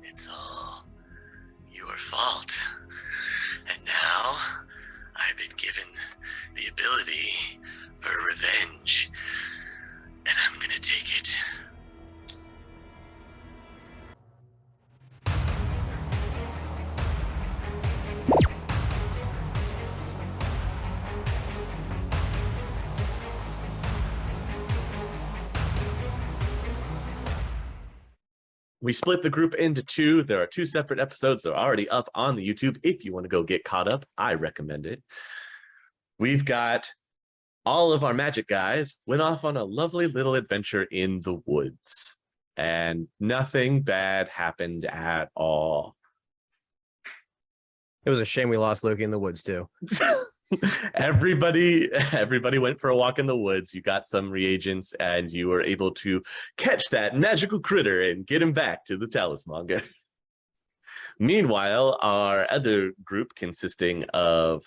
It's all your fault. And now I've been given the ability for revenge. And I'm gonna take it. We split the group into two. There are two separate episodes that are already up on the YouTube. If you want to go get caught up, I recommend it. We've got all of our magic guys went off on a lovely little adventure in the woods, and nothing bad happened at all. It was a shame we lost Loki in the woods too. Everybody went for a walk in the woods. You got some reagents and you were able to catch that magical critter and get him back to the talisman. Meanwhile, our other group consisting of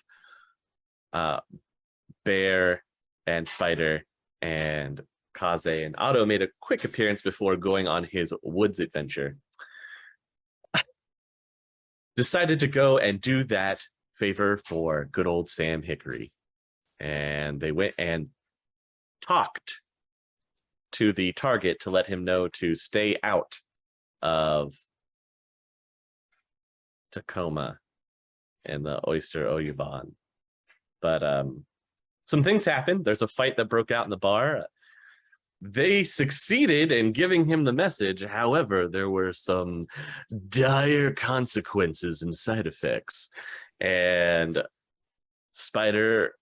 Bear and Spider and Kaze and Otto made a quick appearance before going on his woods adventure. Decided to go and do that favor for good old Sam Hickory. And they went and talked to the target to let him know to stay out of Tacoma and the Oyster Oyuban. But some things happened. There's a fight that broke out in the bar. They succeeded in giving him the message. However, there were some dire consequences and side effects. And Spider,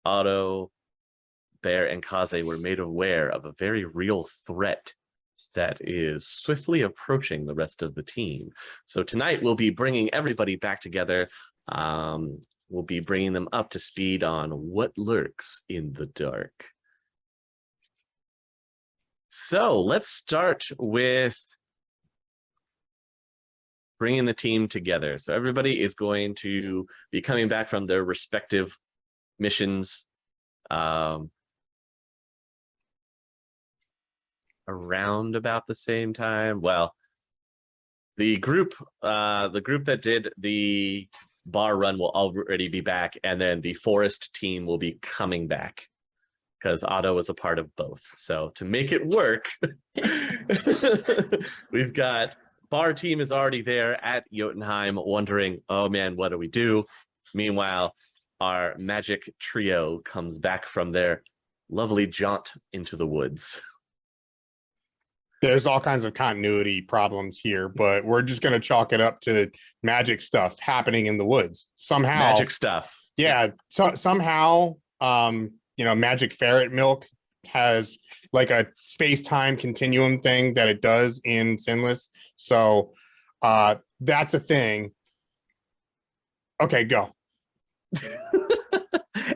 Otto, Bear, and Kaze were made aware of a very real threat that is swiftly approaching the rest of the team. So tonight we'll be bringing everybody back together. We'll be bringing them up to speed on what lurks in the dark. So let's start with bringing the team together. So everybody is going to be coming back from their respective missions around about the same time. Well, the group that did the bar run will already be back, and then the forest team will be coming back because Otto is a part of both. So to make it work, we've got bar team is already there at Jotunheim wondering, oh man, what do we do? Meanwhile, our magic trio comes back from their lovely jaunt into the woods. There's all kinds of continuity problems here, but we're just going to chalk it up to magic stuff happening in the woods. Somehow. Magic stuff. Yeah. So somehow, magic ferret milk has like a space-time continuum thing that it does in SINless. So that's a thing. Okay, go.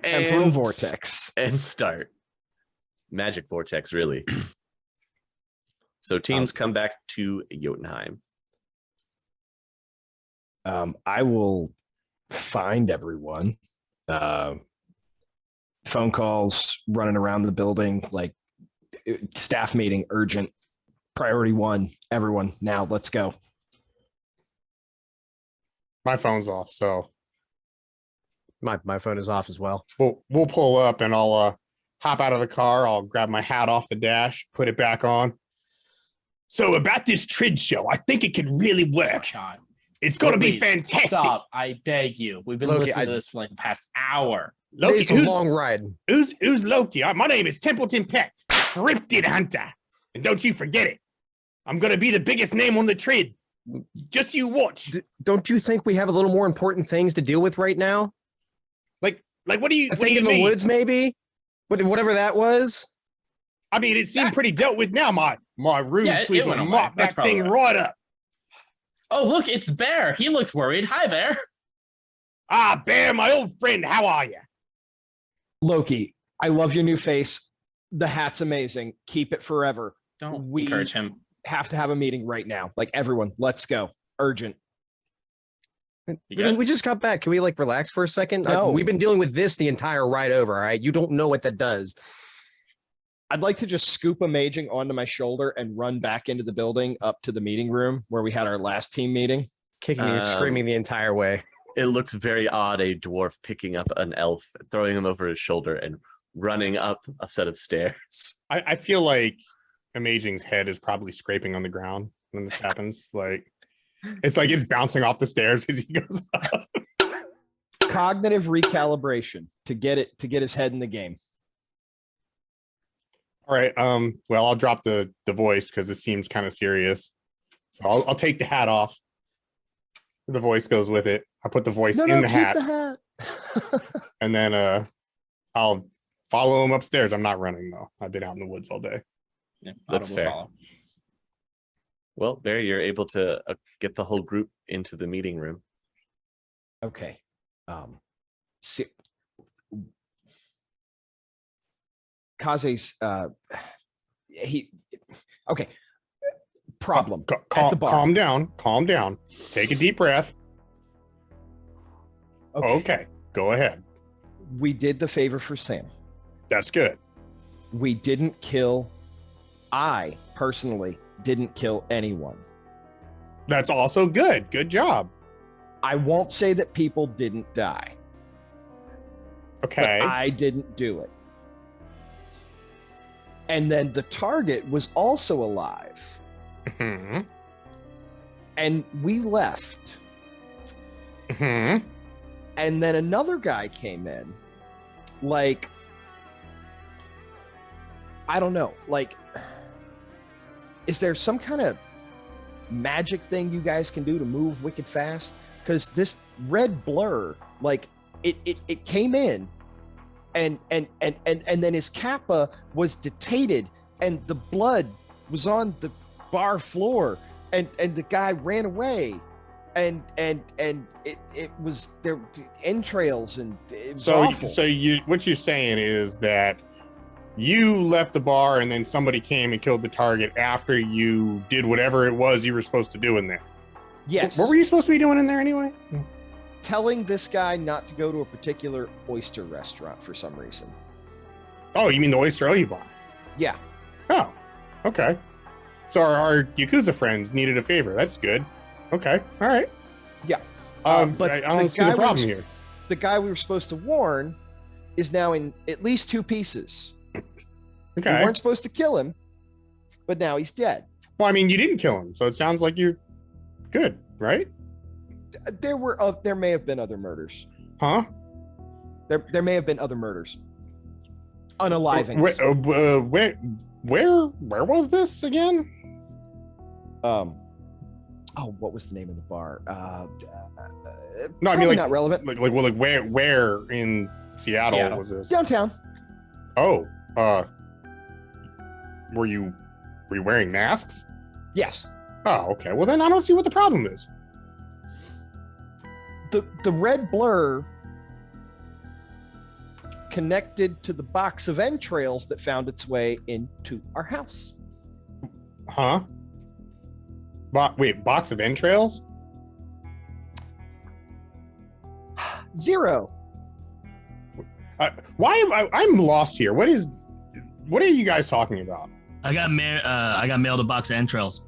And vortex. And start. Magic vortex, really. So teams come back to Jotunheim. I will find everyone. Phone calls running around the building, like staff meeting, urgent, priority one, everyone now, let's go. My phone's off, so My phone is off as well. we'll pull up and I'll hop out of the car. I'll grab my hat off the dash, put it back on. So about this Trid show, I think it could really work. God. It's going to be Please, fantastic. Stop, I beg you. We've been Loki, listening to this for like the past hour. Loki, It's a long ride. who's Loki? My name is Templeton Peck, Cryptid Hunter. And don't you forget it. I'm going to be the biggest name on the Trid. Just you watch. Don't you think we have a little more important things to deal with right now? Like what do you, I what do think you in mean? the woods, maybe? Whatever that was. I mean, it seemed pretty dealt with now. My room Yeah, it sweeper went away. mopped That's that thing probably right up. Oh, look, it's Bear. He looks worried. Hi, Bear. Ah, Bear, my old friend, how are you? Loki, I love your new face. The hat's amazing. Keep it forever. Don't We- encourage him. Have to have a meeting right now. Like everyone, let's go. Urgent. You good? We just got back. Can we relax for a second? No. We've been dealing with this the entire ride over. All right, you don't know what that does. I'd like to just scoop Amaging onto my shoulder and run back into the building up to the meeting room where we had our last team meeting. Kicking and screaming the entire way. It looks very odd, a dwarf picking up an elf, throwing him over his shoulder, and running up a set of stairs. I feel like Amaging's head is probably scraping on the ground when this happens. Like it's bouncing off the stairs as he goes up. Cognitive recalibration to get his head in the game. All right. Well, I'll drop the voice because it seems kind of serious. So I'll take the hat off. The voice goes with it. I'll put the voice in the hat. And then I'll follow him upstairs. I'm not running though. I've been out in the woods all day. Yeah, That's Otto will fair. follow. Well, Barry, you're able to get the whole group into the meeting room. Okay. See, Kaze's okay. Problem. At the bar. Calm down. Calm down. Take a deep breath. Okay. Go ahead. We did the favor for Sam. That's good. We didn't kill. I personally didn't kill anyone. That's also good. Good job. I won't say that people didn't die. Okay. But I didn't do it. And then the target was also alive. Hmm. And we left. Hmm. And then another guy came in. Like, I don't know. Like, is there some kind of magic thing you guys can do to move wicked fast? Because this red blur, like, it came in and then his kappa was detated and the blood was on the bar floor and the guy ran away and it was there entrails and it was awful. So what you're saying is that you left the bar and then somebody came and killed the target after you did whatever it was you were supposed to do in there. Yes. What were you supposed to be doing in there anyway? Telling this guy not to go to a particular oyster restaurant for some reason. Oh, you mean the oyster you bought? Yeah. Oh, okay. So our Yakuza friends needed a favor. That's good. Okay. All right. Yeah. But I don't see the problem here. The guy we were supposed to warn is now in at least two pieces. We Okay. weren't supposed to kill him, but now he's dead. Well, I mean, you didn't kill him, so it sounds like you're good, right? There may have been other murders. Huh? There may have been other murders. Unalivings. Where was this again? What was the name of the bar? No, I mean, probably like, not relevant. Where in Seattle was this? Downtown. Oh, were you wearing masks? Yes. Oh, okay. Well, then I don't see what the problem is. The red blur connected to the box of entrails that found its way into our house. Huh? Wait, box of entrails? 0. I'm lost here. What are you guys talking about? I got mailed a box of entrails.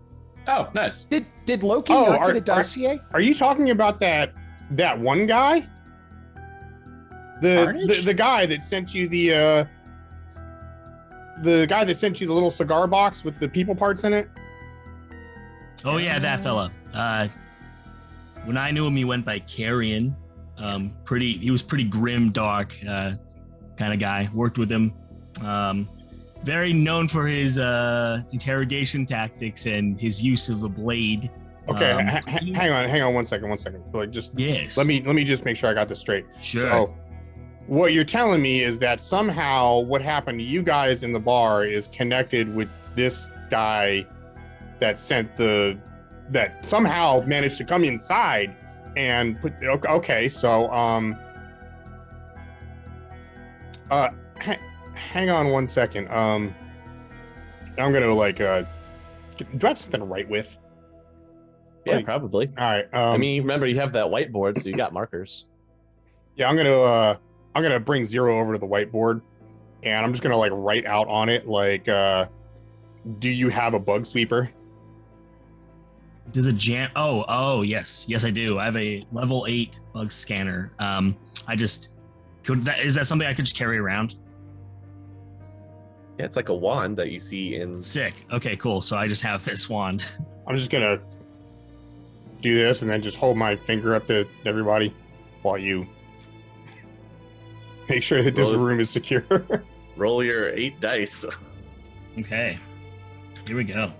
Oh, nice. Did Loki Oh, not get a dossier? Are you talking about that one guy? The guy that sent you the guy that sent you the little cigar box with the people parts in it? Oh yeah, that fella. When I knew him, he went by Carrion. He was pretty grim, dark kind of guy. Worked with him. Very known for his interrogation tactics and his use of a blade. Okay, hang on one second. Like, just Yes. let me just make sure I got this straight. Sure. So, what you're telling me is that somehow what happened to you guys in the bar is connected with this guy that that somehow managed to come inside and put. Okay, so hang on one second. I'm gonna do I have something to write with? Yeah, Like- probably. All right. I mean, remember you have that whiteboard, so you got markers. Yeah, I'm gonna bring 0 over to the whiteboard and I'm just gonna like write out on it like, do you have a bug sweeper? Does a jam? Oh, yes, I do. I have a level 8 bug scanner. Is that something I could just carry around? Yeah, it's like a wand that you see in. Sick. Okay, cool. So I just have this wand. I'm just gonna do this and then just hold my finger up to everybody while you make sure that this Roll it. room is secure. Roll your 8 dice. Okay, here we go.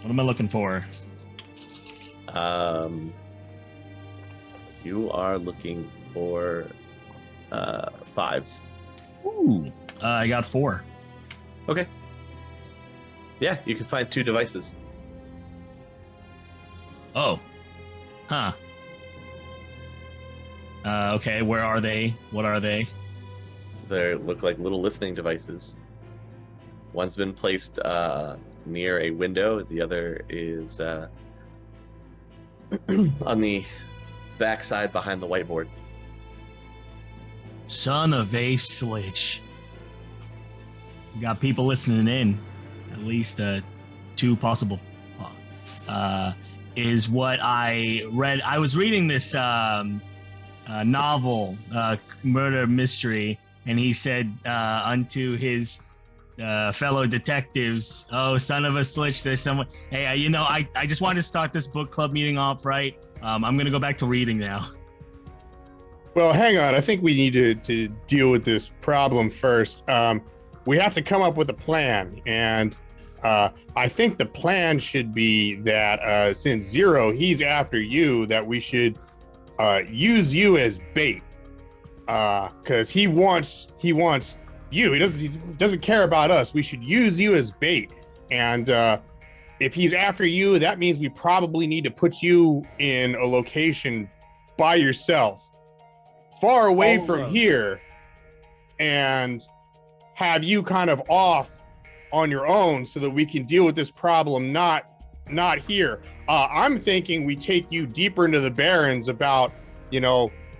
What am I looking for? You are looking for 5s. Ooh, I got 4. Okay. Yeah, you can find 2 devices. Oh, huh. Okay, where are they? What are they? They look like little listening devices. One's been placed near a window. The other is on the backside behind the whiteboard. Son of a slitch. We got people listening in. At least 2 possible. Is what I read. I was reading this novel, murder mystery, and he said unto his fellow detectives, "Oh, son of a slitch, there's someone." Hey, I just wanted to start this book club meeting off right. I'm gonna go back to reading now. Well, hang on. I think we need to deal with this problem first. We have to come up with a plan, and I think the plan should be that since Zero, he's after you, that we should use you as bait, because he wants you. He doesn't care about us. We should use you as bait, and if he's after you, that means we probably need to put you in a location by yourself, far away from here, and have you kind of off on your own so that we can deal with this problem not here. I'm thinking we take you deeper into the Barrens, about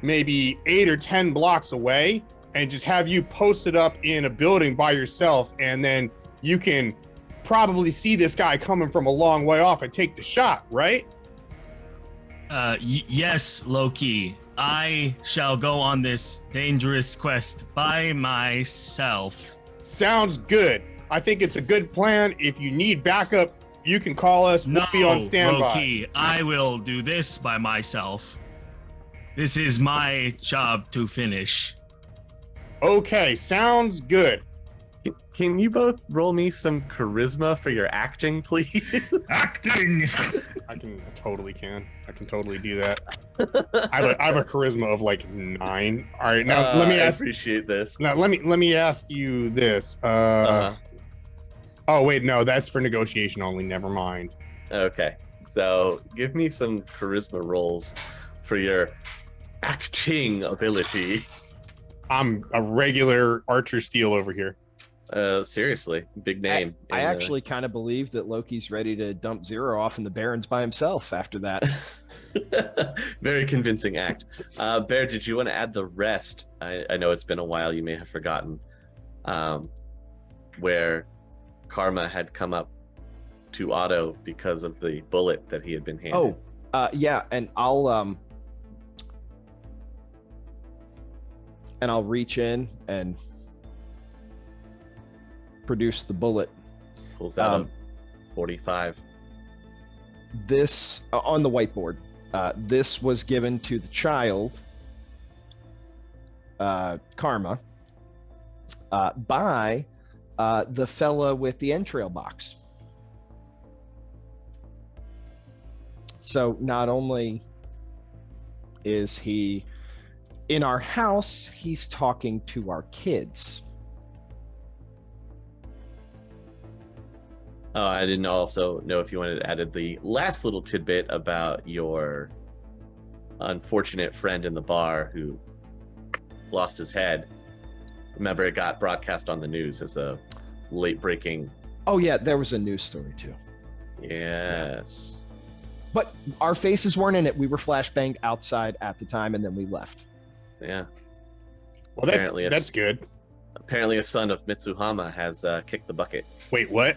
maybe 8 or 10 blocks away, and just have you posted up in a building by yourself, and then you can probably see this guy coming from a long way off and take the shot, right? Yes, Loki. I shall go on this dangerous quest by myself. Sounds good. I think it's a good plan. If you need backup, you can call us. We'll be on standby. Loki, I will do this by myself. This is my job to finish. Okay, sounds good. Can you both roll me some charisma for your acting, please? Acting! I totally can. I can totally do that. I have a charisma of like 9. All right, now let me ask. I appreciate this. Now let me ask you this. Oh wait, no, that's for negotiation only. Never mind. Okay, so give me some charisma rolls for your acting ability. I'm a regular Archer Steel over here. Seriously, big name. I actually kind of believe that Loki's ready to dump Zero off in the Barrens by himself after that. Very convincing act. Bear, did you want to add the rest? I know it's been a while. You may have forgotten where Karma had come up to Otto because of the bullet that he had been handed. Yeah, and I'll reach in and produce the bullet. Pulls out a 45. This on the whiteboard. This was given to the child, Karma, by the fella with the entrail box. So not only is he in our house, he's talking to our kids. Oh, I didn't also know if you wanted to add the last little tidbit about your unfortunate friend in the bar who lost his head. Remember, it got broadcast on the news as a late breaking. Oh yeah, there was a news story too. Yes. But our faces weren't in it. We were flashbanged outside at the time, and then we left. Yeah. Well, that's good. Apparently, a son of Mitsuhama has kicked the bucket. Wait, what?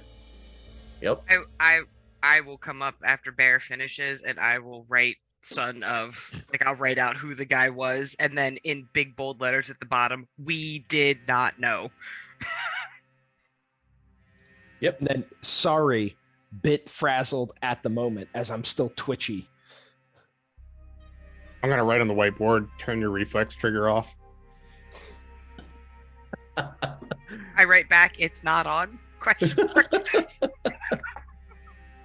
Yep. I will come up after Bear finishes, and I will write son of, like, I'll write out who the guy was, and then in big bold letters at the bottom, we did not know. Yep. And then, sorry, bit frazzled at the moment as I'm still twitchy. I'm gonna write on the whiteboard. Turn your reflex trigger off. I write back, it's not on? Question mark.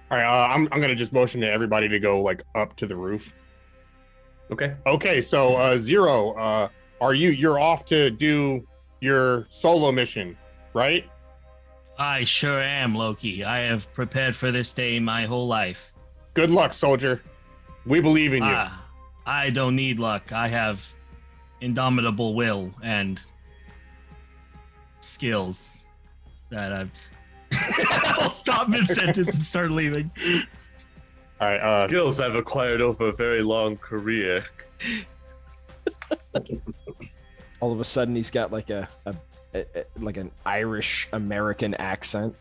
All right, I'm gonna just motion to everybody to go like up to the roof. Okay. Okay, so Zero, you're off to do your solo mission, right? I sure am, Loki. I have prepared for this day my whole life. Good luck, soldier. We believe in you. I don't need luck. I have indomitable will and skills that I've. I'll stop mid-sentence and start leaving. All right. Skills I've acquired over a very long career. All of a sudden, he's got like a like an Irish American accent.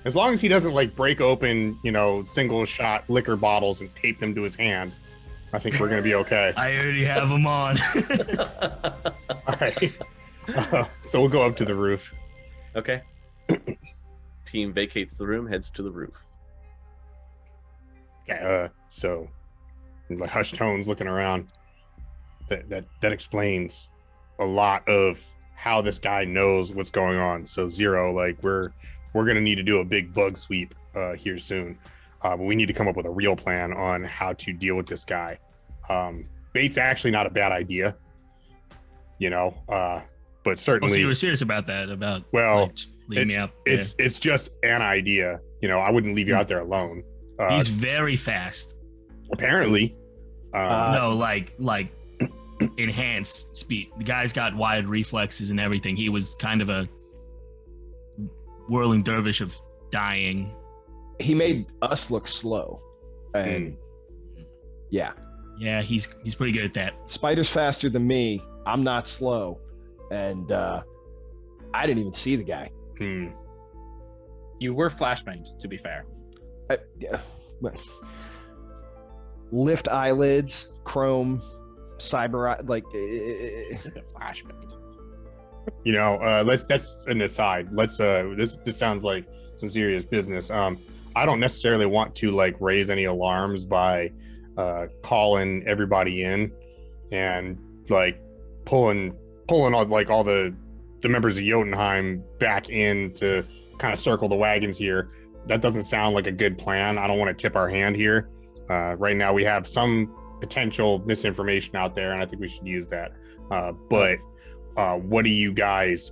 As long as he doesn't like break open, single shot liquor bottles and tape them to his hand, I think we're gonna be okay. I already have them on. All right. So we'll go up to the roof. Okay. Team vacates the room, heads to the roof. Okay. So, like hushed tones, looking around. That explains a lot of how this guy knows what's going on. So Zero, like we're gonna need to do a big bug sweep here soon. But we need to come up with a real plan on how to deal with this guy. Bait's actually not a bad idea, but certainly. Oh, so you were serious about that? About leaving me out there. It's just an idea. I wouldn't leave you out there alone. He's very fast. Apparently. No, like enhanced speed. The guy's got wide reflexes and everything. He was kind of a whirling dervish of dying. He made us look slow, and yeah, he's pretty good at that. Spider's faster than me. I'm not slow, and I didn't even see the guy. You were flashbanged, to be fair. Lift eyelids, chrome, cyber, like Flashbanged. That's an aside. This sounds like some serious business. I don't necessarily want to like raise any alarms by calling everybody in and like pulling all the members of Jotunheim back in to kind of circle the wagons here. That doesn't sound like a good plan. I don't want to tip our hand here. Right now we have some potential misinformation out there, and I think we should use that. But what do you guys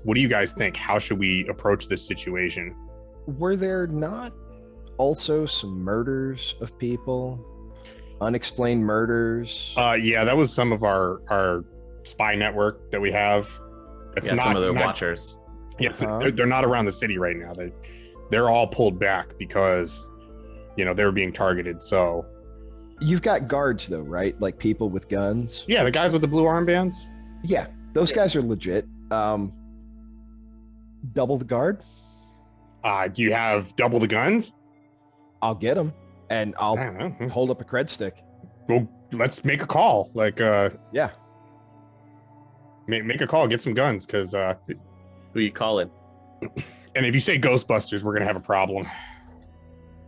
think? How should we approach this situation? Were there not also some murders of people, unexplained murders? Yeah, that was some of our spy network that we have. It's some of their watchers. Yes, they're not around the city right now. They're all pulled back because they were being targeted. So You've got guards though, right? Like people with guns. yeah, the guys with the blue armbands. Yeah, those guys are legit. Double the guard. Do you have double the guns? I'll get them, and I'll I don't know. hold up a cred stick. Well, let's make a call. Like, Yeah. make a call. Get some guns, because Who you calling? and if you say Ghostbusters, we're gonna have a problem.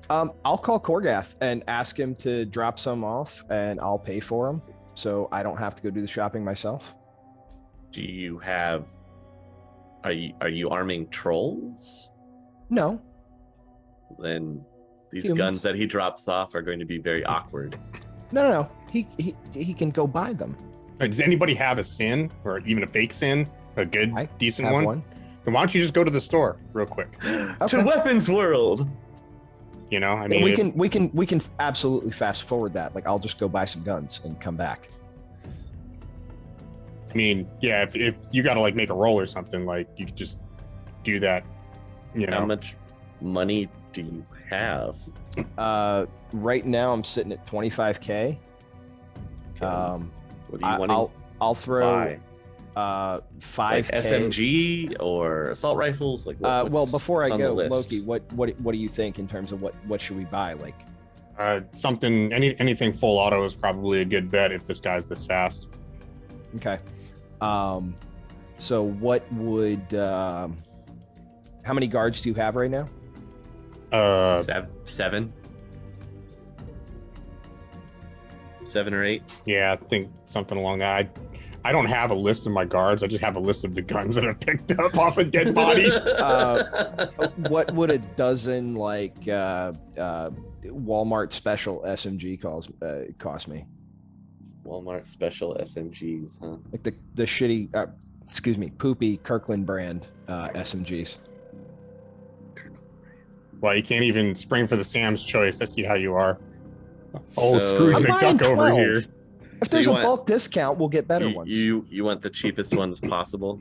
I'll call Korgath and ask him to drop some off, and I'll pay for them, so I don't have to go do the shopping myself. Do you have? Are you arming trolls? No, Then these Humans. guns that he drops off are going to be very awkward. no. He can go buy them. Does anybody have a sin or even a fake sin? A good, I decent have one? one. Then why don't you just go to the store real quick? Okay. To Weapons World. I mean, we can absolutely fast forward that. Like, I'll just go buy some guns and come back. I mean, yeah, if you got to like make a roll or something, like you could just do that. How much money do you have? Right now I'm sitting at 25K. What do you want to I'll throw buy? 5K. SMG or assault rifles? Like, well, what's before I on the go, list? Loki, what do you think in terms of what should we buy? Like, Anything full auto is probably a good bet if this guy's this fast. okay. So what would how many guards do you have right now? Seven or eight. Yeah, I think something along that. I don't have a list of my guards. I just have a list of the guns that I've picked up off of dead bodies. What would a dozen like Walmart special SMG cost me? Walmart special SMGs, huh? Like the shitty, poopy Kirkland brand SMGs. Well, you can't even spring for the Sam's Choice. I see how you are. Oh, So- Scrooge I'm buying McDuck over 12. here. If So there's you a want- bulk discount, we'll get better ones. You want the cheapest ones possible?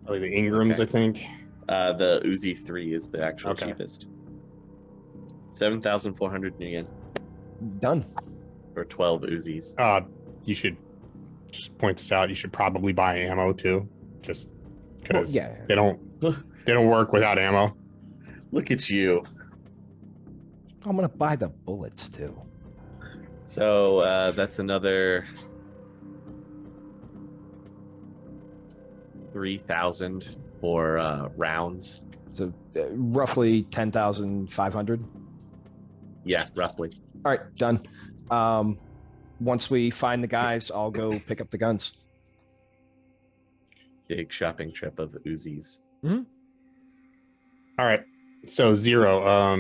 Oh, the Ingrams, Okay. I think. The Uzi 3 is the actual Okay. cheapest. 7,400 yen Done. for 12 Uzis. You should just point this out. You should probably buy ammo too, just Well, because yeah. they don't work without ammo. Look at you. I'm gonna buy the bullets too. So that's another 3,000 for rounds. So roughly 10,500. Yeah, roughly. All right, done. Once we find the guys, I'll go pick up the guns. Big shopping trip of Uzis. All right. So Zero,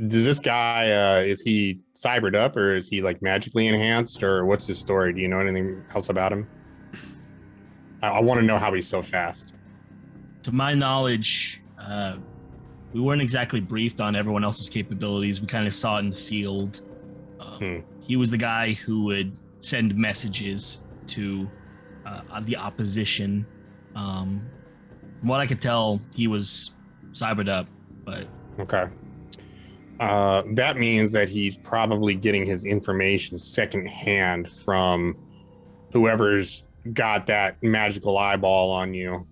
does this guy is he cybered up or is he like magically enhanced or what's his story? Do you know anything else about him? I want to know how he's so fast. To my knowledge, we weren't exactly briefed on everyone else's capabilities. We kind of saw it in the field. He was the guy who would send messages to the opposition. From what I could tell, he was cybered up, but Okay. That means that he's probably getting his information secondhand from whoever's got that magical eyeball on you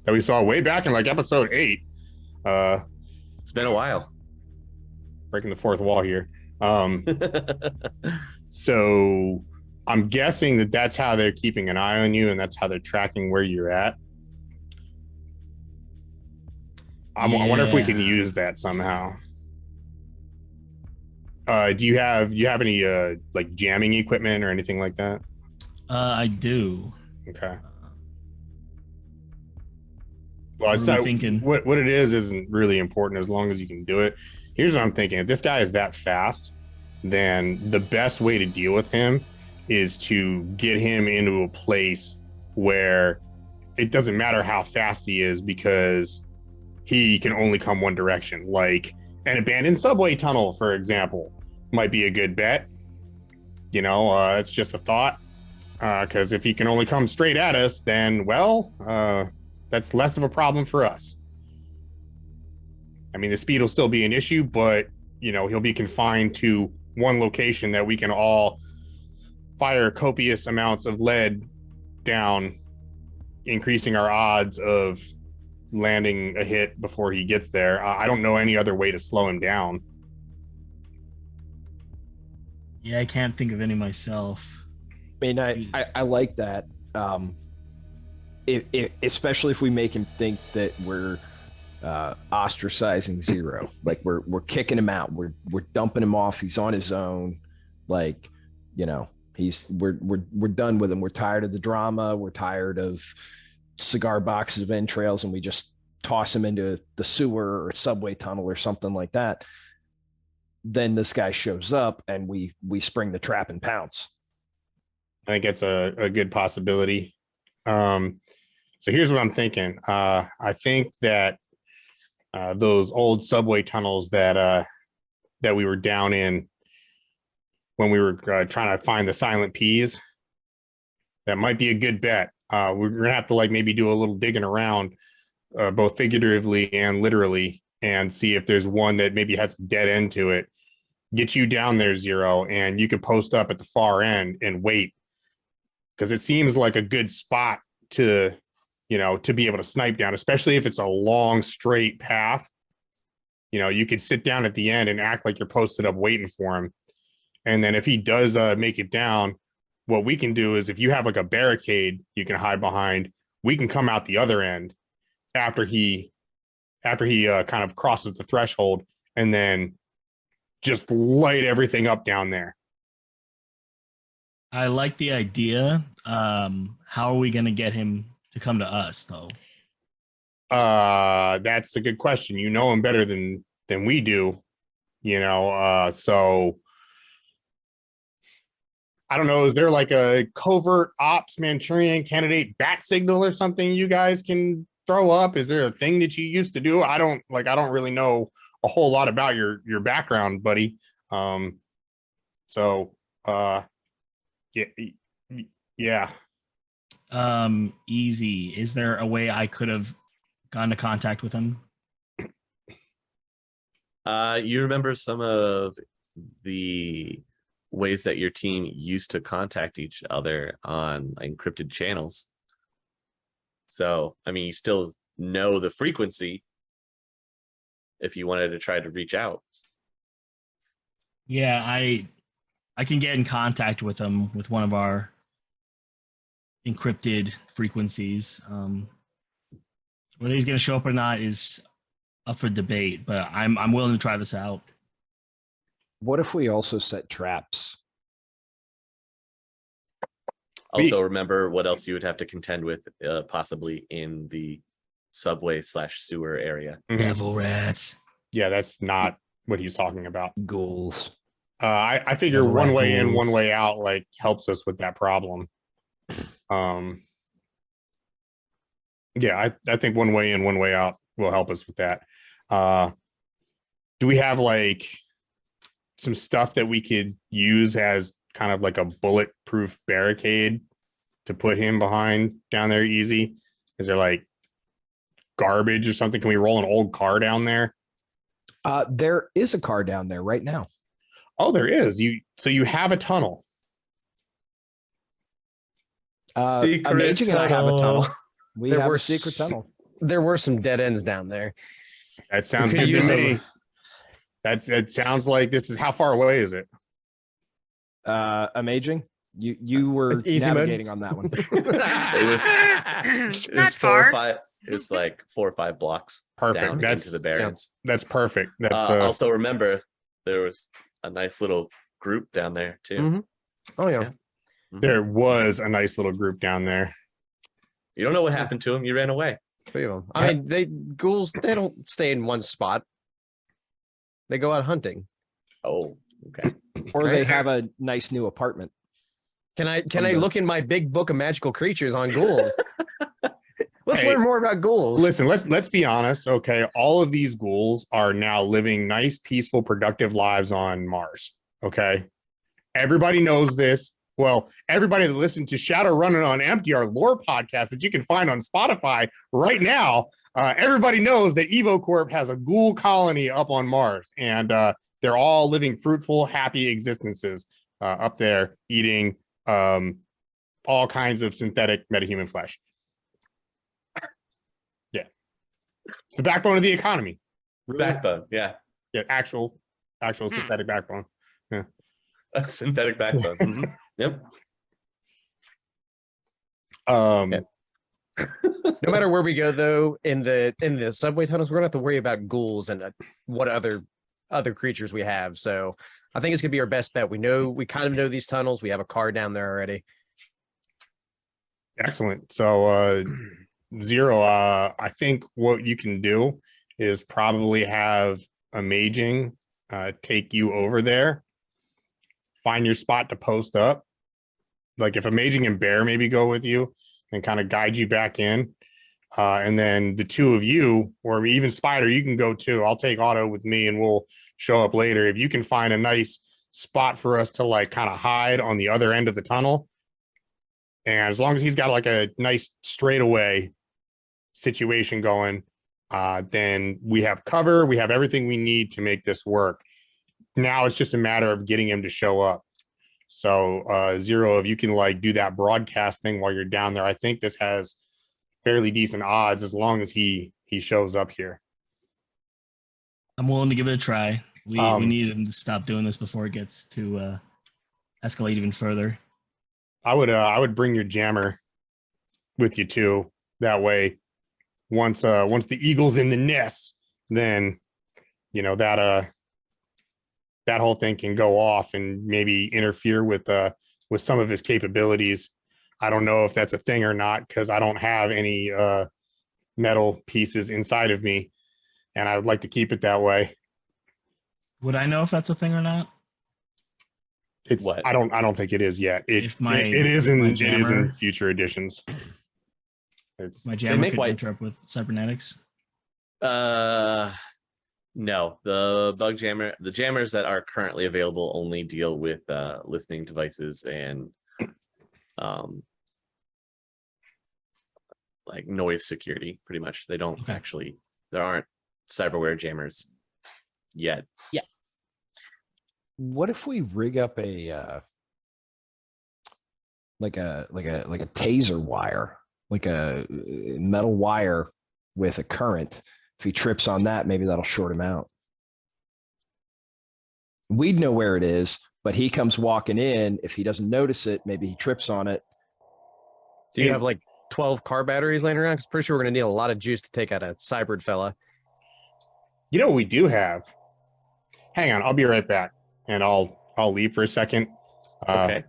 that we saw way back in like episode 8. It's been a while. Breaking the fourth wall here. So I'm guessing that that's how they're keeping an eye on you and that's how they're tracking where you're at. I wonder if we can Yeah. use that somehow. Do you have any like jamming equipment or anything like that? I do. Okay. What Well, are it's we not, thinking? what it is isn't really important as long as you can do it. Here's what I'm thinking. If this guy is that fast, then the best way to deal with him is to get him into a place where it doesn't matter how fast he is because he can only come one direction. Like an abandoned subway tunnel, for example, might be a good bet. You know, it's just a thought. Because if he can only come straight at us, then, well, that's less of a problem for us. I mean, the speed will still be an issue, but, you know, he'll be confined to one location that we can all fire copious amounts of lead down, increasing our odds of landing a hit before he gets there. I don't know any other way to slow him down. Yeah, I can't think of any myself. I mean, I like that. Especially if we make him think that we're ostracizing Zero, like we're kicking him out, we're dumping him off. He's on his own, like, you know, we're done with him. We're tired of the drama. We're tired of cigar boxes of entrails, and we just toss him into the sewer or subway tunnel or something like that. Then this guy shows up, and we spring the trap and pounce. I think it's a good possibility. So here's what I'm thinking. I think that those old subway tunnels that we were down in when we were trying to find the silent peas, that might be a good bet. We're gonna have to like maybe do a little digging around, both figuratively and literally, and see if there's one that maybe has a dead end to it. Get you down there, Zero, and you could post up at the far end and wait. Because it seems like a good spot to, to be able to snipe down, especially if it's a long straight path. You could sit down at the end and act like you're posted up waiting for him. And then if he does make it down, what we can do is if you have like a barricade you can hide behind, we can come out the other end after he kind of crosses the threshold and then just light everything up down there. I like the idea. How are we going to get him to come to us, though? That's a good question. You know him better than we do, so I don't know. Is there like a covert ops Manchurian candidate bat signal or something you guys can throw up? Is there a thing that you used to do? I don't really know a whole lot about your background, buddy. Yeah. Easy. Is there a way I could have gone into contact with him? You remember some of the ways that your team used to contact each other on encrypted channels. So, I mean, you still know the frequency if you wanted to try to reach out. Yeah, I can get in contact with him with one of our encrypted frequencies. Whether he's going to show up or not is up for debate, but I'm willing to try this out. What if we also set traps? Also, remember what else you would have to contend with, possibly in the subway/sewer area. Devil rats. Yeah, that's not what he's talking about. Ghouls. I figure Devil one rat way in, ghouls. one way out, like helps us with that problem. Yeah, I think one way in, one way out will help us with that. Do we have like some stuff that we could use as kind of like a bulletproof barricade to put him behind down there easy? Is there like garbage or something? Can we roll an old car down there? There is a car down there right now. Oh, there is. So you have a tunnel. Secret Amaging and I have a tunnel. tunnel. We There have were a secret tunnel. There were some dead ends down there. That sounds could good to use me. them. That sounds like this is, how far away is it? Amaging, you were Easy mode. navigating on that one. It was Not 4 or far. 5. It was like 4 or 5 blocks Perfect. down That's into the barrens. that's perfect. That's Also, remember there was a nice little group down there too. Mhm. Oh yeah. Yeah. there was a nice little group down there. You don't know what happened to him. You ran away. 3 of them. I mean, ghouls, they don't stay in one spot. They go out hunting. Oh, okay. Or they have a nice new apartment. Can I look in my big book of magical creatures on ghouls? Let's Hey, learn more about ghouls. Listen, let's be honest. Okay, all of these ghouls are now living nice, peaceful, productive lives on Mars. Okay, everybody knows this. Well, everybody that listened to Shadowrun on Empty, our lore podcast that you can find on Spotify right now, everybody knows that EvoCorp has a ghoul colony up on Mars, and they're all living fruitful, happy existences up there, eating all kinds of synthetic metahuman flesh. Yeah, it's the backbone of the economy. Backbone. Yeah. Yeah, actual synthetic backbone. A synthetic backbone. Mhm. Yep. Yeah. No matter where we go, though, in the subway tunnels, we're gonna have to worry about ghouls and what other creatures we have. So I think it's gonna be our best bet. We kind of know these tunnels. We have a car down there already. Excellent. So Zero, I think what you can do is probably have Amaging take you over there, find your spot to post up. Like if Amaging and Bear maybe go with you and kind of guide you back in. And then the two of you, or even Spider, you can go too. I'll take Otto with me and we'll show up later. If you can find a nice spot for us to like kind of hide on the other end of the tunnel. And as long as he's got like a nice straightaway situation going, then we have cover. We have everything we need to make this work. Now it's just a matter of getting him to show up. So Zero, if you can like do that broadcast thing while you're down there, I think this has fairly decent odds as long as he shows up here. I'm willing to give it a try. We Um, need him to stop doing this before it gets to escalate even further. I would bring your jammer with you too. That way, once the eagle's in the nest, then that whole thing can go off and maybe interfere with some of his capabilities. I don't know if that's a thing or not because I don't have any metal pieces inside of me, and I would like to keep it that way. Would I know if that's a thing or not? It's What? I don't think it is yet. It If my- it is my in jammer- future editions. It's My jammer make could white- interrupt with cybernetics. No, the jammers that are currently available only deal with listening devices and like noise security, pretty much. They don't Okay. actually, there aren't cyberware jammers yet. What if we rig up a like a taser wire, like a metal wire with a current? If he trips on that, maybe that'll short him out. We'd know where it is, but he comes walking in. If he doesn't notice it, maybe he trips on it. Do you have like 12 car batteries laying around? Because pretty sure we're gonna need a lot of juice to take out a cybered fella. You know what we do have? Hang on, I'll be right back, and I'll leave for a second. Okay.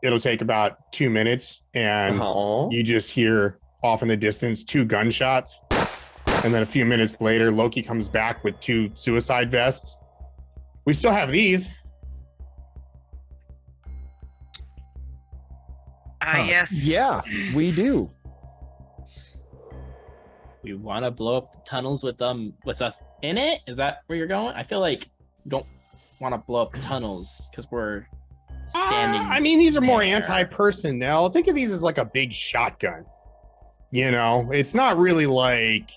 It'll take about 2 minutes, and Oh, you just hear off in the distance 2 gunshots, and then a few minutes later, Loki comes back with 2 suicide vests. We still have these. Yes. Yeah, we do. We want to blow up the tunnels with stuff in it. Is that where you're going? I feel like we don't want to blow up tunnels because we're standing. I mean, these are more there. anti-personnel. Think of these as like a big shotgun. It's not really like,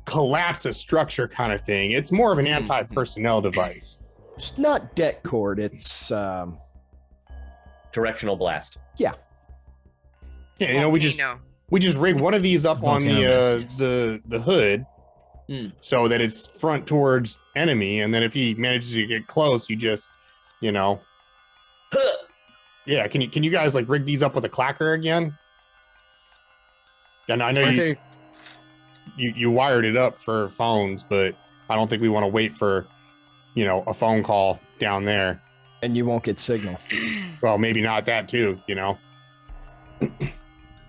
collapse a structure kind of thing. It's more of an Mhm. anti-personnel device. It's not det cord. It's directional blast. Yeah, we just rig one of these up on Volcano mist, the hood, so that it's front towards enemy, and then if he manages to get close, you just, yeah. Can you guys like rig these up with a clacker again? And I know you wired it up for phones, but I don't think we want to wait for a phone call down there. and you won't get signal. Well, maybe not that too. I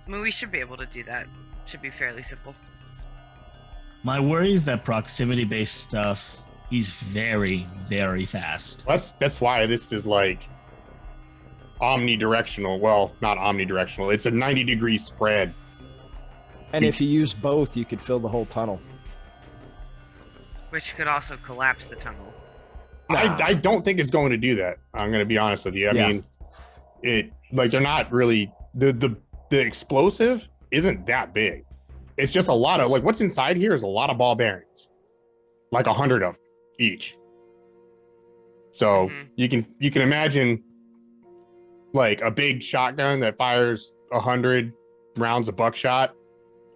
mean, we should be able to do that. Should be fairly simple. My worry is that proximity-based stuff, he's very, very fast. That's why this is like omnidirectional. Well, not omnidirectional. It's a 90-degree spread. And if you use both, you could fill the whole tunnel. Which could also collapse the tunnel. I don't think it's going to do that. I'm going to be honest with you. I Yeah. mean, they're not really the explosive isn't that big. It's just a lot of what's inside here is a lot of ball bearings, like 100 of them each. So Mhm. you can imagine like a big shotgun that fires 100 rounds of buckshot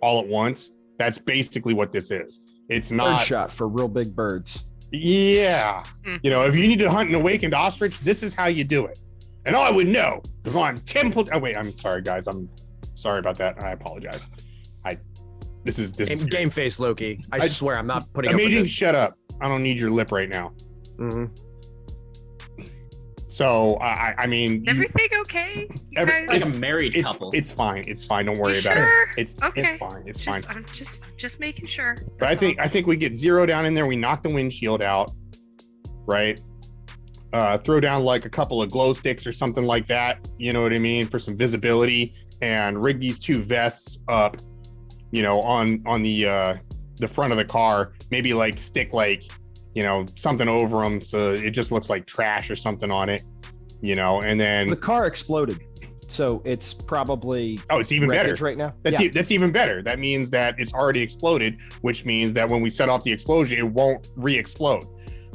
all at once. That's basically what this is. It's Bird not. shot for real big birds. Yeah. Mm. If you need to hunt an awakened ostrich, this is how you do it. And I would know because I'm temple. Oh, wait, I'm sorry, guys. I'm sorry about that. I apologize. This is Game face Loki. I swear I'm not putting up Amaging, with shut up. I don't need your lip right now. this. Mhm. So I mean, Everything okay? You Every- guys? Like a married it's couple. it's fine. It's fine. Don't worry You about sure? it. It's Okay. fine. It's Just- fine. I'm just making sure. But That's all. I think we get Zero down in there. We knock the windshield out, right? Throw down like a couple of glow sticks or something like that. You know what I mean, for some visibility, and rig these 2 vests up. On the front of the car. Maybe like stick something over them so it just looks like trash or something on it. And then The car exploded, so it's probably it's even better. wreckage right now. That's even better. That means that it's already exploded, which means that when we set off the explosion, it won't re-explode,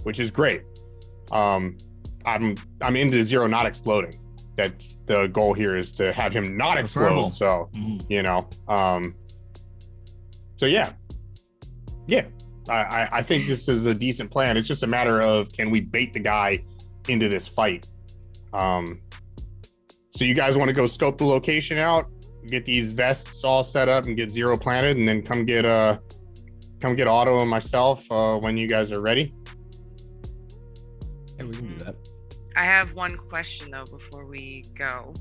which is great. I'm into Zero not exploding. That's the goal here, is to have him not explode. Preferable. So so yeah. I think this is a decent plan. It's just a matter of, can we bait the guy into this fight? So you guys want to go scope the location out, get these vests all set up, and get Zero planted, and then come get Otto and myself when you guys are ready. Yeah, we can do that. I have one question though before we go.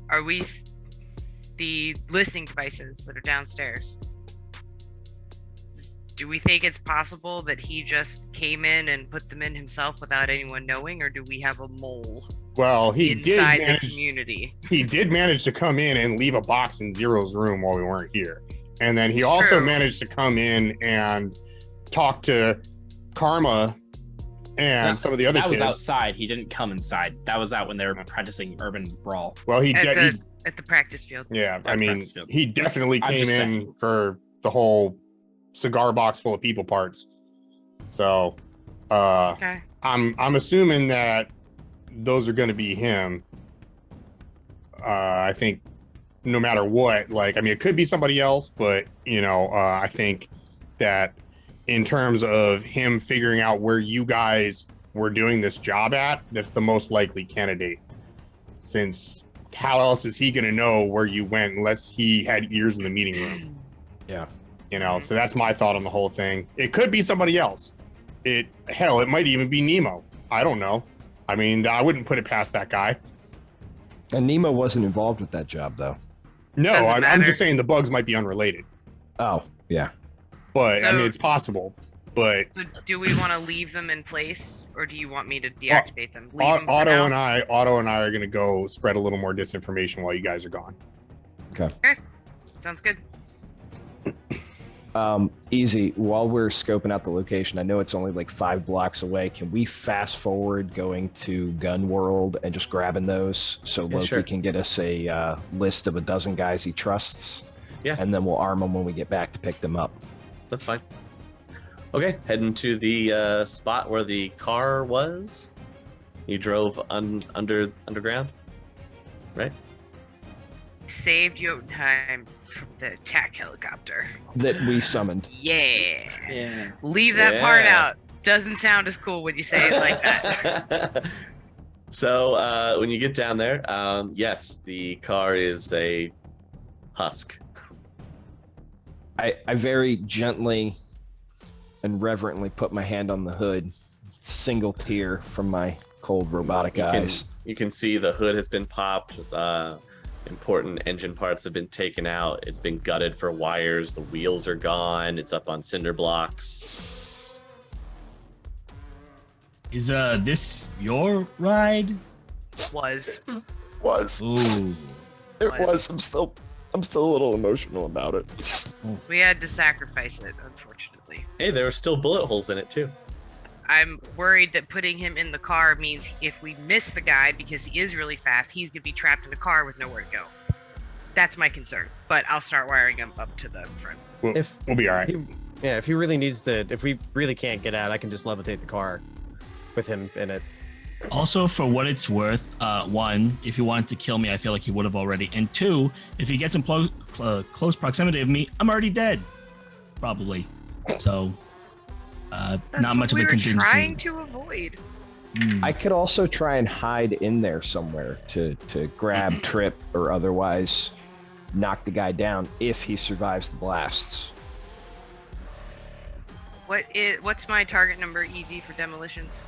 Are we the listening devices that are downstairs? Do we think it's possible that he just came in and put them in himself without anyone knowing, or do we have a mole Well, he inside the did community? He did manage to come in and leave a box in Zero's room while we weren't here. And then he also True. managed to come in and talk to Karma and some of the other That was kids. outside. He didn't come inside. That was out when they were practicing Urban Brawl. Well, At the practice field. yeah, I At mean, practice field. he definitely I'm came just in saying. for the whole cigar box full of people parts. So, Okay. I'm assuming that those are going to be him. I think no matter what, like, I mean, it could be somebody else, but I think that in terms of him figuring out where you guys were doing this job at, that's the most likely candidate. Since how else is he going to know where you went unless he had ears in the meeting room? Yeah. So that's my thought on the whole thing. It could be somebody else. It might even be Nemo. I don't know. I mean, I wouldn't put it past that guy. And Nemo wasn't involved with that job, though. No, Doesn't I'm matter. just saying the bugs might be unrelated. Oh, yeah. But I mean, So- it's possible. But So do we want to leave them in place, or do you want me to deactivate them? Leave them for Otto now? and I are going to go spread a little more disinformation while you guys are gone. Sounds good. Easy. While we're scoping out the location, I know it's only like 5 blocks away. Can we fast forward going to Gun World and just grabbing those so Yeah, Loki sure. can get us a list of a dozen guys he trusts? Yeah. And then we'll arm them when we get back to pick them up. That's fine. Okay, heading to the spot where the car was. You drove underground, right? Saved you time from the attack helicopter. That we summoned. Yeah. Yeah. Leave that part Yeah. out. Doesn't sound as cool when you say it like that. So when you get down there, yes, the car is a husk. I very gently and reverently put my hand on the hood, single tear from my cold robotic eyes. You can see the hood has been popped. Important engine parts have been taken out. It's been gutted for wires. The wheels are gone. It's up on cinder blocks. Is this your ride? Was. Ooh. It was. I'm still a little emotional about it. We had to sacrifice it, unfortunately. Hey, there are still bullet holes in it too. I'm worried that putting him in the car means if we miss the guy because he is really fast, he's gonna be trapped in a car with nowhere to go. That's my concern. But I'll start wiring him up to the front. We'll be all right. If he really needs to, if we really can't get out, I can just levitate the car with him in it. Also, for what it's worth, one, if he wanted to kill me, I feel like he would have already. And two, if he gets in close proximity of me, I'm already dead. Probably. So, That's not much what of a we were contingency. trying to avoid. I could also try and hide in there somewhere to grab, trip, or otherwise knock the guy down if he survives the blasts. What's my target number easy for demolitions?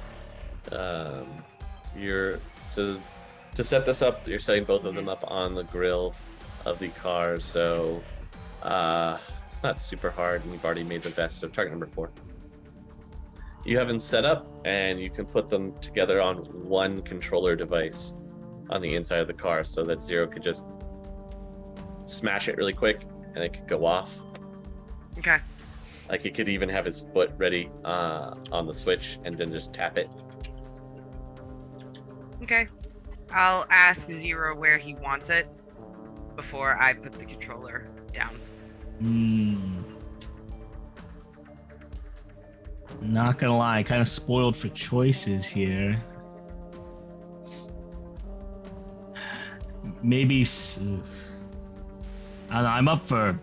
You're to set this up. You're setting both of them up on the grill of the car, so it's not super hard, and you've already made the best. So target number 4. You have them set up, and you can put them together on one controller device on the inside of the car, so that Zero could just smash it really quick, and it could go off. Okay. Like he could even have his foot ready on the switch, and then just tap it. Okay. I'll ask Zero where he wants it before I put the controller down. Not gonna lie, kind of spoiled for choices here. Maybe I don't know, I'm up for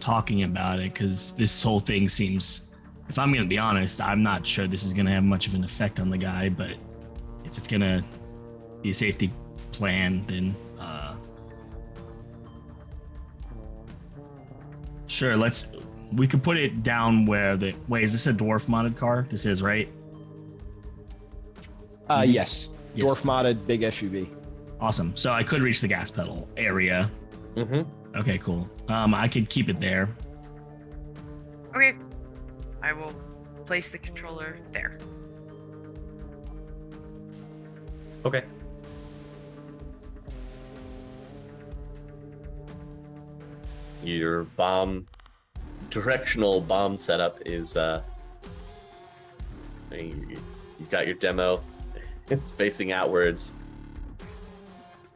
talking about it because this whole thing seems, if I'm gonna be honest, I'm not sure this is gonna have much of an effect on the guy, but if it's gonna be a safety plan, then sure, we could put it down where wait, is this a dwarf modded car? This is, right? Yes. Yes. Dwarf modded big SUV. Awesome. So I could reach the gas pedal area. Mm-hmm. Okay, cool. I could keep it there. Okay. I will place the controller there. Okay. Your directional bomb setup is you've got your demo. It's facing outwards.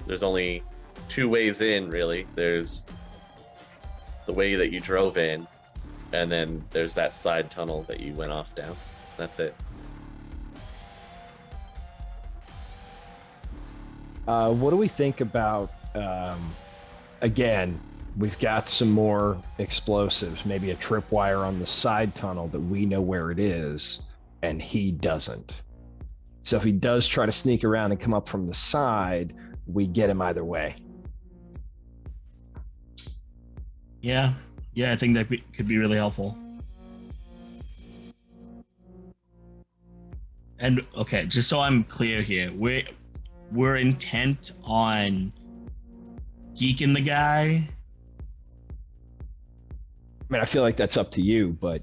There's only two ways in, really. There's the way that you drove in, and then there's that side tunnel that you went off down. That's it. What do we think about, again, we've got some more explosives, maybe a tripwire on the side tunnel that we know where it is, and he doesn't. So if he does try to sneak around and come up from the side, we get him either way. Yeah, I think that could be really helpful. And okay, just so I'm clear here, we're intent on geeking the guy. I mean, I feel like that's up to you, but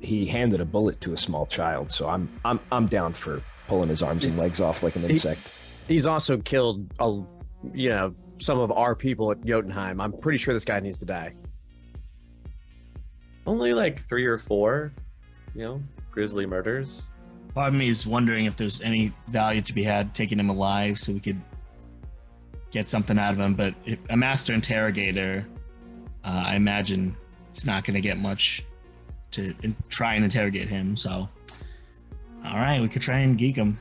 he handed a bullet to a small child, so I'm down for pulling his arms and legs off like an insect. He's also killed, some of our people at Jotunheim. I'm pretty sure this guy needs to die. Only like 3 or 4, grisly murders. Part of me is wondering if there's any value to be had taking him alive so we could get something out of him. But a master interrogator, I imagine it's not going to get much to try and interrogate him. So, all right, we could try and geek him.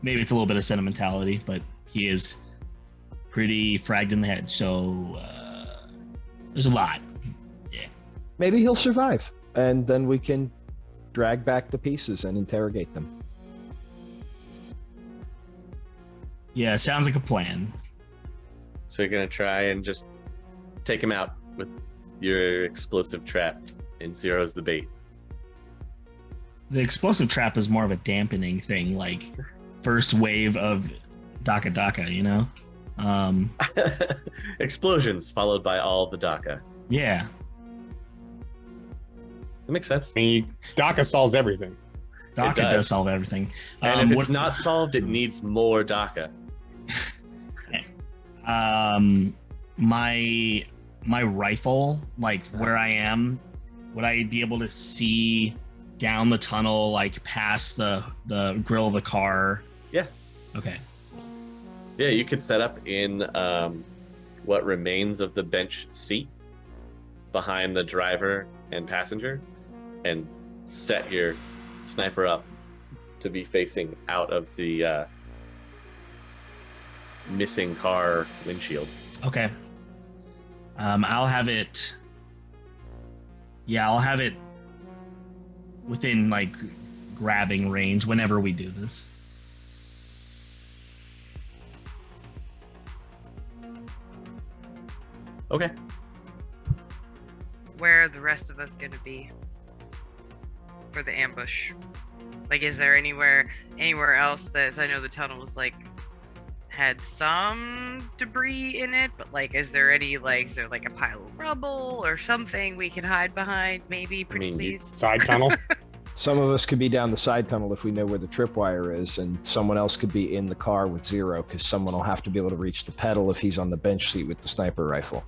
Maybe it's a little bit of sentimentality, but he is pretty fragged in the head. So there's a lot. Yeah. Maybe he'll survive, and then we can drag back the pieces and interrogate them. Yeah, sounds like a plan. So you're gonna try and just take him out with your explosive trap, and Zero's the bait. The explosive trap is more of a dampening thing, like first wave of Daka Daka, Explosions followed by all the DACA. Yeah. That makes sense. I mean, DACA solves everything. Daka does. does solve everything. And if it's not solved, it needs more DACA. My rifle, like where I am, would I be able to see down the tunnel, like past the grill of the car? Yeah. Okay. Yeah, you could set up in what remains of the bench seat behind the driver and passenger, and set your sniper up to be facing out of the missing car windshield. Okay. I'll have it. Yeah, I'll have it within like grabbing range whenever we do this. Okay. Where are the rest of us gonna be for the ambush? Like, is there anywhere else that, I know the tunnel was like had some debris in it, but like, is there any is there like a pile of rubble or something we can hide behind? Maybe, pretty please. Side tunnel. Some of us could be down the side tunnel if we know where the tripwire is, and someone else could be in the car with Zero, because someone will have to be able to reach the pedal if he's on the bench seat with the sniper rifle.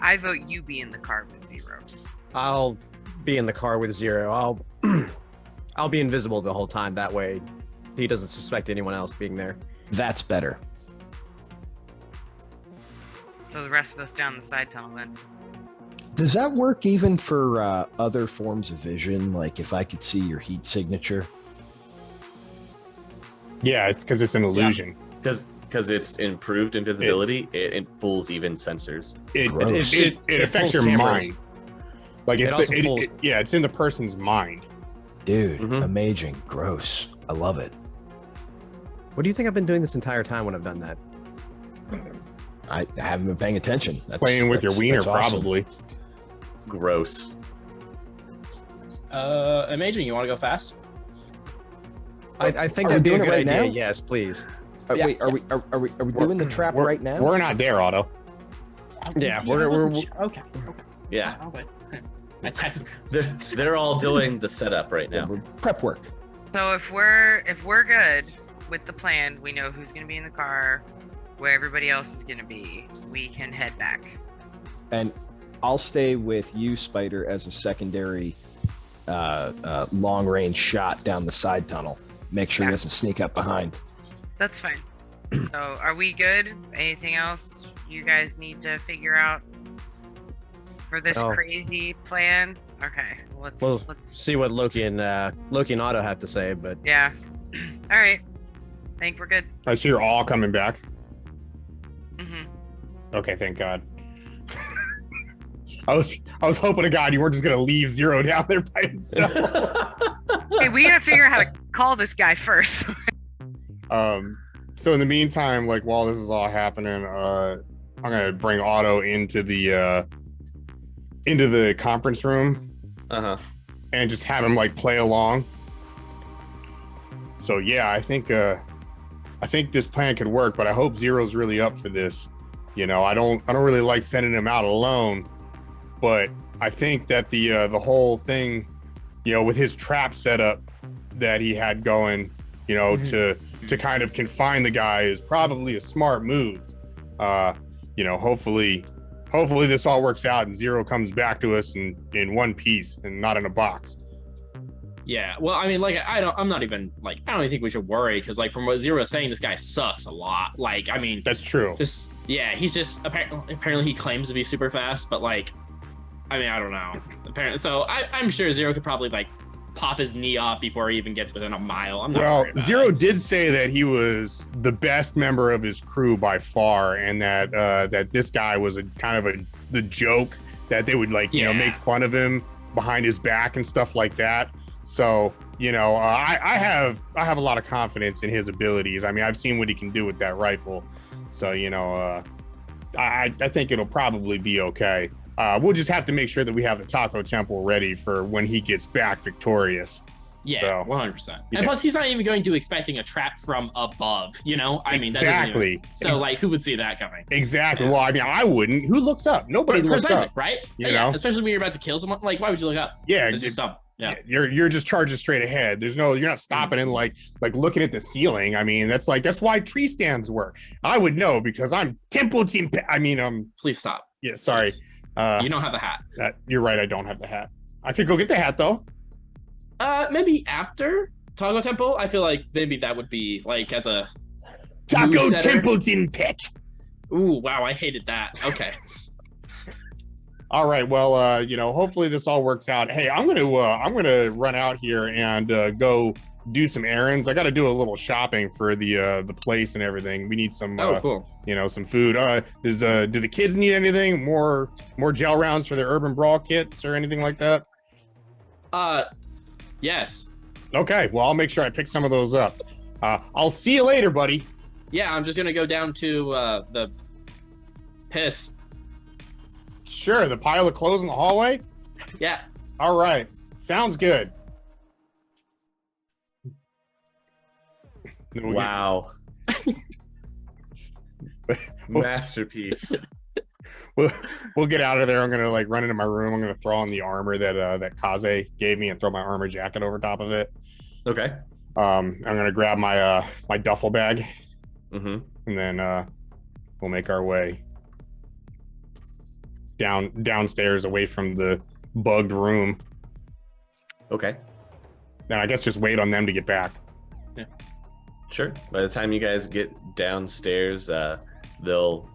I vote you be in the car with Zero. I'll be in the car with Zero. I'll be invisible the whole time. That way he doesn't suspect anyone else being there. That's better. So the rest of us down the side tunnel then. Does that work even for other forms of vision? Like if I could see your heat signature? Yeah, it's because it's an illusion. Because it's improved invisibility, it fools even sensors. Gross. It affects fools your cameras. mind. Like It it's also fools- yeah, it's in the person's mind. Dude, Mhm. amazing. Gross. I love it. What do you think I've been doing this entire time when I've done that? I haven't been paying attention. Playing with your wiener, that's awesome. probably. Gross. Amaging, you want to go fast? I think Are we that'd be a doing it good right idea. now? Yes, please. Yeah, Wait, are we doing the trap We're- right now? We're not there, Otto. Yeah, See, we're- I wasn't we're- sure. Okay. Yeah, Oh, wait. I text. they're all doing the setup right now. Prep work. So if we're good with the plan, we know who's gonna be in the car, where everybody else is gonna be. We can head back. And I'll stay with you, Spider, as a secondary long range shot down the side tunnel. Make sure he doesn't sneak up behind. That's fine. So are we good? Anything else you guys need to figure out for this No. crazy plan? Okay, let's Well, let's see what Loki and Otto have to say, but yeah. All right. I think we're good. I see you're all coming back. hmm Okay, thank God. I was hoping to God you weren't just gonna leave Zero down there by himself. Hey, we gotta figure out how to call this guy first. So in the meantime, like while this is all happening, I'm gonna bring Otto into the conference room Uh-huh. and just have him like play along. So yeah, I think this plan could work, but I hope Zero's really up for this. You know, I don't really like sending him out alone, but I think that the whole thing, you know, with his trap setup that he had going, you know, to kind of confine the guy is probably a smart move. You know, hopefully this all works out and Zero comes back to us in one piece and not in a box. Yeah. Well, I mean, like, I don't even think we should worry because, like, from what Zero is saying, this guy sucks a lot. Like, I mean, That's true. he's just apparently he claims to be super fast, but like, I mean, I don't know. Apparently, so I'm sure Zero could probably like pop his knee off before he even gets within a mile. I'm not Well, worried about Zero it. did say that he was the best member of his crew by far, and that that this guy was a kind of the joke that they would like, you know, Yeah. make fun of him behind his back and stuff like that. So, you know, I have a lot of confidence in his abilities. I mean, I've seen what he can do with that rifle. So, you know, I think it'll probably be okay. We'll just have to make sure that we have the Taco Temple ready for when he gets back victorious. Yeah, So, 100%. yeah. And plus, he's not even going to expecting a trap from above. You know, I mean, that doesn't even, exactly. so like, who would see that coming? Exactly. Well, I mean, I wouldn't. Who looks up? Nobody looks Precisely, up. right? You Yeah, know? especially when you're about to kill someone. Like, why would you look up? Yeah, It's just dumb. Yeah. you're just charging straight ahead. You're not stopping and like looking at the ceiling. I mean, that's why tree stands work. I would know because I'm Temple Team. I mean, Please stop. yeah, sorry. Please. You don't have the hat. You're right. I don't have the hat. I could go get the hat though. Maybe after Taco Temple. I feel like maybe that would be like as a Taco movesetter. Templeton Pet. Ooh, wow, I hated that. Okay. All right. Well, you know, hopefully this all works out. Hey, I'm gonna run out here and go do some errands. I got to do a little shopping for the place and everything. We need some Cool. you know, some food. Do the kids need anything? More gel rounds for their urban brawl kits or anything like that? Yes. Okay, well, I'll make sure I pick some of those up. I'll see you later, buddy. Yeah, I'm just gonna go down to the piss. Sure, the pile of clothes in the hallway? Yeah. All right, sounds good. Then we'll Wow. Masterpiece. we'll get out of there. I'm gonna like run into my room. I'm gonna throw on the armor that Kaze gave me and throw my armor jacket over top of it. Okay. I'm gonna grab my my duffel bag Mm-hmm. and then we'll make our way downstairs away from the bugged room. Okay. And I guess just wait on them to get back. Sure. By the time you guys get downstairs, it'll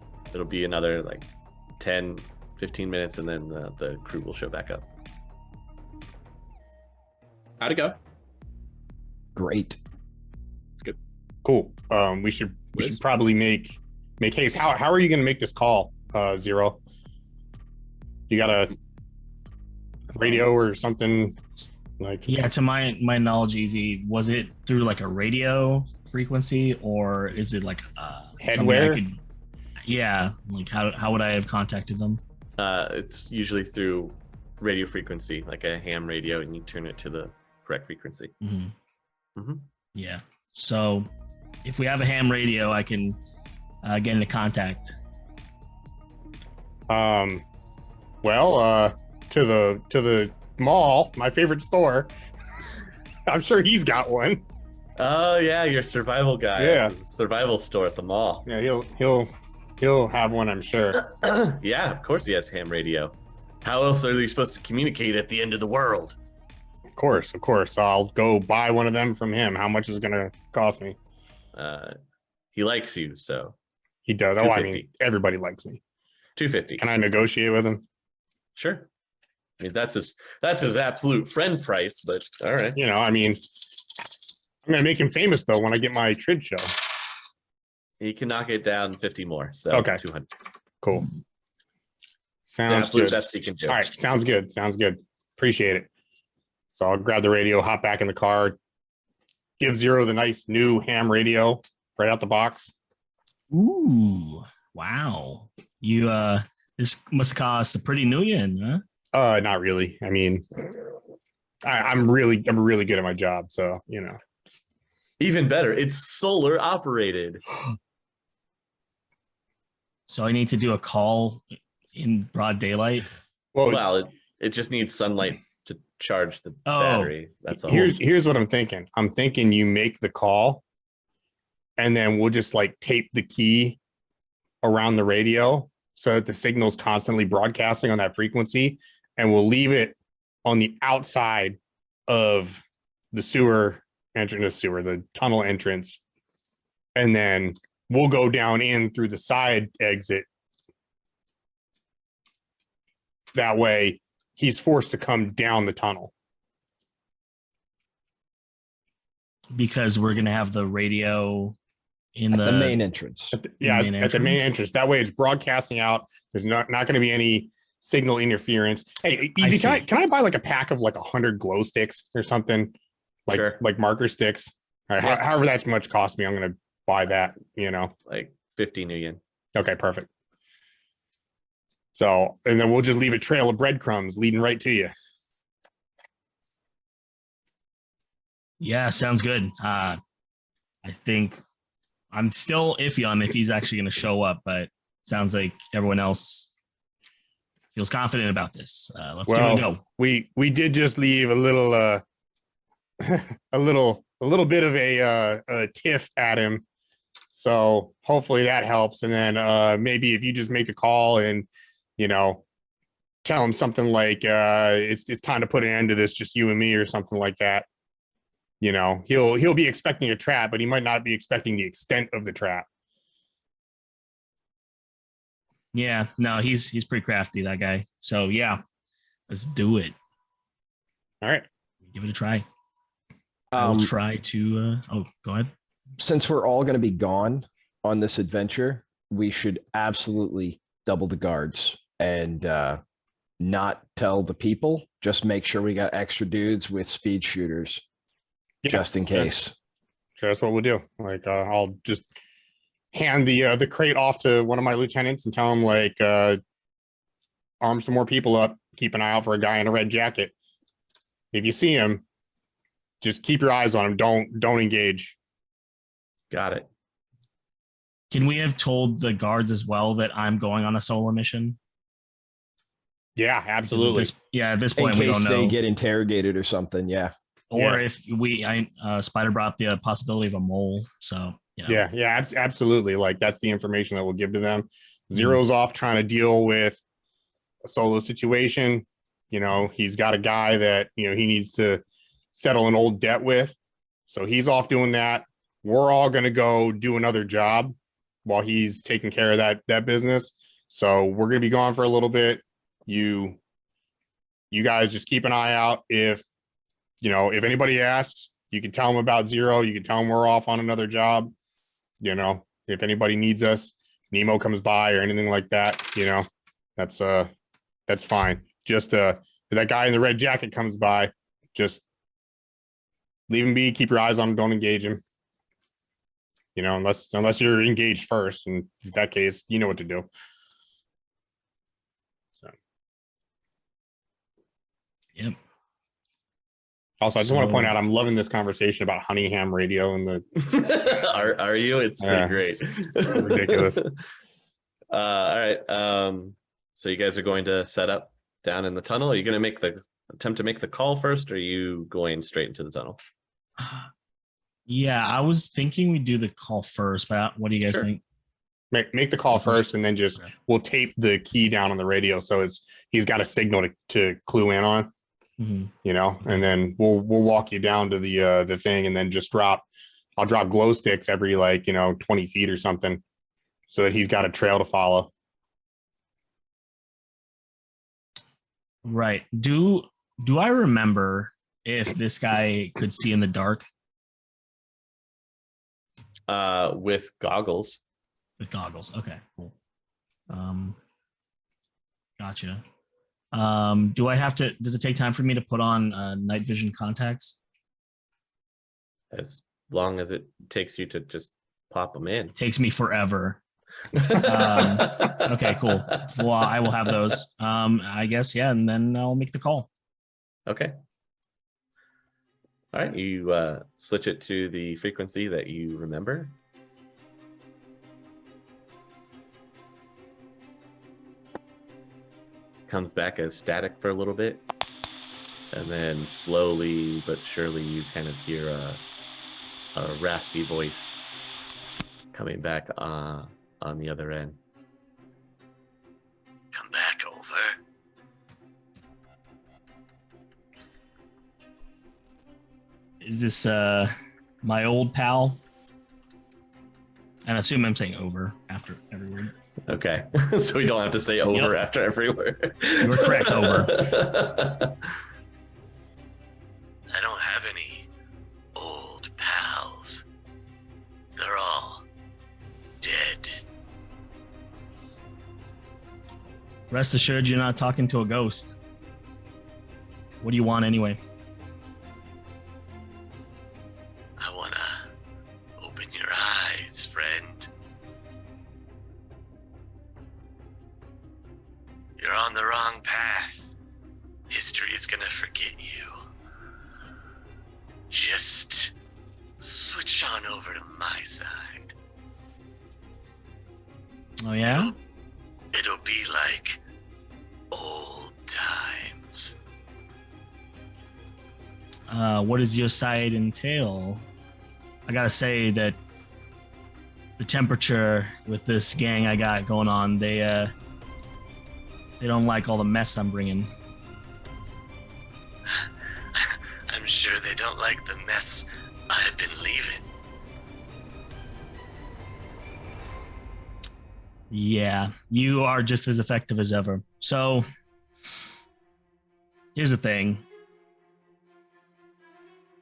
be another like 10, 15 minutes, and then the crew will show back up. How'd it go? Great. Cool. We should probably make haste. How are you going to make this call, Zero? You got a radio or something like? Yeah, to my knowledge, Easy, was it through like a radio frequency, or is it like something I Headwear? could? Yeah, like how would I have contacted them? It's usually through radio frequency, like a ham radio, and you turn it to the correct frequency. Yeah. So if we have a ham radio, I can get into contact. Well, to the mall, my favorite store. I'm sure he's got one. Oh yeah, your survival guy. Yeah. Survival store at the mall. Yeah, he'll have one, I'm sure. Yeah, of course he has ham radio. How else are they supposed to communicate at the end of the world? Of course. I'll go buy one of them from him. How much is it gonna cost me? He likes you, so He does. Oh, I 250. mean, everybody likes me. $250. Can I negotiate with him? Sure. I mean, that's his absolute friend price, but all right. You know, I mean, I'm gonna make him famous though when I get my Trid show. He can knock it down 50 more. So Okay. 200. Cool. The Sounds absolute good. best he can do. All right, sounds good. Appreciate it. So I'll grab the radio, hop back in the car, give Zero the nice new ham radio right out the box. Ooh, wow! You this must have cost a pretty new yen, huh? Not really. I mean, I'm really good at my job, so you know. Even better, it's solar operated. So I need to do a call in broad daylight. Well, It just needs sunlight to charge the Oh. battery. That's all. here's what I'm thinking. I'm thinking you make the call, and then we'll just like tape the key around the radio so that the signal's constantly broadcasting on that frequency, and we'll leave it on the outside of the the tunnel entrance, and then we'll go down in through the side exit. That way he's forced to come down the tunnel. Because we're gonna have the radio in The main entrance. At the main main entrance? entrance. That way it's broadcasting out. There's not going to be any signal interference. Hey, I Easy, see. can I buy like a pack of like 100 glow sticks or something? Sure. Like marker sticks. All right, Yeah. however that much cost me, I'm going to buy that, you know. Like 50 new yen. Okay, perfect. So, and then we'll just leave a trail of breadcrumbs leading right to you. Yeah, sounds good. I think I'm still iffy on if he's actually gonna show up, but sounds like everyone else feels confident about this. Let's give it a go. We did just leave a little a little bit of a tiff at him, so hopefully that helps. And then maybe if you just make a call and you know tell him something like it's time to put an end to this, just you and me, or something like that. You know, he'll be expecting a trap, but he might not be expecting the extent of the trap. Yeah, no, he's pretty crafty, that guy. So yeah, let's do it. All right. Give it a try. I'll try to go ahead. Since we're all going to be gone on this adventure, we should absolutely double the guards and not tell the people. Just make sure we got extra dudes with speed shooters, Yeah, just in sure. case. Sure, that's what we'll do. Like, I'll just hand the crate off to one of my lieutenants and tell him like, arm some more people up. Keep an eye out for a guy in a red jacket. If you see him, just keep your eyes on him. Don't engage. Got it. Can we have told the guards as well that I'm going on a solo mission? Yeah, 'Cause absolutely. at this In point we don't case know. they get interrogated or something. Yeah. Or if Spider brought up the possibility of a mole. So you know. Yeah, absolutely. Like that's the information that we'll give to them. Zero's off trying to deal with a solo situation. You know, he's got a guy that, you know, he needs to settle an old debt with. So he's off doing that. We're all going to go do another job while he's taking care of that business. So we're going to be gone for a little bit. you guys just keep an eye out. If anybody asks, you can tell them about Zero. You can tell them we're off on another job. If anybody needs us, Nemo comes by or anything like that, that's fine. Just if that guy in the red jacket comes by, just leave him be, keep your eyes on him, don't engage him. Unless you're engaged first, and in that case, you know what to do. So Yep. Also, I just want to point out, I'm loving this conversation about Honeyham Radio and the Are you? It's pretty great. It's ridiculous. All right. So you guys are going to set up down in the tunnel. Are you going to attempt to make the call first, or are you going straight into the tunnel? Yeah, I was thinking we'd do the call first, but what do you guys Sure. think? Make the call first, and then just Okay. we'll tape the key down on the radio so he's got a signal to clue in on. Mhm. And then we'll walk you down to the thing, and then I'll drop glow sticks every 20 feet or something, so that he's got a trail to follow. Right. Do I remember if this guy could see in the dark With goggles. with goggles? Okay, cool. Gotcha. Does it take time for me to put on night vision contacts? As long as it takes you to just pop them in. It takes me forever. Okay, cool. Well, I will have those. I guess, yeah, and then I'll make the call. Okay. All right, you switch it to the frequency that you remember. Comes back as static for a little bit, and then slowly but surely you kind of hear a raspy voice coming back on the other end. Come back over. Is this my old pal? And I assume I'm saying over after every word. Okay, so we don't have to say over after every word. You were correct, over. I don't have any old pals. They're all dead. Rest assured, you're not talking to a ghost. What do you want anyway? I wanna open your eyes, friend. You're on the wrong path. History is gonna forget you. Just switch on over to my side. Oh yeah? It'll be like old times. What does your side entail? I gotta say that the temperature with this gang I got going on, they don't like all the mess I'm bringing. I'm sure they don't like the mess I've been leaving. Yeah, you are just as effective as ever. So, here's the thing.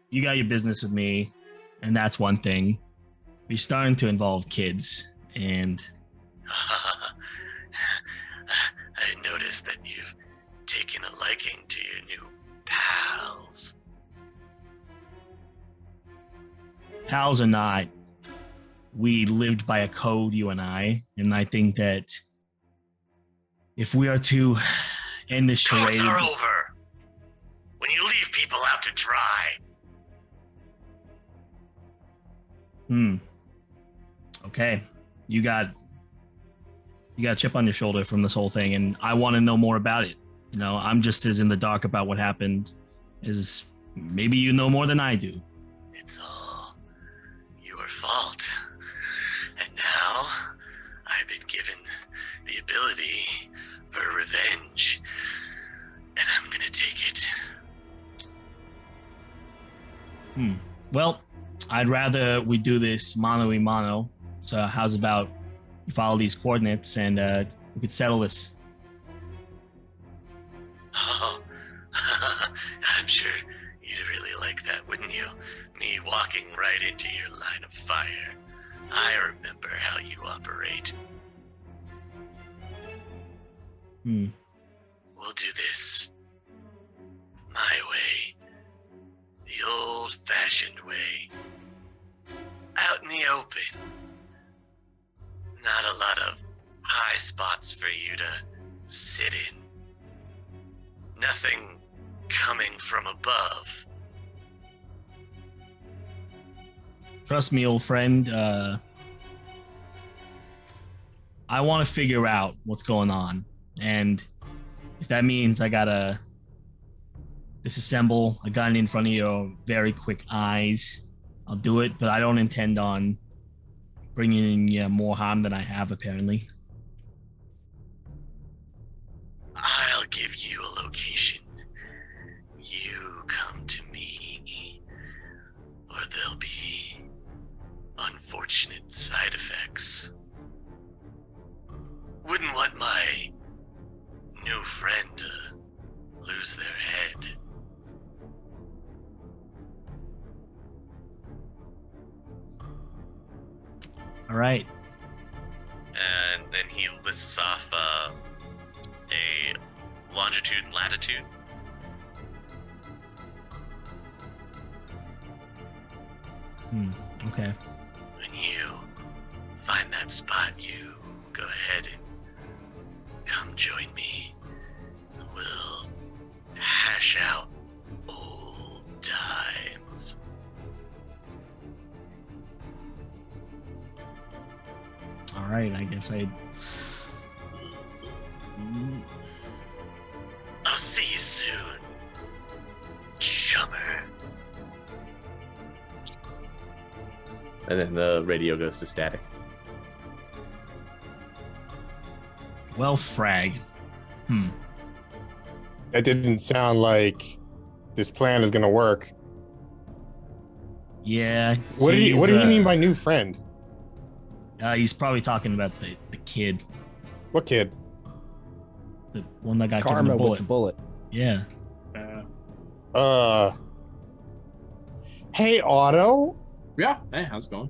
You got your business with me, and that's one thing. You're starting to involve kids, and I noticed that you've taken a liking to your new pals. pals or not, we lived by a code, you and I think that if we are to end this Codes charade, are over. When you leave people out to dry. Okay, you got a chip on your shoulder from this whole thing, and I want to know more about it. You know, I'm just as in the dark about what happened as maybe you know more than I do. It's all your fault. And now I've been given the ability for revenge. And I'm gonna take it. Well, I'd rather we do this mano a mano. So how's about you follow these coordinates and we could settle this? Me walking right into your line of fire. I remember how you operate. Hmm. We'll do this my way, the old-fashioned way, out in the open. Not a lot of high spots for you to sit in. Nothing coming from above. Trust me, old friend. I want to figure out what's going on, and if that means I gotta disassemble a gun in front of your very quick eyes, I'll do it. But I don't intend on bringing in more harm than I have, apparently. I'll give you a location. You come to me, or there'll be unfortunate side effects. Wouldn't want my new friend to lose their head. All right. And then he lists off a longitude and latitude. Okay. When you find that spot, you go ahead and come join me. We'll hash out old times. All right. I guess I'll see you soon, chummer. And then the radio goes to static. Well, frag. That didn't sound like this plan is gonna work. Yeah. What do you mean by new friend? He's probably talking about the kid, What kid? the one that got given Karma the bullet. with the bullet. Yeah. Hey Otto. Yeah. Hey, how's it going?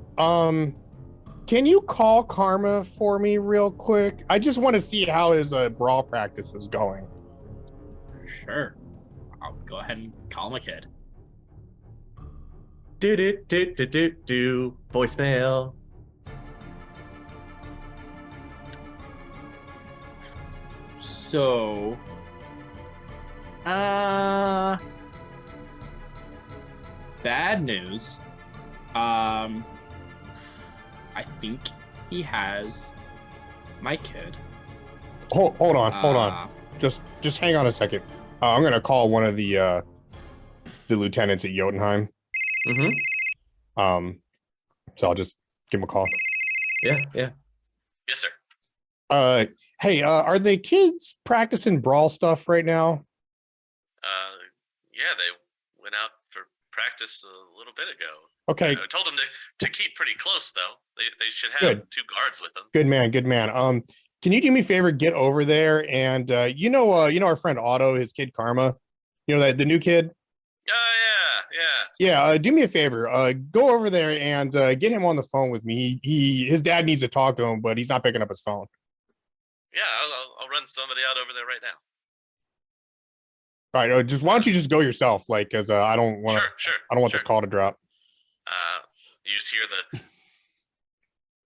Can you call Karma for me real quick? I just want to see how his brawl practice is going. Sure. I'll go ahead and call my kid. Do voicemail. So, bad news. I think he has my kid. Hold on. Just hang on a second. I'm gonna call one of the lieutenants at Jotunheim. Mm-hmm. So I'll just give him a call. Yeah. Yes, sir. Hey, are the kids practicing brawl stuff right now? Yeah, they went out for practice a little bit ago. Okay, I told them to keep pretty close, though. They should have Good. 2 guards with them. good man. Can you do me a favor? Get over there and you know our friend Otto, his kid Karma. You know that the new kid. Yeah, do me a favor. Go over there and get him on the phone with me. His dad needs to talk to him, but he's not picking up his phone. Yeah, I'll run somebody out over there right now. All right, why don't you just go yourself? Like, cause I don't want Sure. I don't want this call to drop. You just hear the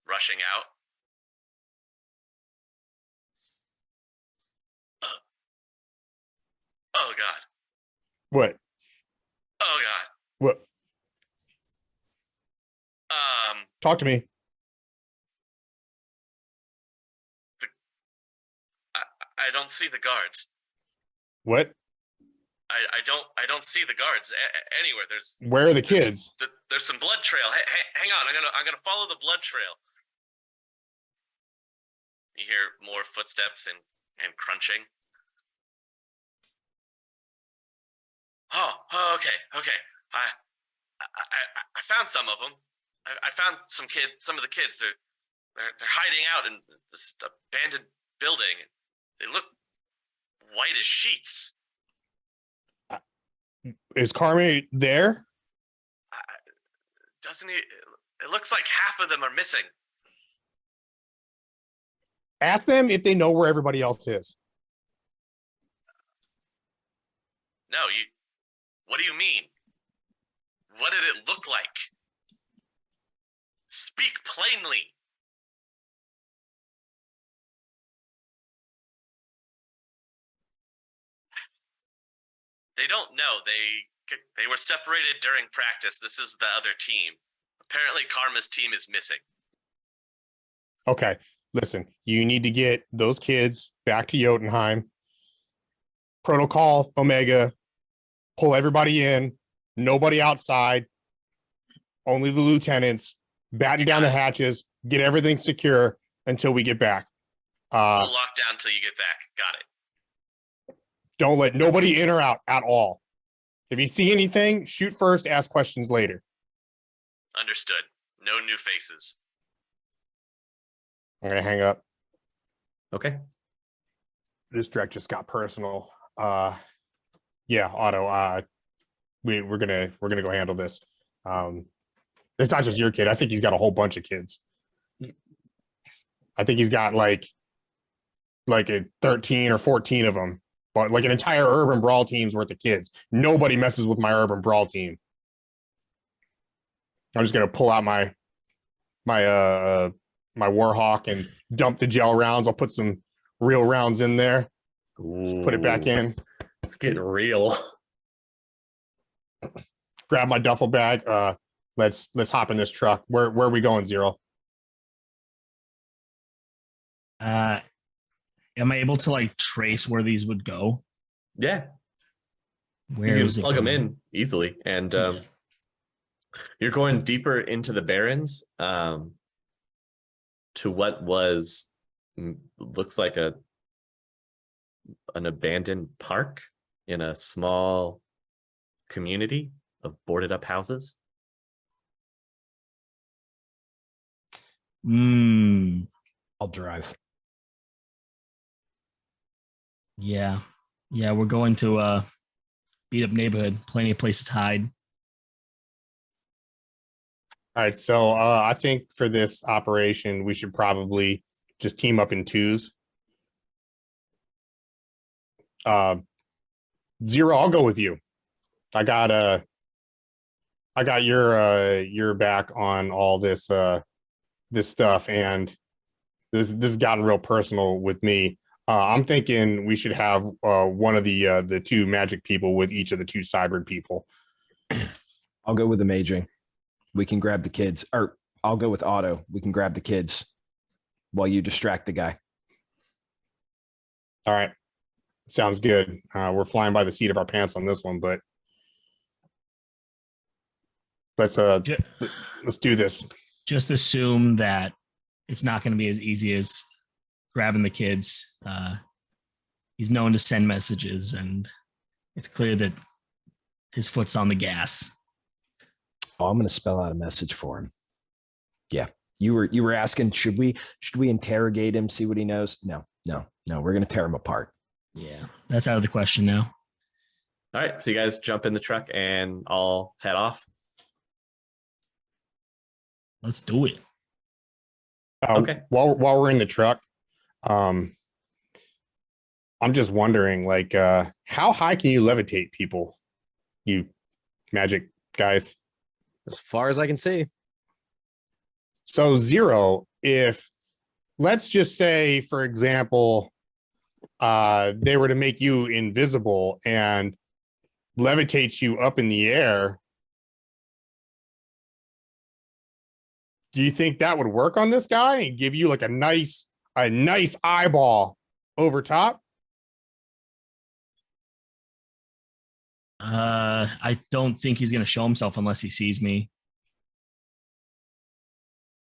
rushing out. Oh God. What? Oh God. What? Talk to me. I don't see the guards. What? I don't see the guards anywhere. Where are the kids? There's some blood trail. Hang on. I'm gonna follow the blood trail. You hear more footsteps and crunching. Oh, okay. I found some of them. I found some of the kids. They're hiding out in this abandoned building. They look white as sheets. Is Carmi there? Doesn't he? It looks like half of them are missing. Ask them if they know where everybody else is. No, you. What do you mean? What did it look like? Speak plainly. They don't know. They were separated during practice. This is the other team. Apparently, Karma's team is missing. Okay, listen, you need to get those kids back to Jotunheim. Protocol Omega, pull everybody in, nobody outside, only the lieutenants, batten down the hatches, get everything secure until we get back. Full lockdown till you get back. Got it. Don't let nobody in or out at all. If you see anything, shoot first, ask questions later. Understood. No new faces. I'm gonna hang up. Okay. This Drek just got personal. Yeah, Otto. We're gonna go handle this. It's not just your kid. I think he's got a whole bunch of kids. I think he's got like a 13 or 14 of them, but like an entire urban brawl team's worth of kids. Nobody messes with my urban brawl team. I'm just gonna pull out my Warhawk and dump the gel rounds. I'll put some real rounds in there. Just put it back in. It's getting real. Grab my duffel bag. Let's hop in this truck. Where are we going, Zero? Am I able to like trace where these would go? Yeah. Where you is can it plug them going? in easily. And you're going deeper into the Barrens to what looks like an abandoned park in a small community of boarded up houses. I'll drive. Yeah. We're going to a beat up neighborhood. Plenty of places to hide. All right, so I think for this operation, we should probably just team up in twos. Zero, I'll go with you. I got your back on all this this stuff, and this has gotten real personal with me. I'm thinking we should have one of the two magic people with each of the two cyber people. I'll go with Amaging. We can grab the kids, or I'll go with Otto. We can grab the kids while you distract the guy. All right. Sounds good. We're flying by the seat of our pants on this one, but let's do this. Just assume that it's not going to be as easy as grabbing the kids. He's known to send messages, and it's clear that his foot's on the gas. Oh, I'm going to spell out a message for him. Yeah. You were asking, should we interrogate him, see what he knows? No. We're going to tear him apart. Yeah, that's out of the question now. All right, so you guys jump in the truck and I'll head off. Let's do it. Okay. While we're in the truck, I'm just wondering, like, how high can you levitate people, you magic guys? As far as I can see. So Zero, if let's just say, for example, they were to make you invisible and levitate you up in the air, do you think that would work on this guy and give you like a nice eyeball over top? I don't think he's going to show himself unless he sees me.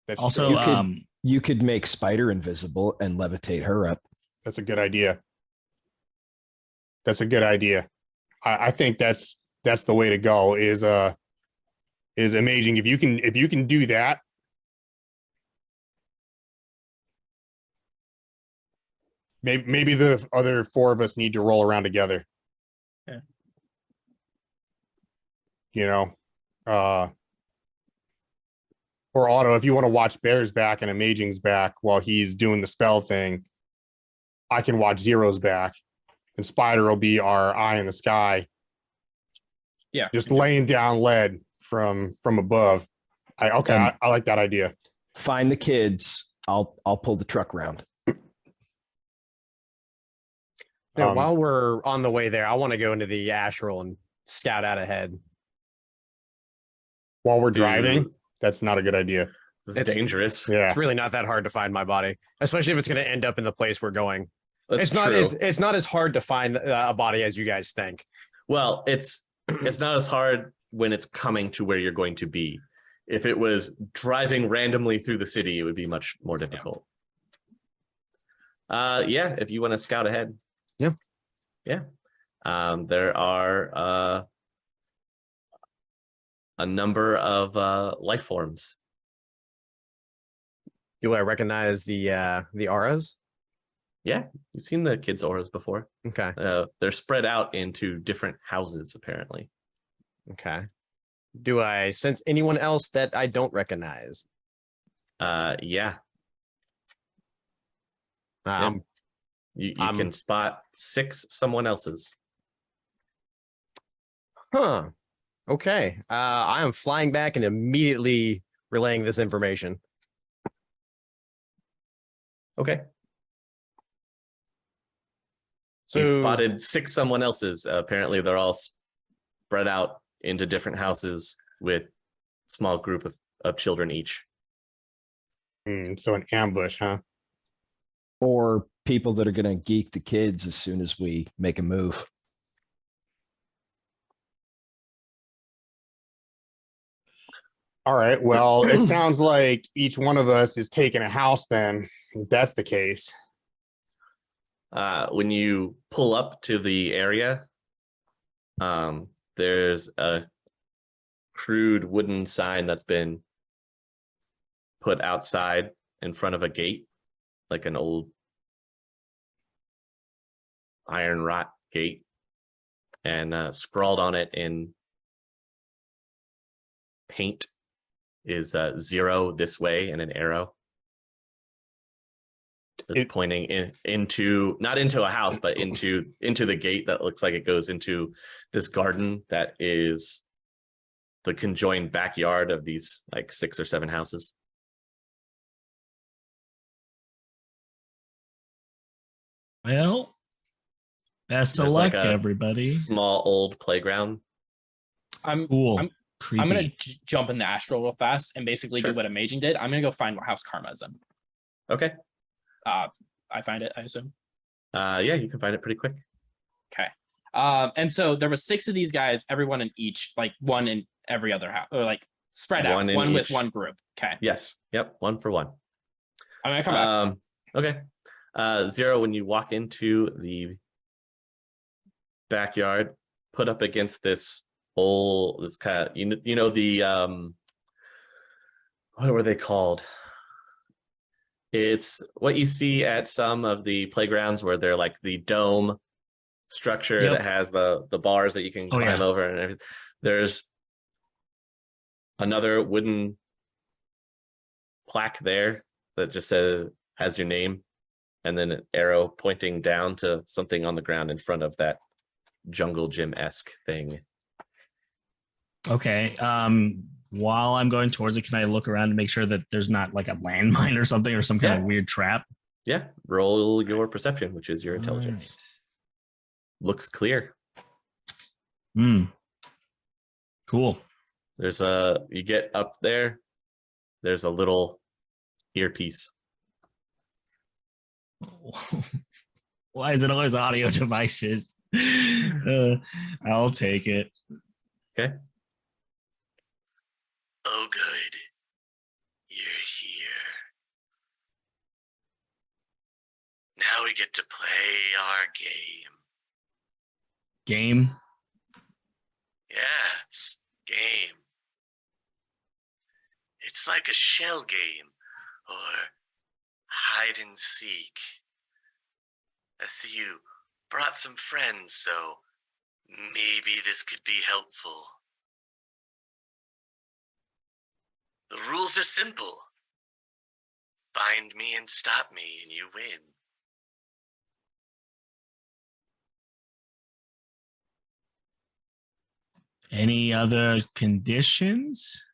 That's Also, true. You could make Spider invisible and levitate her up. That's a good idea. That's a good idea. I think that's the way to go. Is amazing if you can do that. Maybe the other four of us need to roll around together. Yeah. You know, Or Otto, if you want to watch Bear's back and Amaging's back while he's doing the spell thing, I can watch Zero's back, and Spider will be our eye in the sky, Yeah. just laying down lead from above. I like that idea. Find the kids. I'll pull the truck around. While we're on the way there, I want to go into the astral and scout out ahead. While we're driving, that's not a good idea. It's dangerous. Yeah. It's really not that hard to find my body, especially if it's going to end up in the place we're going. That's It's not as hard to find a body as you guys think. Well, it's not as hard when it's coming to where you're going to be. If it was driving randomly through the city, it would be much more difficult. Yeah, if you want to scout ahead. Yeah. Yeah. There are a number of life forms. Do I recognize the auras? Yeah, you've seen the kids' auras before. Okay. They're spread out into different houses, apparently. Okay. Do I sense anyone else that I don't recognize? Yeah. You can spot 6 someone else's. Huh. Okay. I am flying back and immediately relaying this information. Okay. So You spotted 6 someone else's. Apparently, they're all spread out into different houses with small group of children each. So an ambush, huh? Or people that are going to geek the kids as soon as we make a move. All right. Well, it sounds like each one of us is taking a house then, if that's the case. When you pull up to the area, there's a crude wooden sign that's been put outside in front of a gate, like an old iron rot gate, and scrawled on it in paint is 0 this way and an arrow that's pointing into not into a house but into the gate that looks like it goes into this garden that is the conjoined backyard of these like 6 or 7 houses. Well, best of There's luck, like a everybody. small old playground. Cool. I'm Creepy. gonna jump in the astral real fast and basically Sure. do what Amaging did. I'm gonna go find what house Karma's in. Okay. I find it, I assume. Yeah, you can find it pretty quick. Okay. And so there was 6 of these guys, everyone in each, like one in every other house, or like spread out, One in one with each. one group. Okay. Yes. Yep. 1 for 1. I'm gonna come back. Okay. 0, when you walk into the backyard, put up against this kind of, you know the what were they called? It's what you see at some of the playgrounds where they're like the dome structure Yep. that has the bars that you can Oh, climb yeah. over and everything. There's another wooden plaque there that just has your name, and then an arrow pointing down to something on the ground in front of that jungle gym-esque thing. Okay. While I'm going towards it, can I look around to make sure that there's not like a landmine or something or some kind Yeah. of weird trap? Yeah, roll your perception, which is your intelligence. Looks clear. Cool. There's you get up there, there's a little earpiece. Why is it always audio devices? I'll take it. Okay. Oh, good. You're here. Now we get to play our game. Game. Yes, game. It's like a shell game or hide and seek. I see you brought some friends, so maybe this could be helpful. The rules are simple. Find me and stop me, and you win. Any other conditions?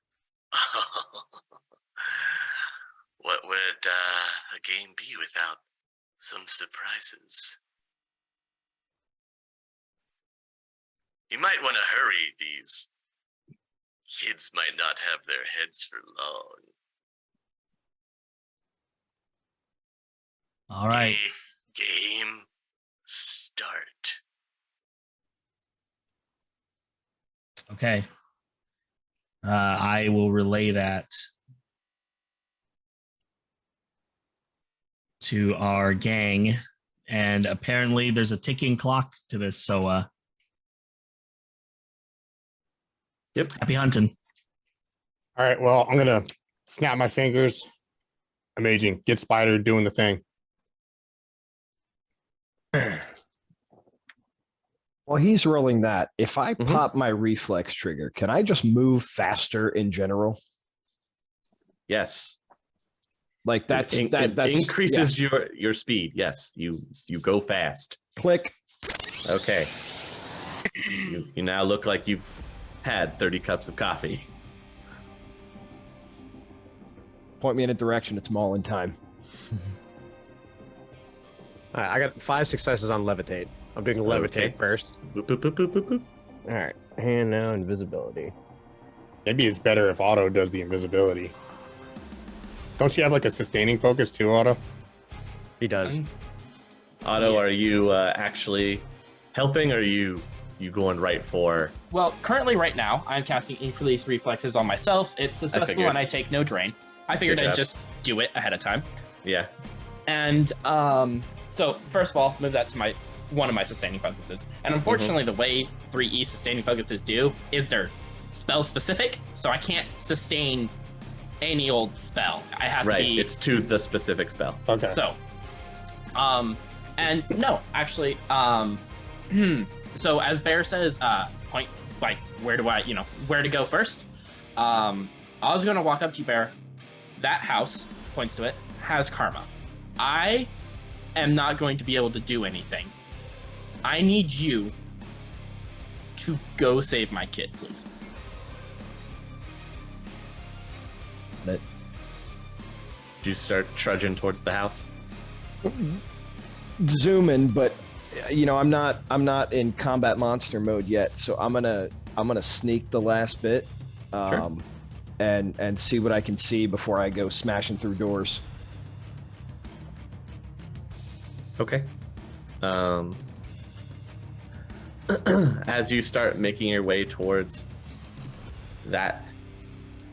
What would a game be without some surprises? You might want to hurry. These kids might not have their heads for long. All right. Game start. Okay. I will relay that to our gang, and apparently there's a ticking clock to this, so Yep. happy hunting. All right, well, I'm gonna snap my fingers. Amazing. Get Spider doing the thing. While he's rolling that, if I Mhm. pop my reflex trigger, can I just move faster in general? Yes. Like that's It that's increases your speed. Yes, you go fast. yeah. Click. Okay. You now look like you've had 30 cups of coffee. Point me in a direction. It's Maul in time. All right, I got 5 successes on levitate. I'm doing levitate Okay. first. Boop, boop, boop, boop, boop, boop. All right, and now invisibility. Maybe it's better if Otto does the invisibility. Don't you have like a sustaining focus too, Otto? He does. Otto, are you actually helping, or are you going right for? Well, currently, right now, I'm casting Increase Reflexes on myself. It's successful figured. and I take no drain. I figured Good I'd job. just do it ahead of time. Yeah. And so first of all, move that to one of my sustaining focuses. And unfortunately, the way 3E sustaining focuses do is they're spell specific, so I can't sustain any old spell. It has to Right. be It's to the specific spell. Okay. so. And no, actually, so as Bear says, point like where to go first. I was gonna walk up to you, Bear. That house, points to it, has karma. I am not going to be able to do anything. I need you to go save my kid, please. Do you start trudging towards the house? Zooming, but I'm not in combat monster mode yet, so I'm gonna sneak the last bit, and see what I can see before I go smashing through doors. Okay. As you start making your way towards that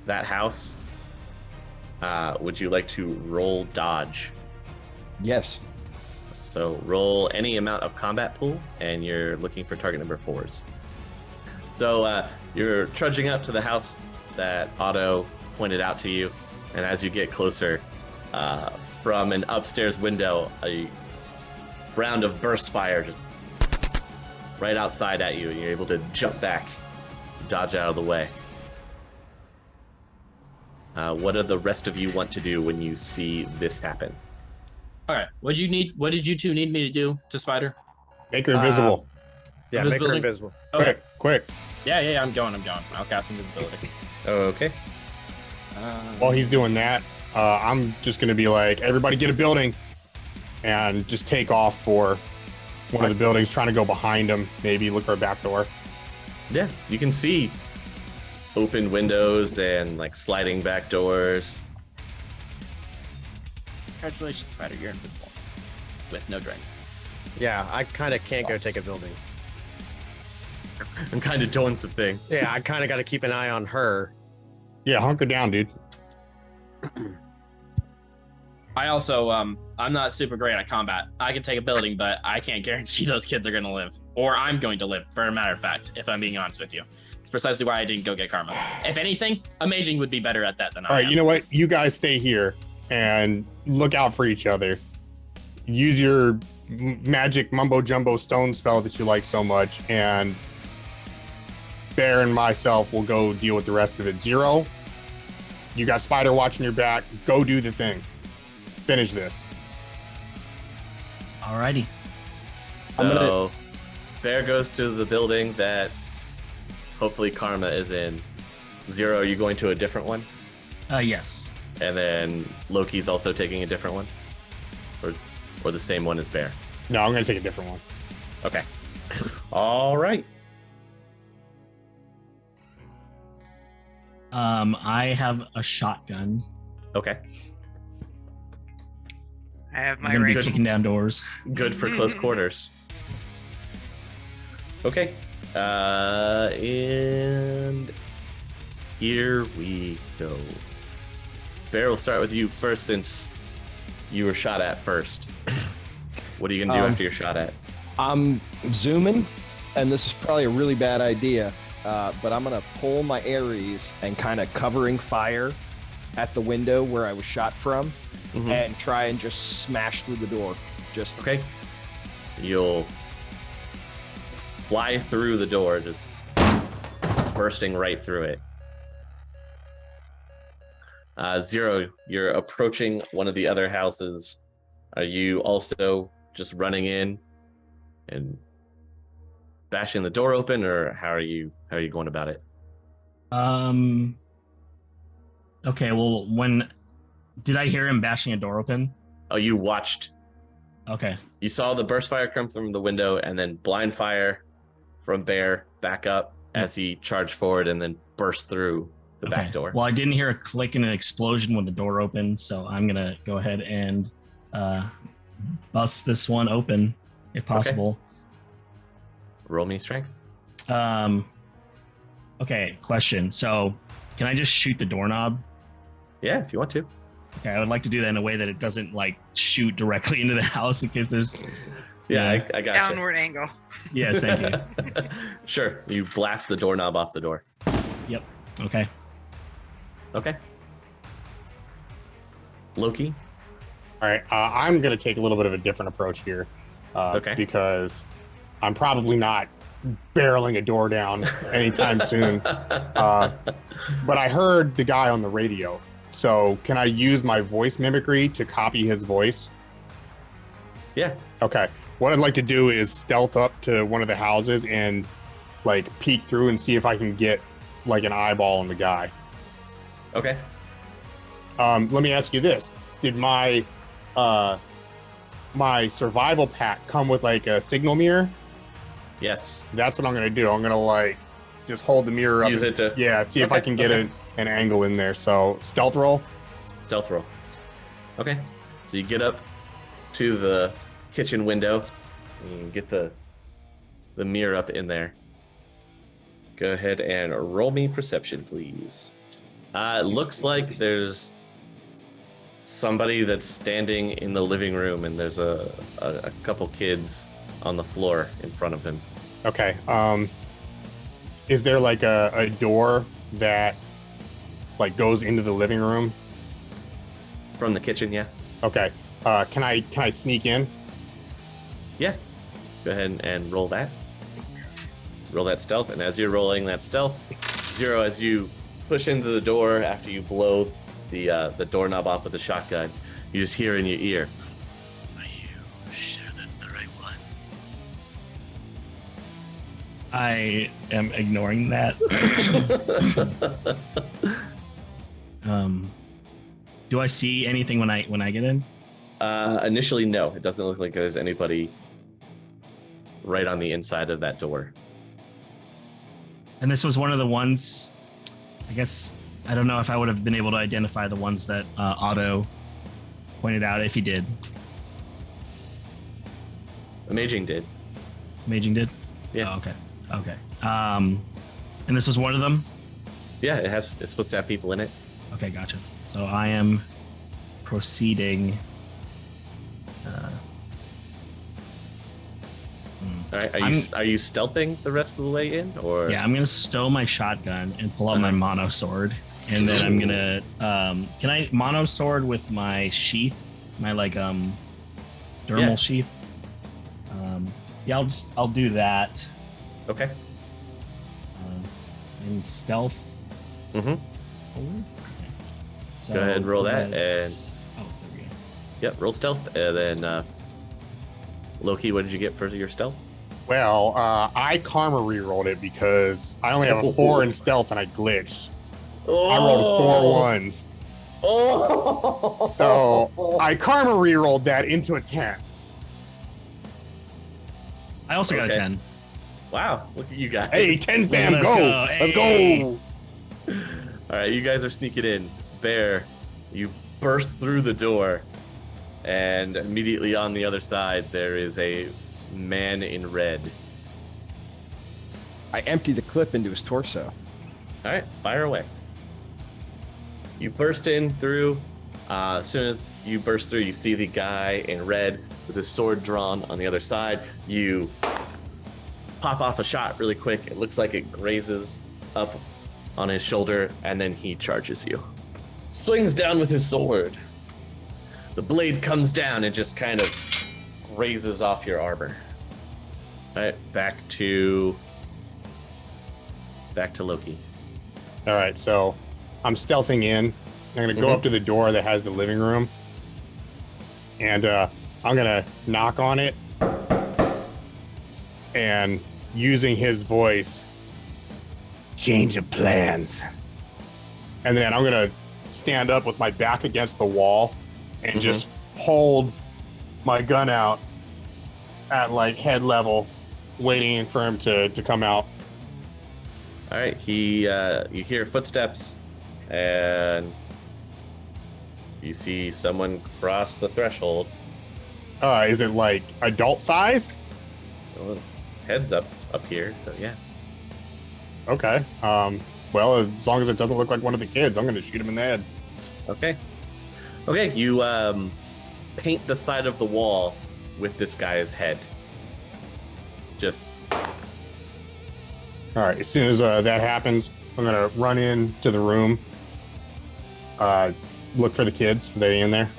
house, would you like to roll dodge? Yes. So roll any amount of combat pool, and you're looking for target number 4s. So you're trudging up to the house that Otto pointed out to you, and as you get closer, from an upstairs window, a round of burst fire just right outside at you, and you're able to jump back, dodge out of the way. What do the rest of you want to do when you see this happen? All right, what did you two need me to do to Spider? Make her invisible. Yeah, make her Invisibility? invisible. Okay. Quick. Yeah, I'm going. I'll cast invisibility. Okay. While he's doing that, I'm just gonna be like, everybody get a building, and just take off for one of the buildings, trying to go behind him, maybe look for a back door. Yeah, you can see open windows and like sliding back doors. Congratulations, Spider. You're invisible with no drains. Yeah, I kind of can't go take a building. I'm kind of doing some things. Yeah, I kind of got to keep an eye on her. Yeah, hunker down, dude. I also, I'm not super great at combat. I can take a building, but I can't guarantee those kids are going to live, or I'm going to live, for a matter of fact, if I'm being honest with you. It's precisely why I didn't go get karma. If anything, Amaging would be better at that than All I right, am. you know what? You guys stay here and look out for each other. Use your magic mumbo jumbo stone spell that you like so much, and Bear and myself will go deal with the rest of it. Zero, You got Spider watching your back. Go do the thing. Finish this. Alrighty. So Bear goes to the building that hopefully Karma is in. Zero, are you going to a different one? Yes. And then Loki's also taking a different one? Or the same one as Bear? No, I'm going to take a different one. Okay. All right. I have a shotgun. Okay. I have I'm my gonna be right. kicking down doors. Good for close quarters. Okay. And here we go. Bear, we'll start with you first since you were shot at first. What are you gonna do after you're shot at? I'm zooming, and this is probably a really bad idea, but I'm gonna pull my Ares and kind of covering fire at the window where I was shot from, and try and just smash through the door. Just Okay. You'll fly through the door, just bursting right through it. Zero, you're approaching one of the other houses. Are you also just running in and bashing the door open, or how are you going about it? Okay, well, when did I hear him bashing a door open? Oh, you watched. Okay. You saw the burst fire come from the window, and then blind fire from Bear back up as he charged forward and then burst through the back door. Well, I didn't hear a click and an explosion when the door opened, so I'm gonna go ahead and bust this one open if possible. Roll me strength. Okay, question. So, can I just shoot the doorknob? Yeah, if you want to. Okay, I would like to do that in a way that it doesn't like shoot directly into the house in case there's. Yeah, I got you. Downward angle. Yes, thank you. Sure, you blast the doorknob off the door. Yep. Okay. Okay. Loki. All right. I'm going to take a little bit of a different approach here. Okay. Because I'm probably not barreling a door down anytime soon. But I heard the guy on the radio. So can I use my voice mimicry to copy his voice? Yeah. Okay. What I'd like to do is stealth up to one of the houses and like peek through and see if I can get like an eyeball on the guy. Okay. Let me ask you this. Did my my survival pack come with like a signal mirror? Yes. That's what I'm gonna do. I'm gonna like just hold the mirror up. Use it to. Yeah, see if I Okay, can get okay. an angle in there. So stealth roll. Stealth roll. Okay. So you get up to the kitchen window and you get the mirror up in there. Go ahead and roll me perception, please. It looks like there's somebody that's standing in the living room and there's a couple kids on the floor in front of him. Okay. Is there like a door that like goes into the living room? From the kitchen, yeah. Okay. Can I sneak in? Yeah. Go ahead and roll that. Roll that stealth, and as you're rolling that stealth, Zero, as you push into the door after you blow the doorknob off with the shotgun, you just hear in your ear, "Are you sure that's the right one?" I am ignoring that. Do I see anything when I get in? Initially, no. It doesn't look like there's anybody right on the inside of that door. And this was one of the ones, I guess, I don't know if I would have been able to identify the ones that Otto pointed out, if he did. Amaging did. Amaging did? Yeah. Oh, okay. Okay. And this was one of them? Yeah, it's supposed to have people in it. Okay, gotcha. So I am proceeding. All right. Are you stealthing the rest of the way in, or? Yeah, I'm gonna stow my shotgun and pull out my mono sword, and then I'm gonna. Can I mono sword with my sheath, my like dermal sheath? Yeah, I'll do that. Okay. And stealth. Mm-hmm. Okay. So Go ahead and roll is that, and oh, there we go. yep, roll stealth, and then Loki, what did you get for your stealth? Well, I karma rerolled it because I only have a 4 in stealth and I glitched. I rolled 4 ones. Oh, So I karma rerolled that into a 10. I also got a Okay. 10. Wow, look at you guys. Hey, 10 fam, Let's go. go. Let's Hey. go. All right, you guys are sneaking in. Bear, you burst through the door, and immediately on the other side, there is a man in red. I empty the clip into his torso. All right, fire away. You burst in through. As soon as you burst through, you see the guy in red with his sword drawn on the other side. You pop off a shot really quick. It looks like it grazes up on his shoulder, and then he charges you. Swings down with his sword. The blade comes down and just kind of grazes off your armor. All right, back to Loki. All right, so I'm stealthing in. I'm going to go up to the door that has the living room. And I'm going to knock on it. And using his voice, change of plans. And then I'm going to stand up with my back against the wall and just hold my gun out at like head level, waiting for him to come out. All right, you hear footsteps, and you see someone cross the threshold. Is it like adult sized? Well, his head's up here, so yeah. Okay. Well, as long as it doesn't look like one of the kids, I'm going to shoot him in the head. Okay. Okay, you paint the side of the wall with this guy's head. Just All right. As soon as that happens, I'm going to run into the room. Look for the kids. Are they in there?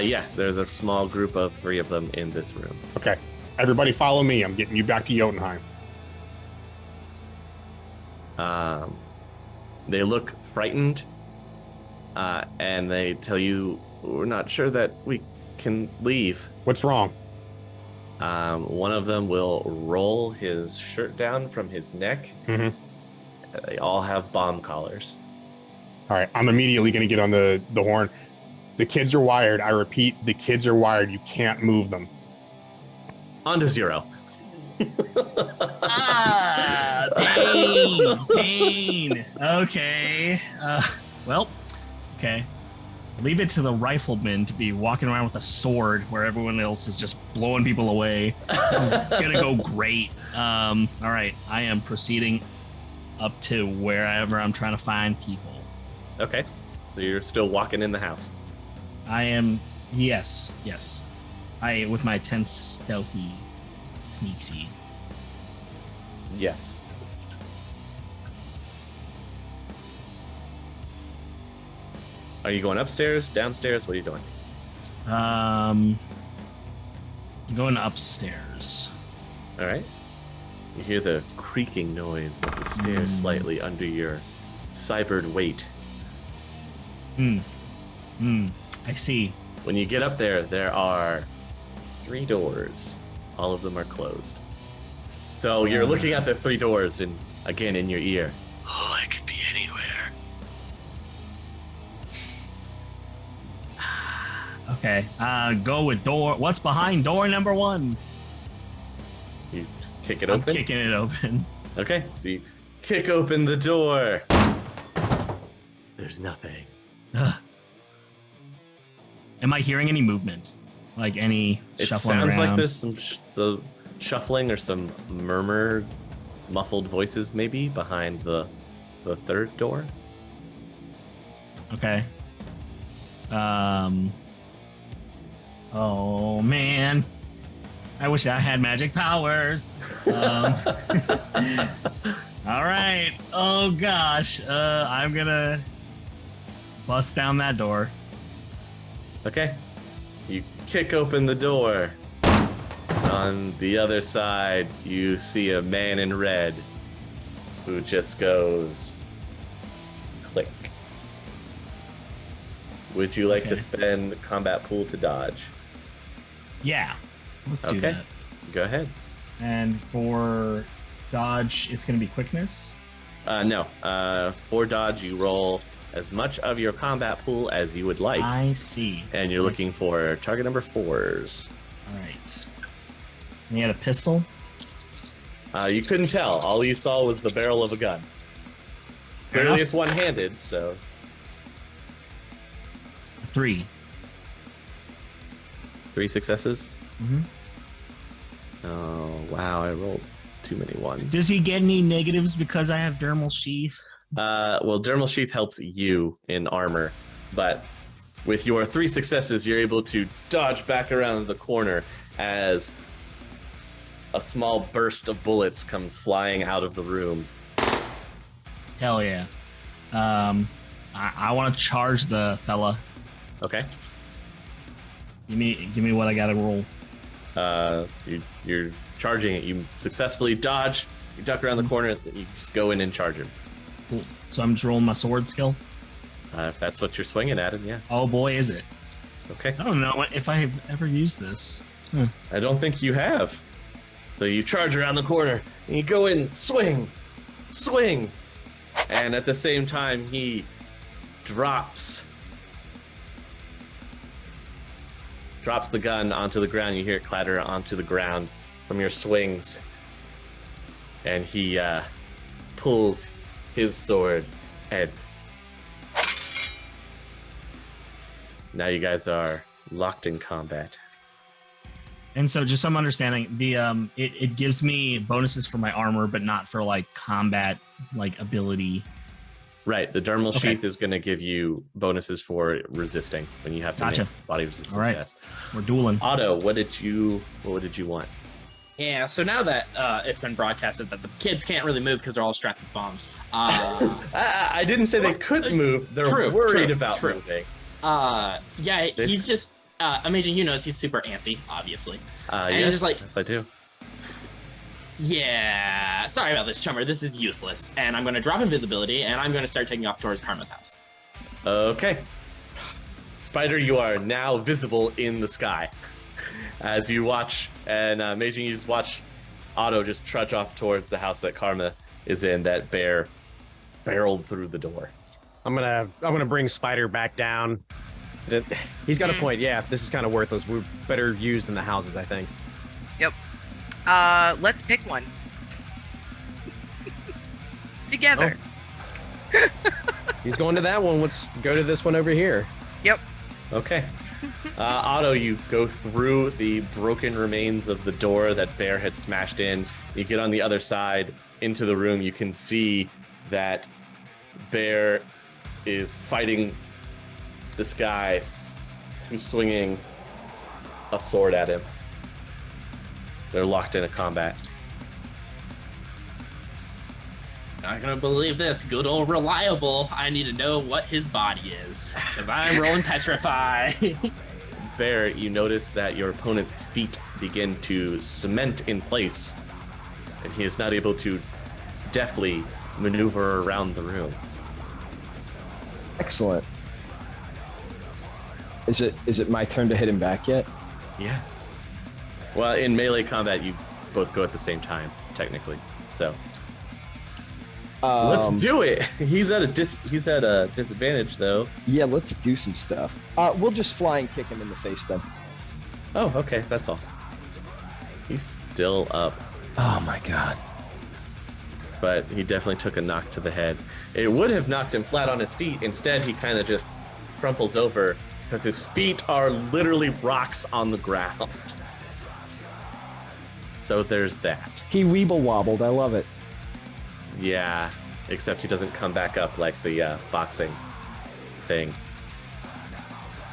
yeah, there's a small group of 3 of them in this room. Okay. Everybody follow me. I'm getting you back to Jotunheim. They look frightened, and they tell you, we're not sure that we can leave. What's wrong? One of them will roll his shirt down from his neck. Mhm. They all have bomb collars. All right. I'm immediately going to get on the horn. The kids are wired. I repeat, the kids are wired. You can't move them. On to 0. Ah, pain. Okay. Well, okay. Leave it to the rifleman to be walking around with a sword where everyone else is just blowing people away. This is gonna go great. All right, I am proceeding up to wherever I'm trying to find people. Okay, so you're still walking in the house. I am, yes. I with my 10 stealthy sneaksy. Yes. Are you going upstairs, downstairs? What are you doing? Going upstairs. All right. You hear the creaking noise of the stairs slightly under your cybered weight. I see. When you get up there, there are 3 doors. All of them are closed. So you're looking at the 3 doors, and again in your ear, oh, it could be anywhere. Okay. Go with door. What's behind door number 1? You just kick it I'm open. kicking it open. Okay, so you kick open the door. There's nothing. Ugh. Am I hearing any movement? Like any It shuffling sounds around? like there's some the shuffling or some murmur, muffled voices maybe behind the 3rd door. Okay. Oh man, I wish I had magic powers. All right. Oh gosh. I'm gonna bust down that door. Okay. You kick open the door. On the other side, you see a man in red who just goes click, Would you like to Okay. spend combat pool to dodge? Yeah. Let's do Okay. that. Go ahead. And for dodge, it's going to be quickness. No. For dodge, you roll as much of your combat pool as you would like, I see. and you're looking for target number 4s. All right. And you had a pistol. You couldn't tell. All you saw was the barrel of a gun. Fair Clearly, enough. it's one-handed, so 3. 3 successes. Mm-hmm. Oh wow! I rolled too many ones. Does he get any negatives because I have dermal sheath? Well, Dermal Sheath helps you in armor, but with your 3 successes, you're able to dodge back around the corner as a small burst of bullets comes flying out of the room. Hell yeah. I want to charge the fella. Okay. Give me what I got to roll. You're charging it. You successfully dodge. You duck around the corner. You just go in and charge him. Cool. So I'm just rolling my sword skill. If that's what you're swinging at him, yeah. Oh boy, is it? Okay. I don't know if I've ever used this. I don't think you have. So you charge around the corner and you go in, swing, and at the same time he drops the gun onto the ground. You hear it clatter onto the ground from your swings, and he pulls his sword and now you guys are locked in combat. And so, just some understanding, the it gives me bonuses for my armor, but not for like combat like ability. Right, the dermal Okay. sheath is going to give you bonuses for resisting when you have to Gotcha. make body resistance All right. tests. We're dueling. Otto, what did you want? Yeah, so now that it's been broadcasted that the kids can't really move because they're all strapped with bombs. I didn't say they couldn't move. They're True, worried true, about true. moving. Yeah, he's just Amaging. You knows he's super antsy, obviously. And Yes, just like- yes, I do. Yeah, sorry about this, Chummer. This is useless, and I'm going to drop invisibility, and I'm going to start taking off towards Karma's house. Okay. Spider, you are now visible in the sky. As you watch, and Amazing, you just watch Otto just trudge off towards the house that Karma is in, that bear barreled through the door. I'm gonna bring Spider back down. He's got a point. Yeah, this is kind of worthless. We're better used in the houses, I think. Let's pick one. Together. He's going to that one. Let's go to this one over here. Okay. Otto, you go through the broken remains of the door that Bear had smashed in. You get on the other side into the room. You can see that Bear is fighting this guy who's swinging a sword at him. They're locked in a combat. Not gonna believe this. Good old reliable. I need to know what his body is, because I'm rolling petrify. Bear, you notice that your opponent's feet begin to cement in place, and he is not able to deftly maneuver around the room. Excellent. Is it my turn to hit him back yet? Yeah. Well, in melee combat, you both go at the same time, technically. So let's do it. He's at a disadvantage, though. Yeah, let's do some stuff. We'll just fly and kick him in the face then. Oh, okay, that's all. He's still up, Oh my god. but he definitely took a knock to the head. It would have knocked him flat on his feet. Instead, he kind of just crumples over because his feet are literally rocks on the ground. So there's that. He weeble wobbled. I love it. Yeah, except he doesn't come back up like the boxing thing.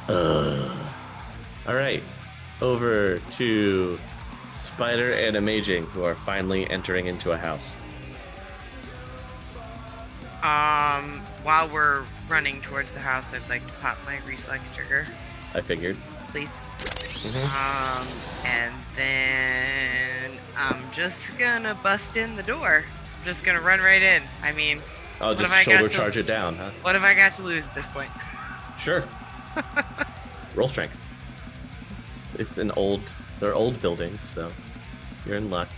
All right, over to Spider and Amaging, who are finally entering into a house. While we're running towards the house, I'd like to pop my reflex trigger, I figured. please. And then I'm just gonna bust in the door. I'm just gonna run right in. I mean, I'll just have I got shoulder to- charge it down, huh? what have I got to lose at this point? Sure. Roll strength. They're old buildings, so you're in luck.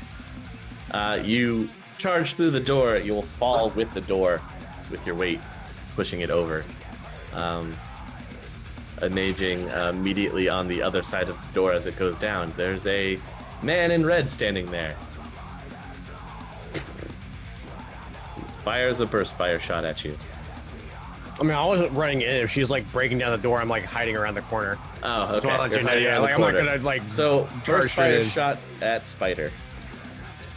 You charge through the door. You will fall with the door with your weight, pushing it over. Amaging immediately on the other side of the door as it goes down. There's a man in red standing there. Fires a burst fire shot at you. I mean, I wasn't running in. If she's like breaking down the door, I'm like hiding around the corner. Oh, So okay. I'll let You're you know, hiding yeah, around the like, I'm not corner. gonna like. So charge burst straight fire in. shot at Spider.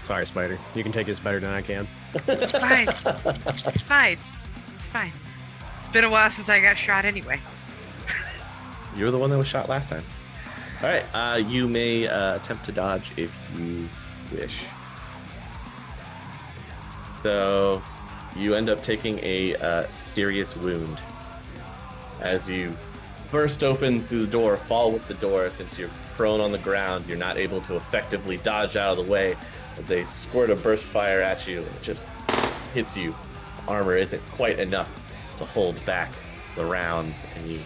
Sorry, Spider. You can take this better than I can. It's fine. It's fine. It's fine. It's been a while since I got shot anyway. You were the one that was shot last time. All right. You may attempt to dodge if you wish. So you end up taking a serious wound as you burst open through the door, fall with the door. Since you're prone on the ground, you're not able to effectively dodge out of the way as they squirt a burst fire at you. It just hits you. Armor isn't quite enough to hold back the rounds, and you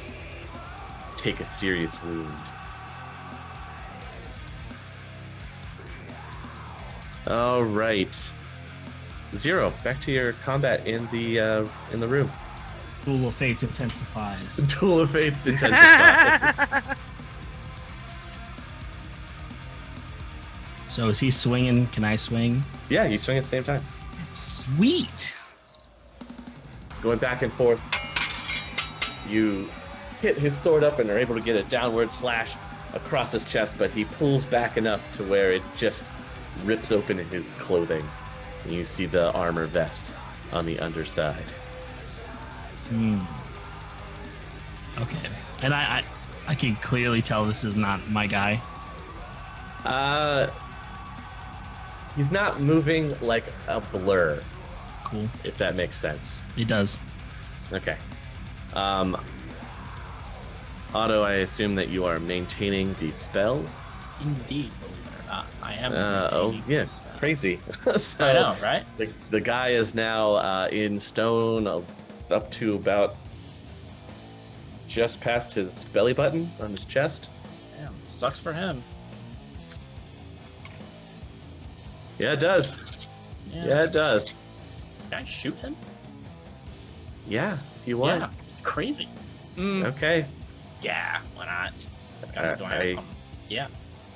take a serious wound. All right. Zero, back to your combat in the room. Duel of Fates intensifies. Duel of Fates intensifies. So is he swinging? Can I swing? Yeah, you swing at the same time. Sweet. Going back and forth. You hit his sword up and are able to get a downward slash across his chest, but he pulls back enough to where it just rips open his clothing. And you see the armor vest on the underside. Okay. And I can clearly tell this is not my guy. He's not moving like a blur, Cool. if that makes sense. It does. Okay. Otto, I assume that you are maintaining the spell. Indeed, believe it or not, I am. Oh, maintaining yes. this spell. Crazy. So I know, right? the guy is now in stone up to about just past his belly button on his chest. Damn, sucks for him. Yeah, it does. Yeah, it does. Can I shoot him? Yeah, if you want. Yeah, crazy. Okay. Yeah, why not? Guns don't have them. Yeah,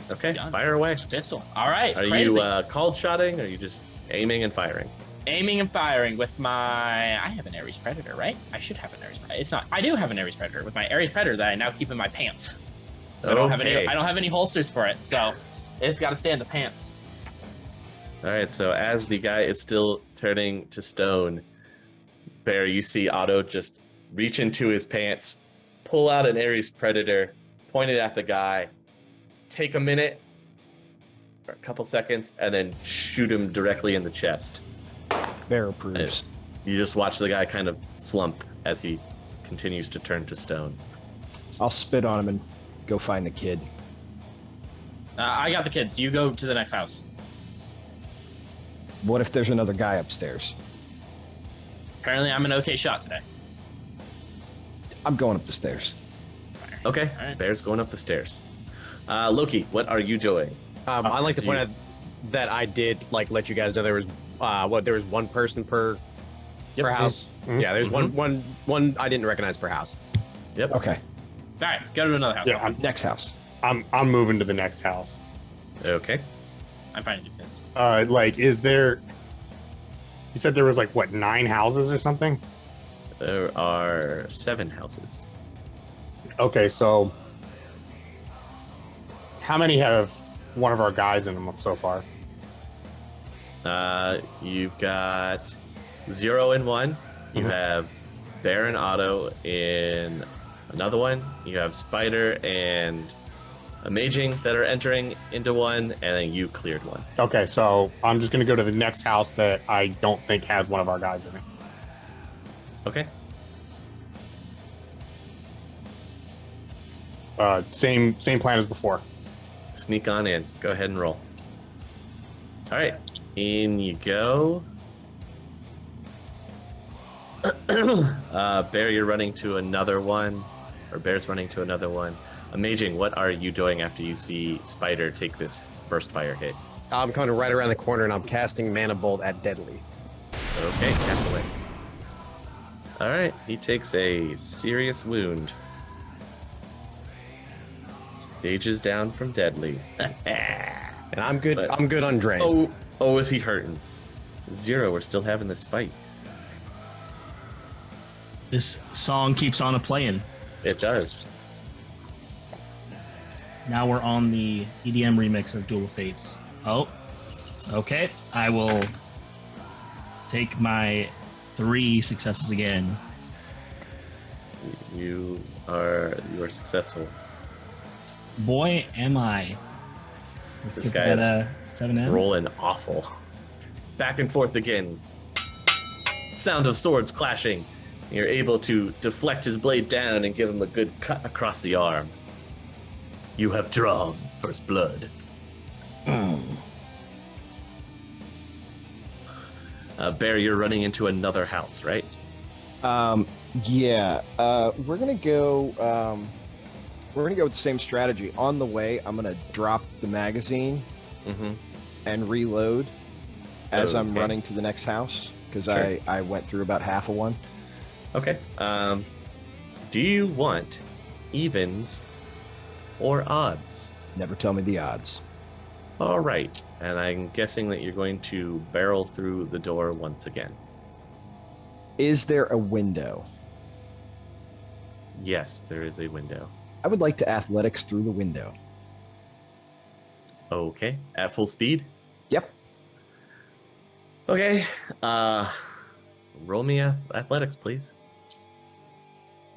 Okay, Gun. fire away. pistol. All right. Are crazy. you called shotting, or are you just aiming and firing? Aiming and firing with my? I have an Ares Predator, right? I should have an Ares Predator. It's not. I do have an Ares Predator with my Ares Predator that I now keep in my pants. I don't have any. Okay. I don't have any holsters for it, so it's got to stay in the pants. All right, so as the guy is still turning to stone, Bear, you see Otto just reach into his pants, pull out an Ares Predator, point it at the guy, take a minute or a couple seconds, and then shoot him directly in the chest. Bear approves. You just watch the guy kind of slump as he continues to turn to stone. I'll spit on him and go find the kid. I got the kids. You go to the next house. What if there's another guy upstairs? Apparently, I'm an okay shot today. I'm going up the stairs. Okay, All right. Bear's going up the stairs. Loki, what are you doing? I'd like to do point you- out that I did like let you guys know there was there was one person per house. Mhm. Yeah, there's one I didn't recognize per house. Yep. Okay, All right, go to another house. Yeah, next house. I'm moving to the next house. Okay. I'm finding you kids. Like, is there? You said there was like what 9 houses or something? There are 7 houses. Okay, so how many have one of our guys in them so far? You've got 0 in one. You Mhm. have Bear and Otto in another one. You have Spider and Amaging that are entering into one, and then you cleared one. Okay, so I'm just gonna go to the next house that I don't think has one of our guys in it. Okay. Same plan as before. Sneak on in. Go ahead and roll. All right. In you go. Bear, you're running to another one. or Bear's running to another one. Amaging, what are you doing after you see Spider take this burst fire hit? I'm coming right around the corner and I'm casting Mana Bolt at Deadly. Okay, cast away. All right, he takes a serious wound. Stages down from Deadly. And I'm good. But- I'm good on Drain. Oh, is he hurting? Zero, we're still having this fight. This song keeps on playing. It does. Now we're on the EDM remix of Duel of Fates. Oh, okay. I will take my 3 successes again. You are successful. Boy, am I. Let's This get guy that is 7M. rolling awful. Back and forth again. Sound of swords clashing. You're able to deflect his blade down and give him a good cut across the arm. You have drawn first blood. Bear, you're running into another house, right? Yeah. We're gonna go. We're gonna go with the same strategy. On the way, I'm gonna drop the magazine Mm-hmm. and reload as I'm Okay. running to the next house because Sure. I went through about half of one. Okay. Do you want evens or odds? Never tell me the odds. All right. And I'm guessing that you're going to barrel through the door once again. Is there a window? Yes, there is a window. I would like to athletics through the window. Okay. At full speed? Yep. Okay. Roll me athletics, please.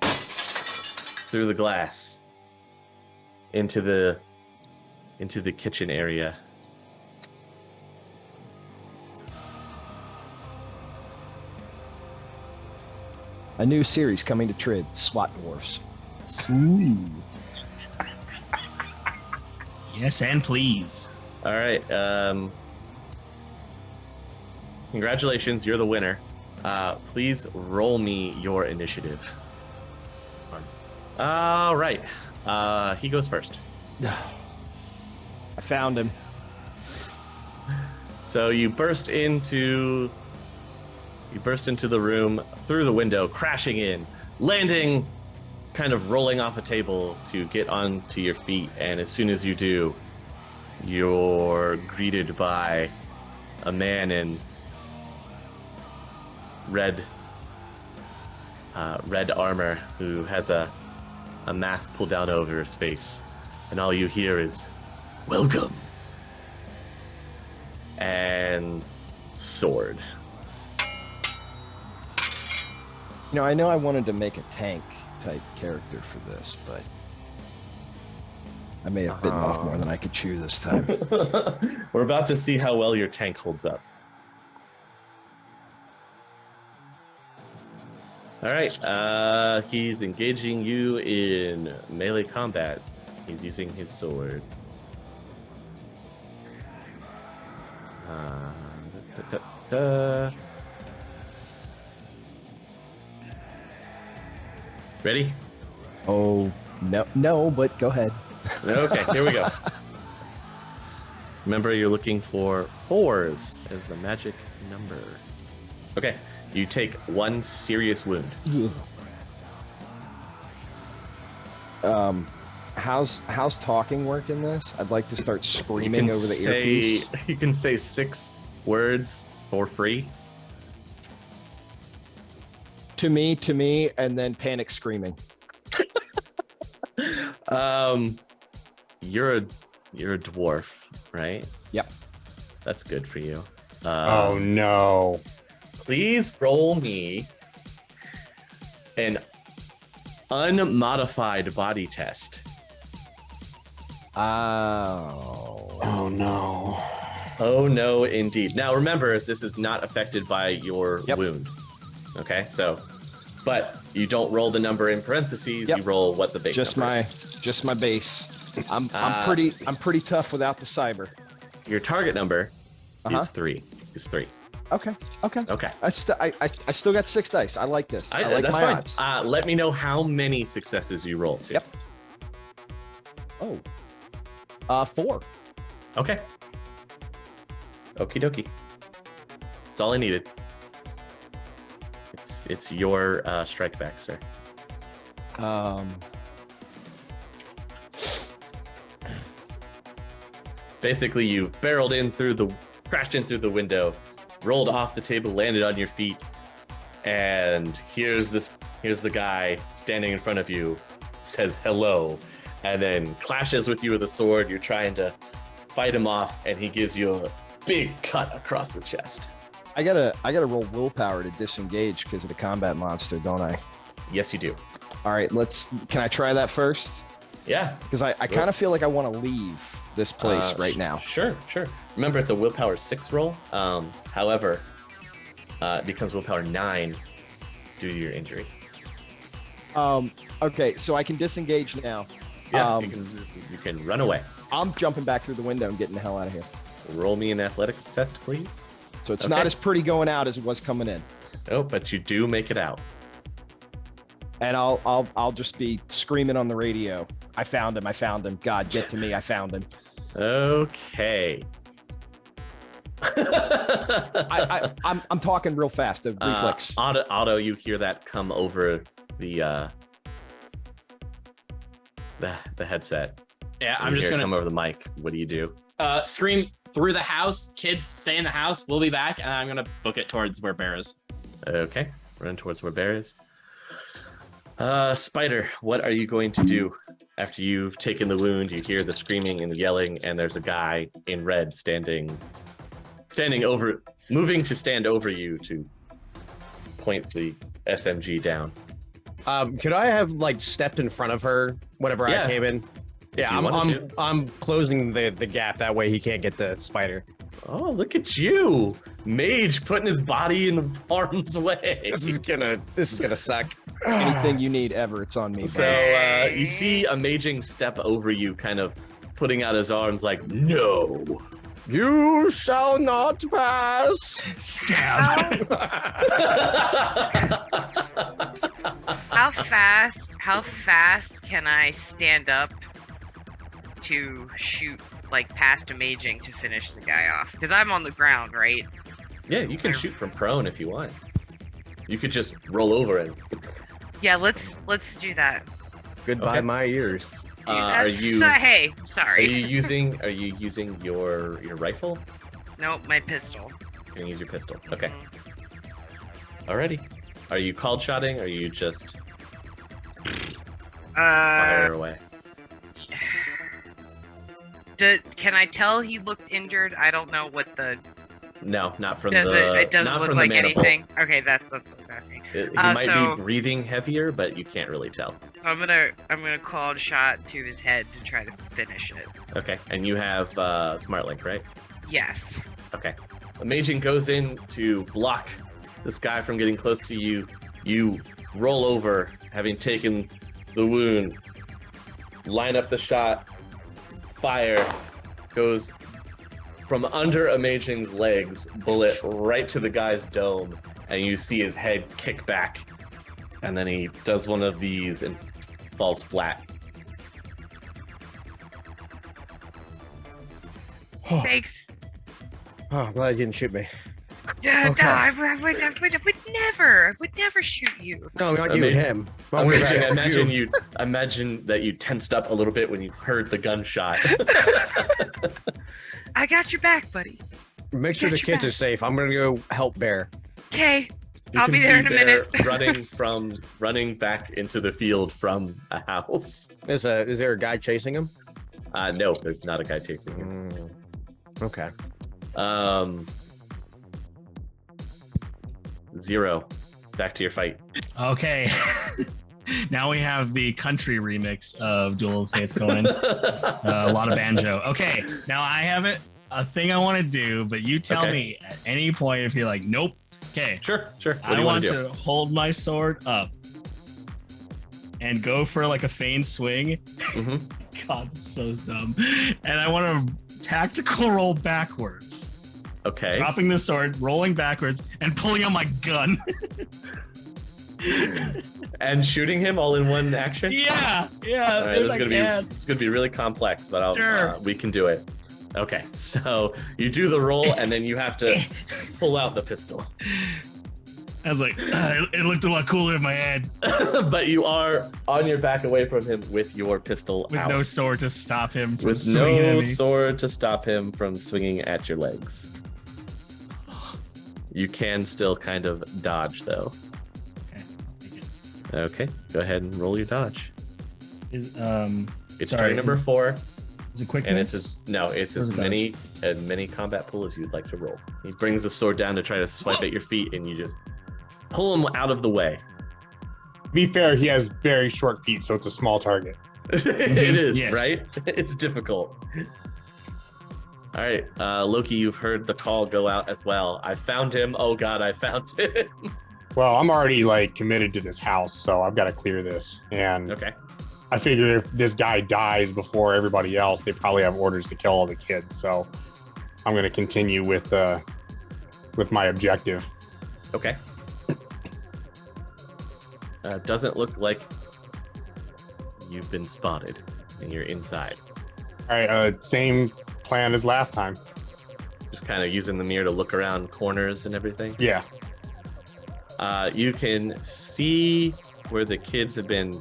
Through the glass. Into the kitchen area. A new series coming to Trid, SWAT Dwarfs. Ooh. Yes, and please. All right. Congratulations, you're the winner. Please roll me your initiative. All right. He goes first. I found him. So you burst into the room through the window, crashing in, landing, kind of rolling off a table to get onto your feet. And as soon as you do, you're greeted by a man in red armor who has a mask pulled down over his face, and all you hear is "Welcome" and sword. You know, I know I wanted to make a tank type character for this, but I may have bitten off more than I could chew this time. We're about to see how well your tank holds up. All right, he's engaging you in melee combat. He's using his sword. Da, da, da. Ready? Oh, no, but go ahead. Okay, here we go. Remember, you're looking for 4s as the magic number. Okay, you take 1 serious wound. How's talking work in this? I'd like to start screaming over the earpiece. You can say 6 words for free. To me, and then panic screaming. You're a dwarf, right? Yep. That's good for you. Oh no. Please roll me an unmodified body test. Oh no. Oh no, indeed. Now remember, this is not affected by your Yep. wound. Okay, so, but you don't roll the number in parentheses. Yep. You roll what the base Just number my is. base. I'm pretty tough without the cyber. Your target number Uh-huh. is 3. Is 3. Okay. Okay. I still got 6 dice. I like this. I like that's my odds. fine. Let me know how many successes you roll to. Yep. Oh. 4. Okay. Okie dokie. That's all I needed. It's your strike back, sir. Basically, you've crashed in through the window, rolled off the table, landed on your feet, and here's the guy standing in front of you, says hello, and then clashes with you with a sword. You're trying to fight him off, and he gives you a big cut across the chest. I gotta roll willpower to disengage because of the combat monster, don't I? Yes, you do. All right, can I try that first? Yeah. Because I kind of feel like I want to leave this place right now. Sure. Remember, it's a willpower 6 roll. However, it becomes willpower 9 due to your injury. Okay, so I can disengage now. Yeah, you can run away. I'm jumping back through the window and getting the hell out of here. Roll me an athletics test, please. So it's not as pretty going out as it was coming in. Oh, but you do make it out. And I'll just be screaming on the radio. I found him. God, get to me. I found him. Okay. I'm talking real fast. The reflex. Otto, you hear that come over the headset. Yeah, You I'm just hear it gonna come over the mic. What do you do? scream through the house. Kids, stay in the house. We'll be back, and I'm gonna book it towards where Bear is. Okay, run towards where Bear is. Spider, what are you going to do after you've taken the wound? You hear the screaming and yelling, and there's a guy in red moving to stand over you to point the SMG down. Could I have like stepped in front of her whenever I came in? Yeah, I'm closing the gap that way he can't get the spider. Oh, look at you, Mage, putting his body in harm's way. This is gonna suck. Anything you need ever, it's on me. So you see Amaging step over you, kind of putting out his arms like, no. You shall not pass. Stab. How fast can I stand up to shoot like past Amaging to finish the guy off? Because I'm on the ground, right? Yeah, you can shoot from prone if you want. You could just roll over and. Yeah, let's do that. Goodbye, Okay. my ears. Dude, Are you? Hey, Are sorry. you using your rifle? Nope, my pistol. You can use your pistol. Okay. Alrighty. Are you called shotting? Or are you just fire away? Can I tell he looks injured? I don't know what the. No, not from Does the. it doesn't not look from like the maniple. anything. Okay, that's what I was asking. He Uh, might so- be breathing heavier, but you can't really tell. So I'm gonna call a shot to his head to try to finish it. Okay, and you have Smart Link, right? Yes. Okay. Amaging goes in to block this guy from getting close to you. You roll over, having taken the wound, line up the shot, fire, goes from under Amaging's legs, bullet right to the guy's dome, and you see his head kick back. And then he does one of these and falls flat. Thanks. Oh, I'm glad you didn't shoot me. No, Okay. I would never shoot you. No, not I you, mean, him. I imagine that you tensed up a little bit when you heard the gunshot. I got your back, buddy. Make sure the Get your kids are safe. I'm gonna go help Bear. Okay. You I'll can be there see in a Bear minute. running back into the field from a house. Is there a guy chasing him? No, there's not a guy chasing him. Okay. 0. Back to your fight. Okay. Now we have the country remix of Duel of Fates going. A lot of banjo. Okay, now I have a thing I want to do, but you tell Okay. me at any point if you're like, nope. Okay. Sure. What do I you want do? to hold my sword up and go for like a feint swing. Mhm. God, this is so dumb. And I want to tactical roll backwards. Okay. dropping the sword, rolling backwards, and pulling out my gun. And shooting him all in one action. yeah. All right, if this I is gonna can. be really complex, but Sure. we can do it. Okay, so you do the roll, and then you have to pull out the pistol. I was like, it looked a lot cooler in my head But you are on your back away from him with your pistol with out. no sword to stop him from With swinging at no me. sword to stop him from swinging at your legs. You can still kind of dodge, though. Okay, I'll take it. Okay, go ahead and roll your dodge. Is It's Sorry, turn number is- 4, is it quick? and it's as Where's many combat pull as you'd like to roll. He brings the sword down to try to swipe at your feet, and you just pull him out of the way. To be fair, he has very short feet, so it's a small target. It is, Yes. right? It's difficult. All right, Loki, you've heard the call go out as well. I found him. Oh God, I found him. Well, I'm already like committed to this house, so I've got to clear this. And Okay. I figure if this guy dies before everybody else, they probably have orders to kill all the kids. So I'm going to continue with my objective. Okay. Doesn't look like you've been spotted, and you're inside. All right, same plan as last time. Just kind of using the mirror to look around corners and everything. Yeah. You can see where the kids have been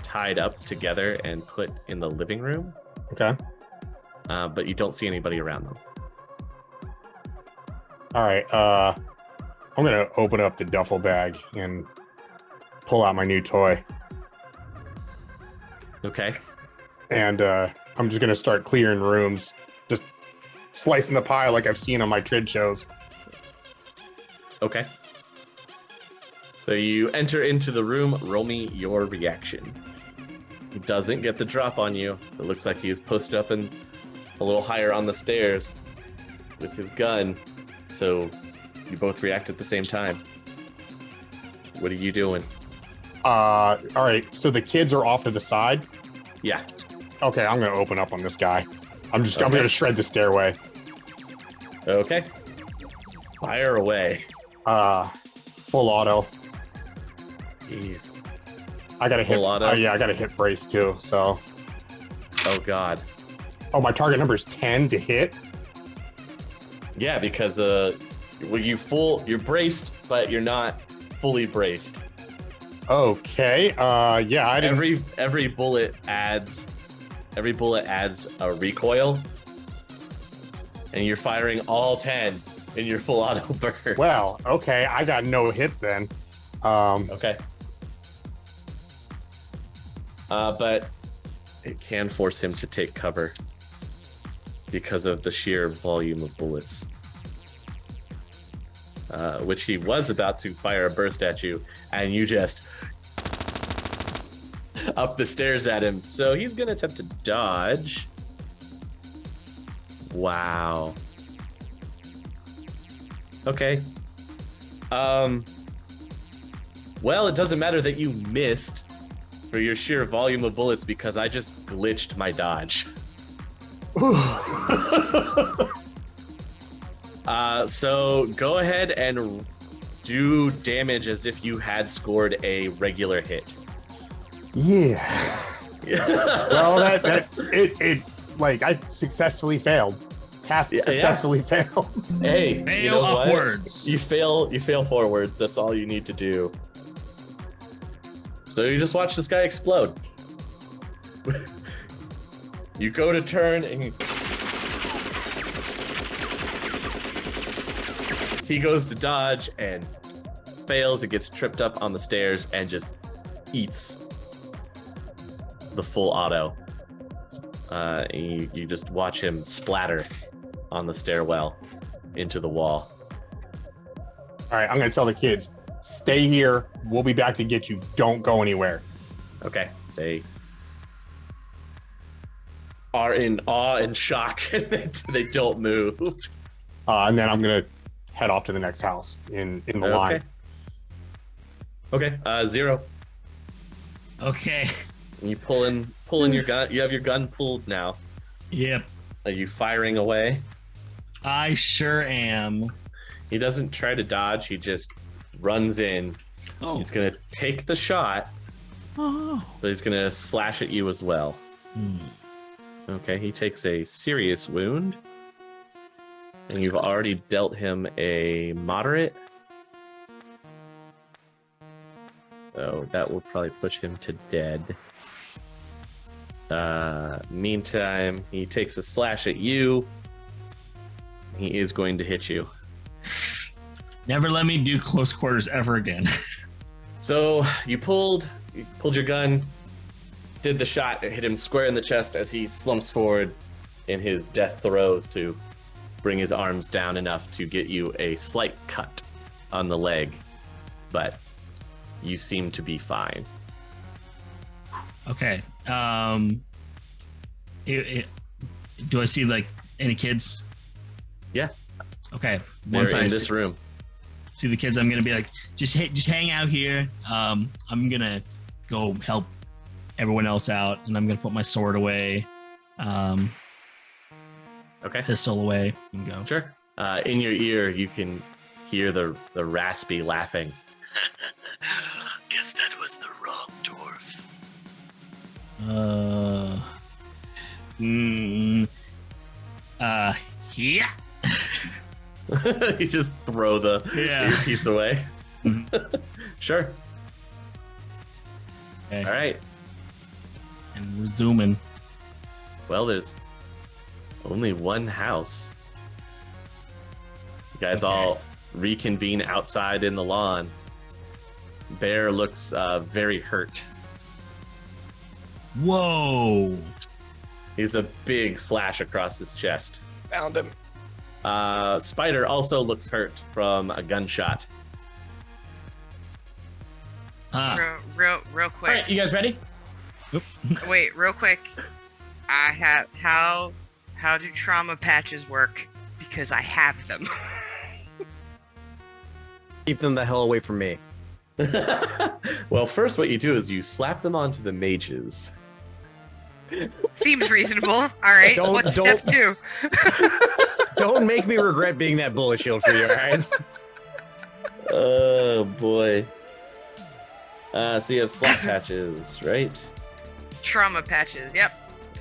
tied up together and put in the living room, Okay. but you don't see anybody around them. All right. I'm going to open up the duffel bag and pull out my new toy. Okay. And I'm just going to start clearing rooms, just slicing the pie like I've seen on my Trid shows. Okay. So you enter into the room. Roll me your reaction. He doesn't get the drop on you. It looks like he is posted up and a little higher on the stairs with his gun. So you both react at the same time. What are you doing? All right. So the kids are off to the side. Yeah. Okay, I'm going to open up on this guy. I'm Okay. going to shred the stairway. Okay. Fire away. Full auto. Jeez. I got to hit. Full auto? Yeah, I got to hit brace too. So, Oh God. oh, my target number is 10 to hit. Yeah, because well, you're braced, but you're not fully braced. Okay. Yeah, I didn't. Every bullet adds a recoil, and you're firing all 10 in your full auto burst. Well, okay, I got no hits then. Okay. But it can force him to take cover because of the sheer volume of bullets. Which he was about to fire a burst at you, and you just up the stairs at him. So he's gonna attempt to dodge. Wow. Okay. Well, it doesn't matter that you missed for your sheer volume of bullets because I just glitched my dodge. So go ahead and do damage as if you had scored a regular hit. Yeah. Well, it like I successfully failed. Task Yeah. successfully failed. Hey, you Fail know what? upwards. You fail forwards. That's all you need to do. So you just watch this guy explode. You go to turn and he goes to dodge and fails. It gets tripped up on the stairs and just eats the full auto. And you just watch him splatter on the stairwell into the wall. All right, I'm gonna tell the kids, stay here. We'll be back to get you. Don't go anywhere. Okay, they are in awe and shock. They don't move. And then I'm gonna head off to the next house in the line. Okay, 0. Okay. You pull in your gun. You have your gun pulled now. Yep. Are you firing away? I sure am. He doesn't try to dodge. He just runs in. Oh. He's going to take the shot, Oh. but he's going to slash at you as well. Hmm. Okay, he takes a serious wound. And you've already dealt him a moderate. So that will probably push him to dead. Meantime, he takes a slash at you. He is going to hit you. Never let me do close quarters ever again. So you pulled your gun, did the shot, it hit him square in the chest as he slumps forward in his death throes to bring his arms down enough to get you a slight cut on the leg, but you seem to be fine. Okay. Do I see like any kids? Yeah, Okay. they're Once I in this room. see the kids, I'm gonna be like, just hang out here. I'm gonna go help everyone else out, and I'm gonna put my sword away, Okay, pistol away, and go. sure. In your ear, you can hear the raspy laughing. Guess that was the wrong dwarf. Yeah. You just throw the Yeah. earpiece away. Mhm. Sure. Okay. All right. And we're zooming. Well, there's only one house. You guys Okay. all reconvene outside in the lawn. Bear looks very hurt. Whoa. He's a big slash across his chest. Found him. Spider also looks hurt from a gunshot. Huh. Real All quick. right, you guys ready? Wait, real quick. I have how do trauma patches work? Because I have them. Keep them the hell away from me. Well, first what you do is you slap them onto the mages. Seems reasonable. All right. Don't- What's don't- step 2? Don't make me regret being that bullet shield for you, all right? Oh boy. So you have slap patches, right? Trauma patches. Yep.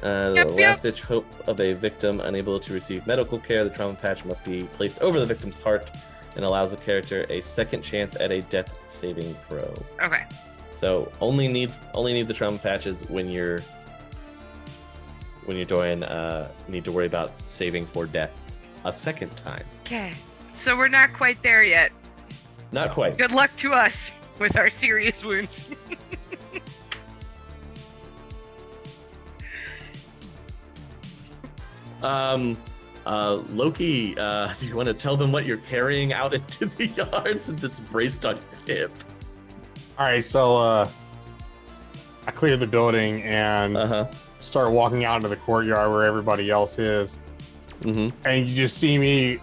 The Yep, yep. last ditch hope of a victim unable to receive medical care. The trauma patch must be placed over the victim's heart and allows the character a second chance at a death saving throw. Okay. So only need the trauma patches when you're doing need to worry about saving for death a second time. Okay. So we're not quite there yet. Not quite. Good luck to us with our serious wounds. Loki, do you want to tell them what you're carrying out into the yard since it's braced on your hip? All right, so I clear the building and start walking out into the courtyard where everybody else is. Mm-hmm. And you just see me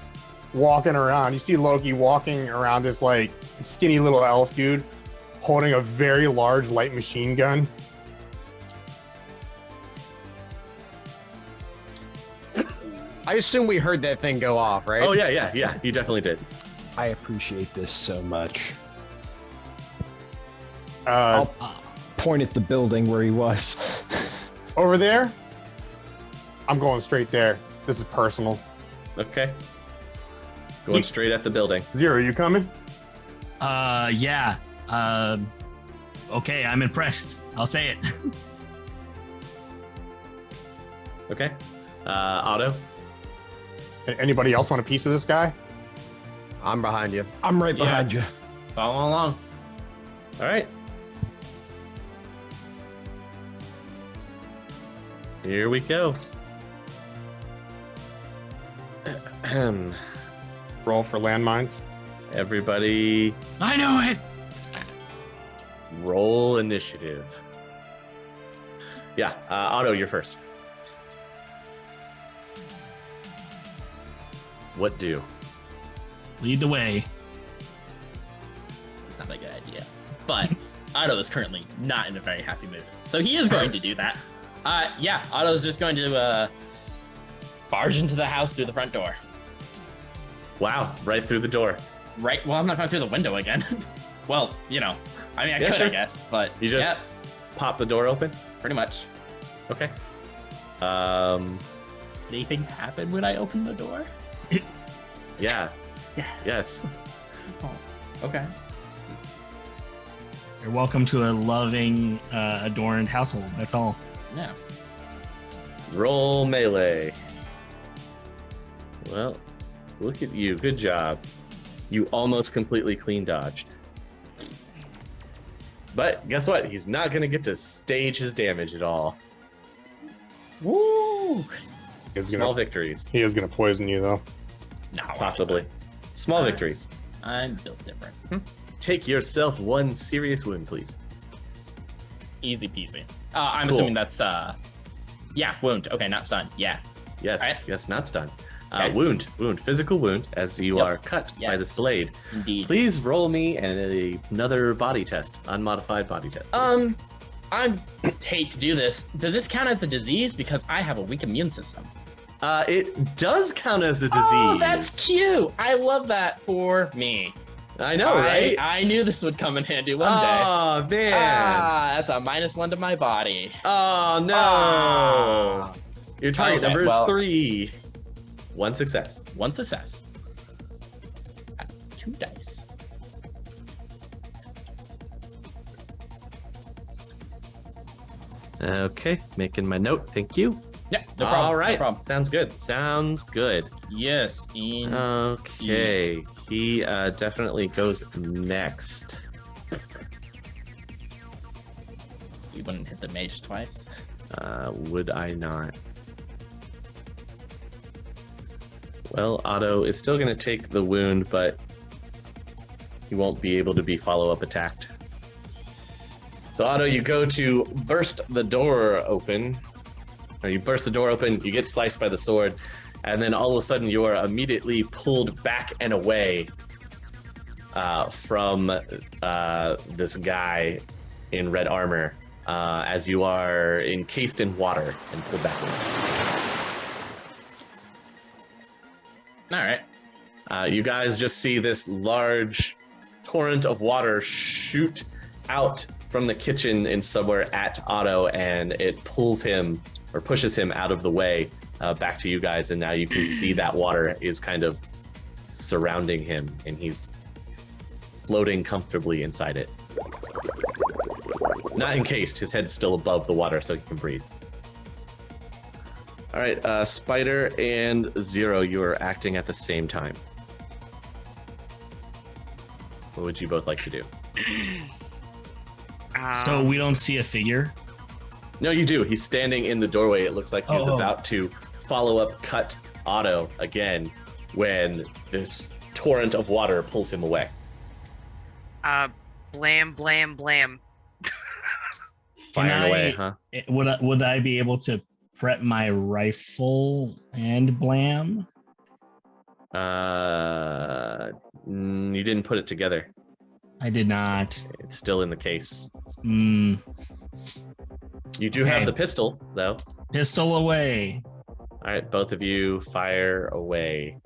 walking around. You see Loki walking around this like skinny little elf dude holding a very large light machine gun. I assume we heard that thing go off, right? Oh yeah, you definitely did. I appreciate this so much. Uh, Point at the building where he was. over there, I'm going straight there. This is personal. Okay. Going straight at the building. Zero, you coming? Yeah. Okay, I'm impressed. I'll say it. Okay. Otto. Anybody else want a piece of this guy? I'm behind you. I'm right behind you. Follow along. All right. Here we go. Roll for landmines. Everybody I know it. roll initiative. Yeah, Otto, you're first. What do? Lead the way. It's not a good idea. But Otto is currently not in a very happy mood. So he is going to do that. Yeah, Otto's just going to barge into the house through the front door. Wow, right through the door. Right. Well, I'm not going through the window again. Well, you know, I mean, I Yeah, could, sure. I guess, but You just yeah, pop the door open. pretty much. Okay. Did anything happen when I opened the door? Yeah. Yeah. Yes. Oh, okay. You're welcome to a loving, adorned household. That's all. Yeah. Roll melee. Well, look at you. Good job. You almost completely clean dodged. But guess what? He's not going to get to stage his damage at all. Woo! Small victories, He is gonna poison you though. No, possibly. Small victories. I'm built different. Take yourself one serious wound, please. Easy peasy. I'm Cool. assuming that's yeah, wound. Okay, not stun. Yeah. Yes, Right. yes, not stun. Okay. Wound, physical wound, as you Yep. are cut by the Yes. Slade. Indeed. Please roll me another body test, unmodified body test. please. I hate to do this. Does this count as a disease? Because I have a weak immune system. It does count as a disease. Oh, that's cute. I love that for me. I know, right? I knew this would come in handy one day. Oh man! That's a -1 to my body. Oh no! Ah. Your target Okay, number is well- 3. One success. One success. 2 dice. Okay, making my note. Thank you. Yeah, no problem. All right, No problem. sounds good. Sounds good. Yes, in Okay, he definitely goes next. you wouldn't hit the mage twice. Would I not? Well, Otto is still going to take the wound, but he won't be able to be follow-up attacked. So Otto, you go to burst the door open. Or you burst the door open, you get sliced by the sword, and then all of a sudden you are immediately pulled back and away from this guy in red armor as you are encased in water and pulled backwards. All right. You guys just see this large torrent of water shoot out from the kitchen in somewhere at Otto, and it pulls him or pushes him out of the way back to you guys, and now you can see that water is kind of surrounding him, and he's floating comfortably inside it. Not encased, his head's still above the water so he can breathe. All right, Spider and Zero, you are acting at the same time. What would you both like to do? So we don't see a figure. No, you do. He's standing in the doorway. It looks like he's Oh. about to follow up cut Otto again when this torrent of water pulls him away. Blam, blam, blam. Firing away, huh? Would I be able to prep my rifle and blam? You didn't put it together. I did not. It's still in the case. Mm, You do Okay. have the pistol, though. pistol away. All right, both of you fire away.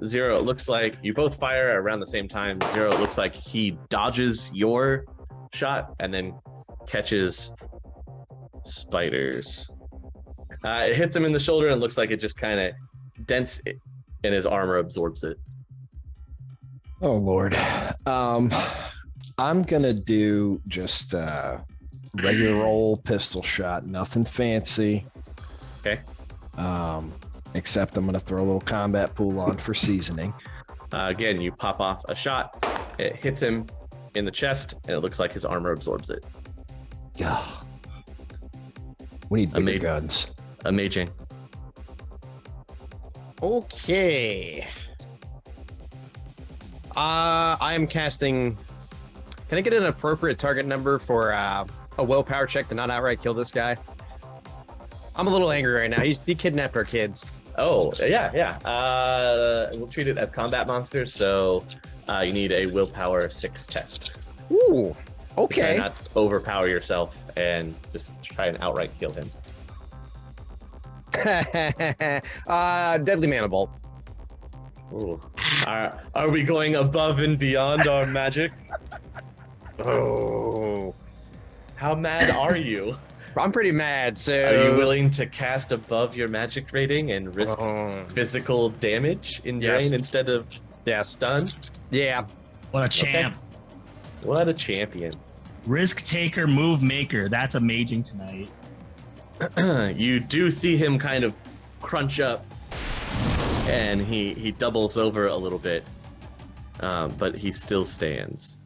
Zero, it looks like you both fire around the same time. Zero, it looks like he dodges your shot and then catches Spider's. It hits him in the shoulder and looks like it just kind of dents it, and his armor absorbs it. Oh Lord. I'm gonna do just regular old pistol shot, nothing fancy. Okay. Except I'm gonna throw a little combat pool on for seasoning. Again, you pop off a shot. It hits him in the chest, and it looks like his armor absorbs it. Ugh. We need bigger Amazing. guns. Amazing. Okay. I am casting. Can I get an appropriate target number for a willpower check to not outright kill this guy? I'm a little angry right now. He kidnapped our kids. Oh, yeah. We'll treat it as combat monsters, so you need a willpower 6 test. Ooh. To try Okay. not overpower yourself and just try and outright kill him. Deadly Mana Bolt. Ooh. Are we going above and beyond our magic? Oh, How mad are you? I'm pretty mad. So Are you willing to cast above your magic rating and risk physical damage in Yes. drain instead of Yes. stun? Yeah. What a champ. What a champion. Risk taker, move maker. That's Amaging tonight. You do see him kind of crunch up, and he doubles over a little bit, but he still stands.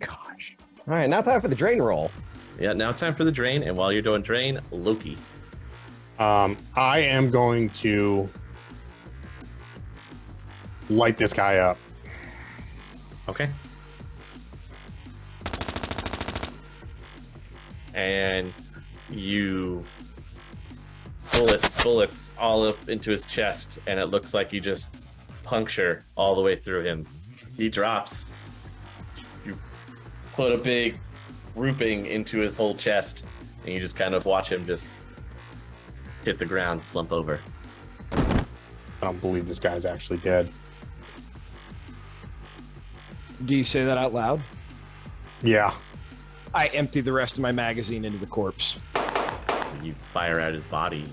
Gosh. All right, now time for the drain roll. Yeah, now time for the drain, and while you're doing drain, Loki. I am going to light this guy up. Okay. And you bullets all up into his chest, and it looks like you just puncture all the way through him. He drops. You put a big grouping into his whole chest, and you just kind of watch him just hit the ground, slump over. I don't believe this guy's actually dead. Do you say that out loud? Yeah. I empty the rest of my magazine into the corpse. You fire at his body.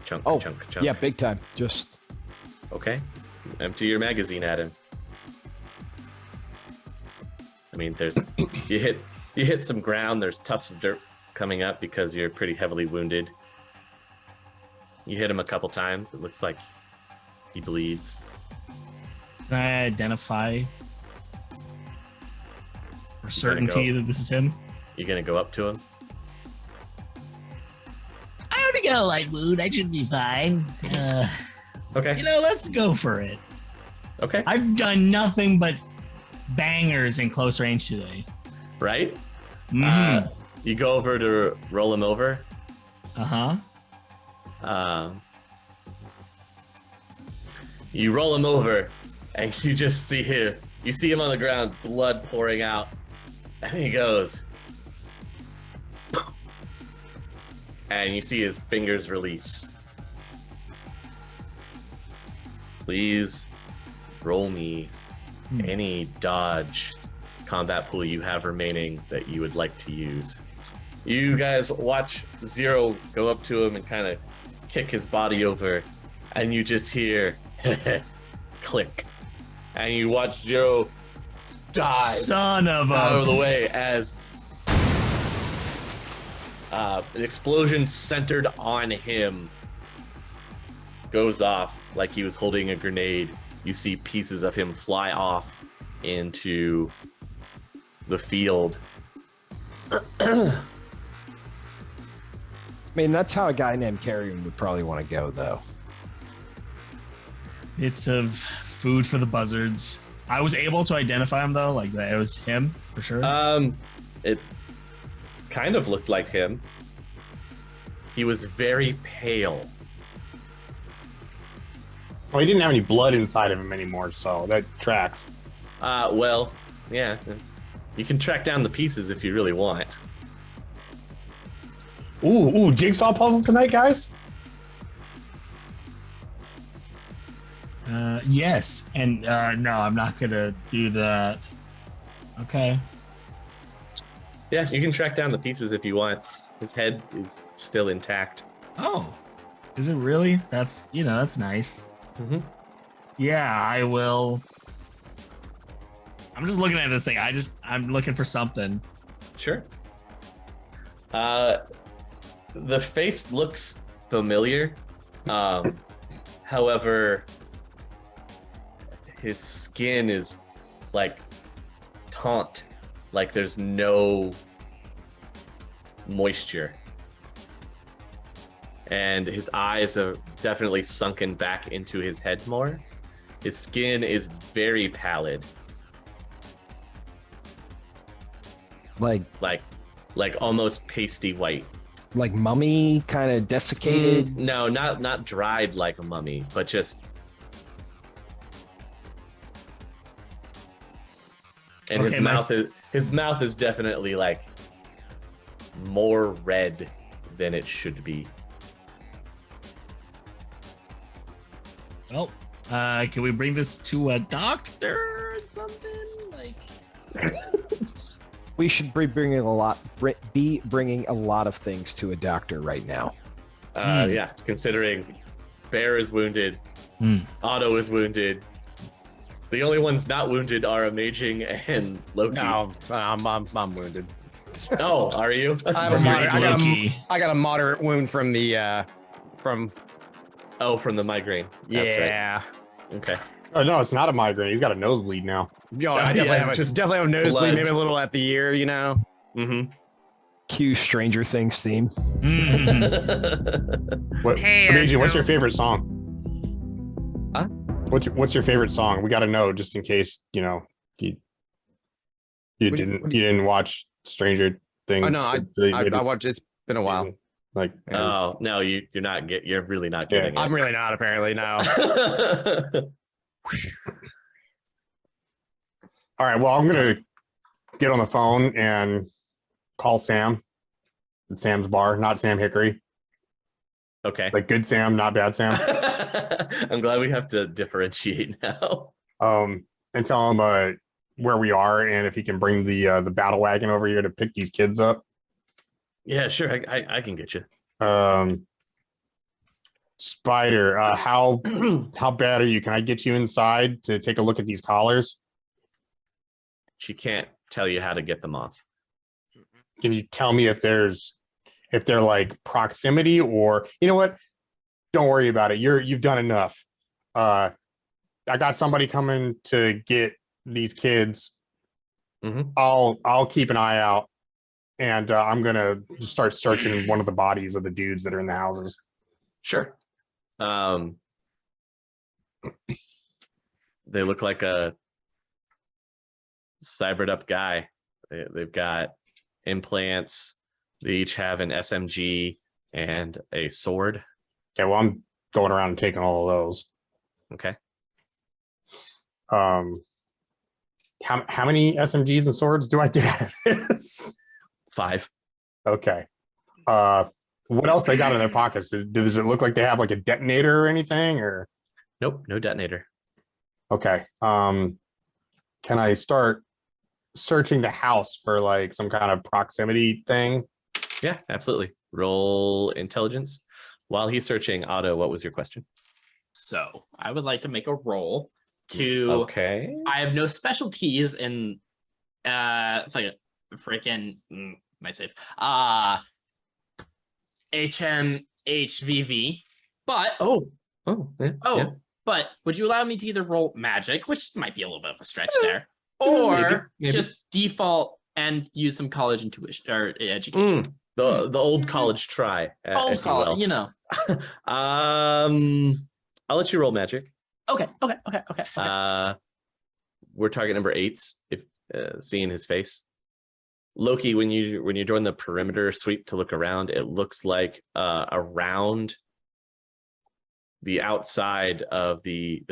Chunk, Oh, chunk, chunk. yeah, big time. Just Okay. Empty your magazine at him. I mean, there's you hit some ground, there's tufts of dirt coming up because you're pretty heavily wounded. You hit him a couple times, it looks like he bleeds. Can I identify for certainty that this is him? You're gonna go up to him? I already got a light wound. I should be fine. Okay. Let's go for it. Okay. I've done nothing but bangers in close range today. Right? Mhm. You go over to roll him over. Uh-huh. You roll him over, and you just see him. You see him on the ground, blood pouring out, and he goes, and you see his fingers release. Please roll me any dodge combat pool you have remaining that you would like to use. You guys watch Zero go up to him and kind of kick his body over, and you just hear click, and you watch Zero dive Son of out of the a... way as an explosion centered on him goes off like he was holding a grenade. You see pieces of him fly off into the field. I mean, that's how a guy named Carrion would probably want to go, though. Bits of food for the buzzards. I was able to identify him, though. Like, that it was him, for sure. It kind of looked like him. He was very pale. Well, he didn't have any blood inside of him anymore, so that tracks. Well, yeah. You can track down the pieces if you really want. Ooh, jigsaw puzzle tonight, guys? Yes. And, no, I'm not gonna do that. Okay. Yeah, you can track down the pieces if you want. His head is still intact. Oh. Is it really? That's nice. Mm-hmm. Yeah, I will. I'm just looking at this thing. I'm looking for something. Sure. The face looks familiar. However, his skin is like taunt, like there's no moisture. And his eyes are definitely sunken back into his head more. His skin is very pallid. Like almost pasty white. like mummy, kind of desiccated. No, not dried like a mummy, but just. And Okay, his mouth is definitely like more red than it should be. Well, can we bring this to a doctor or something? Like, We should be bringing a lot of things to a doctor right now. Yeah, considering Bear is wounded, Otto is wounded. The only ones not wounded are Amaging and Loki. No, I'm wounded. Oh, are you? I got a moderate wound from the from From the migraine. That's yeah. right. Okay. Oh no, it's not a migraine. He's got a nosebleed now. Yo, I definitely, Yeah, have just definitely have a nosebleed, blood. maybe a little at the ear, you know. Mm-hmm. Cue Stranger Things theme. What, Hey, Amaging, what's so- your favorite song? Huh? What's your favorite song? We got to know just in case you What- didn't watch Stranger Things. Oh no, I watched. It's been a while. Like Oh no, you're not you're really not getting it. I'm really not apparently now. all right. Well, I'm gonna get on the phone and call Sam at Sam's bar, not Sam Hickory. Okay. Like good Sam, not bad Sam. I'm glad we have to differentiate now. And tell him where we are and if he can bring the battle wagon over here to pick these kids up. Yeah, sure. I can get you. Spider, how bad are you? Can I get you inside to take a look at these collars? She can't tell you how to get them off. Can you tell me if they're like proximity or you know what? Don't worry about it. You've done enough. I got somebody coming to get these kids. Mhm. I'll keep an eye out, and I'm gonna just start searching one of the bodies of the dudes that are in the houses. Sure. They look like a cybered up guy. They've got implants. They each have an SMG and a sword. Okay, well I'm going around and taking all of those. Okay. How many SMGs and swords do I get out of this? 5. Okay. What else they got in their pockets? Does it look like they have like a detonator or anything? Or Nope, no detonator. okay. Can I start searching the house for like some kind of proximity thing? Yeah, absolutely. Roll intelligence. While he's searching, Otto, what was your question? So I would like to make a roll to. Okay. I have no specialties in. It's like a freaking my safe. HMHVV, but Yeah, yeah. but would you allow me to either roll magic, which might be a little bit of a stretch there, Yeah, or maybe. just default and use some college intuition or education? The old college try. Old if you college, will. you know. I'll let you roll magic. Okay. We're target number 8s. If seeing his face, Loki, when you're doing the perimeter sweep to look around, it looks like around the outside of the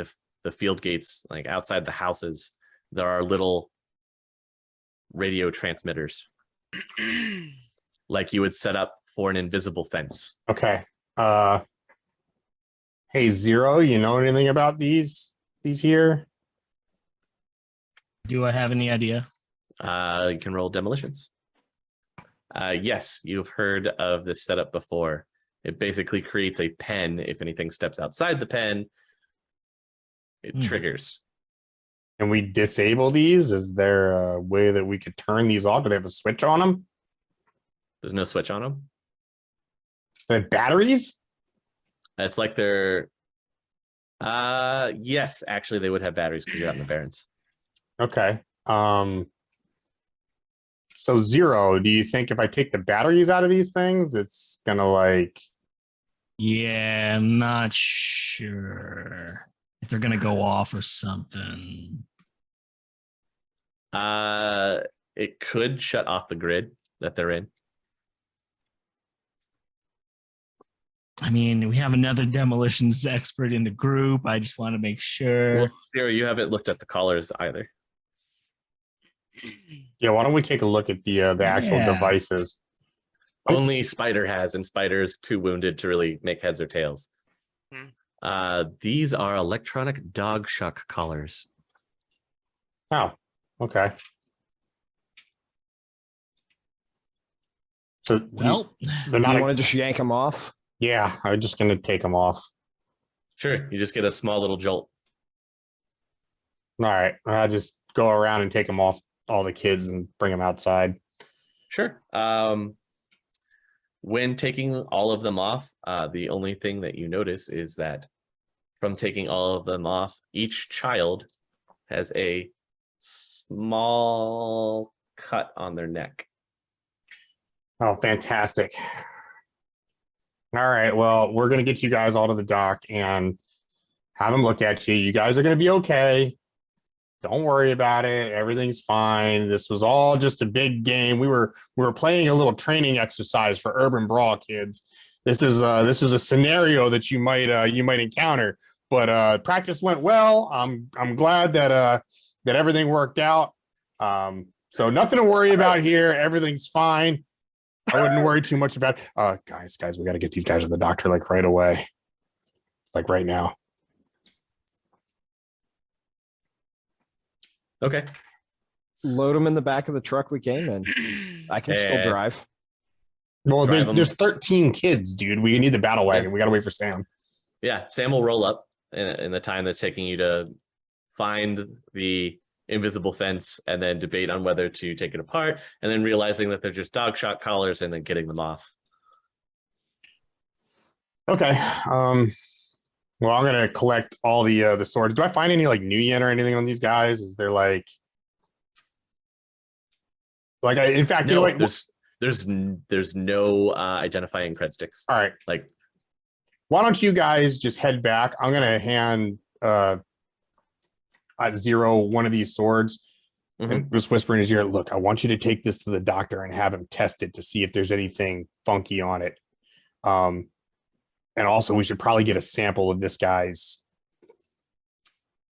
field gates, like outside the houses, there are little radio transmitters, like you would set up for an invisible fence. Okay. Hey Zero, you know anything about these here? do I have any idea? You can roll demolitions. Yes, you've heard of this setup before. It basically creates a pen. If anything steps outside the pen, it triggers. Can we disable these? Is there a way that we could turn these off? Do they have a switch on them? There's no switch on them. They have batteries? It's like they're yes, actually they would have batteries because you're out in the Barrens. Okay. So Zero, do you think if I take the batteries out of these things, it's gonna like Yeah, I'm not sure if they're gonna go off or something. It could shut off the grid that they're in. I mean, we have another demolitions expert in the group. I just want to make sure. Well, Sarah, you haven't looked at the collars either. yeah, why don't we take a look at the actual Yeah. devices? Only Spider has, and Spider's too wounded to really make heads or tails. These are electronic dog shock collars. Oh, okay. So Well, they're Do not. you want to just yank them off? Yeah, I'm just gonna take them off. Sure, you just get a small little jolt. All right, I'll just go around and take them off all the kids and bring them outside. Sure. When taking all of them off, the only thing that you notice is that from taking all of them off, each child has a small cut on their neck. Oh, fantastic. All right, well, we're gonna get you guys all to the dock and have them look at you. You guys are gonna be okay. Don't worry about it. Everything's fine. This was all just a big game. We were playing a little training exercise for Urban Brawl, kids. This is a scenario that you might encounter. But practice went well. I'm glad that everything worked out. So nothing to worry about here. Everything's fine. I wouldn't worry too much about guys, we got to get these guys to the doctor like right away. Like right now. Okay. Load them in the back of the truck we came in. I can still drive. Well, Drive 'em. there's 13 kids, dude. We need the battle wagon. We got to wait for Sam. Yeah, Sam will roll up in the time that's taking you to find the invisible fence and then debate on whether to take it apart, and then realizing that they're just dog shot collars and then getting them off. Okay. Well, I'm gonna collect all the swords. Do I find any like new yen or anything on these guys? Is there in fact, you know No, what? there's no identifying cred sticks. All right. Like, Why don't you guys just head back? I'm gonna hand Zero one of these swords and just whisper in his ear, look, I want you to take this to the doctor and have him test it to see if there's anything funky on it. And also we should probably get a sample of this guy's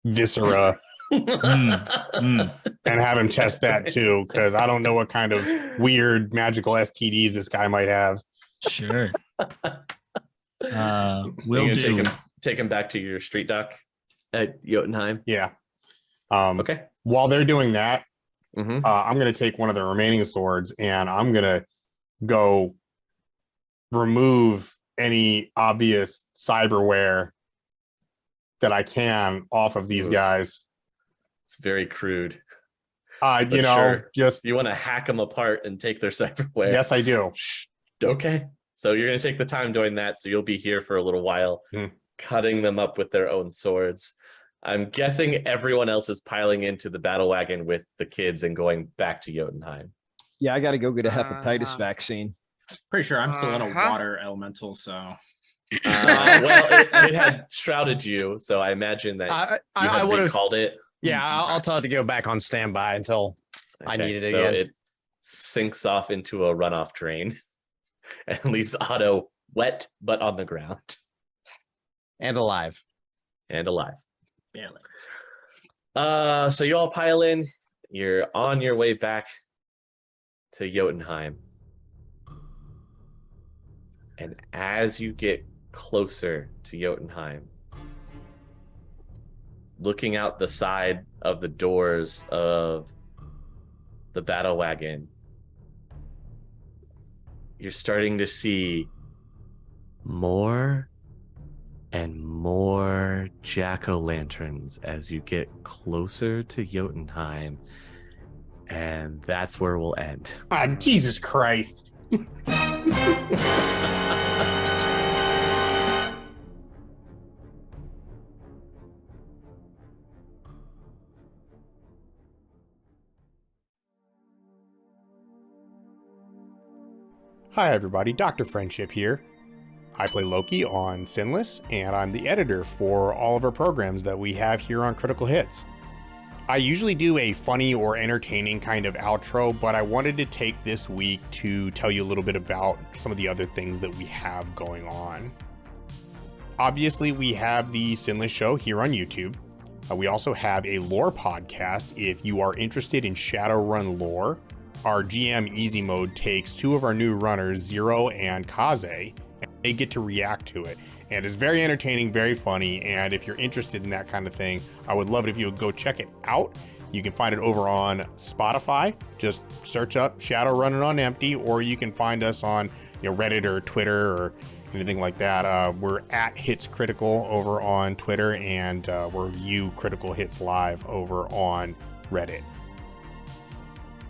viscera and have him test that too, because I don't know what kind of weird magical STDs this guy might have. Sure. You're We'll gonna do. take him back to your street dock at Jotunheim. Yeah. Okay. While they're doing that, Mm-hmm. I'm going to take one of the remaining swords and I'm going to go remove any obvious cyberware that I can off of these guys. It's very crude. Just You want to hack them apart and take their cyberware. yes, I do. Okay. So you're going to take the time doing that. So you'll be here for a little while, cutting them up with their own swords. I'm guessing everyone else is piling into the battle wagon with the kids and going back to Jotunheim. Yeah, I got to go get a hepatitis vaccine. Pretty sure I'm still in a Uh-huh. water elemental, so Well, it has shrouded you, so I imagine that you I had would have. recalled it. Yeah, I'll tell it to go back on standby until I need it so again. it sinks off into a runoff drain and leaves Otto wet but on the ground and alive. and alive. barely. So you all pile in. You're on your way back to Jotunheim. And as you get closer to Jotunheim, looking out the side of the doors of the battle wagon, you're starting to see more and more jack-o'-lanterns as you get closer to Jotunheim. And that's where we'll end. Jesus Christ. Hi everybody, Dr. Friendship here. I play Loki on SINless, and I'm the editor for all of our programs that we have here on Critical Hits. I usually do a funny or entertaining kind of outro, but I wanted to take this week to tell you a little bit about some of the other things that we have going on. Obviously, we have the SINless show here on YouTube. We also have a lore podcast if you are interested in Shadowrun lore. Our GM Easy Mode takes two of our new runners, Zero and Kaze, and they get to react to it. and it's very entertaining, very funny. And if you're interested in that kind of thing, I would love it if you would go check it out. You can find it over on Spotify. Just search up Shadowrun on Empty, or you can find us on Reddit or Twitter or anything like that. We're at Hits Critical over on Twitter, and we're Critical Hits Live over on Reddit.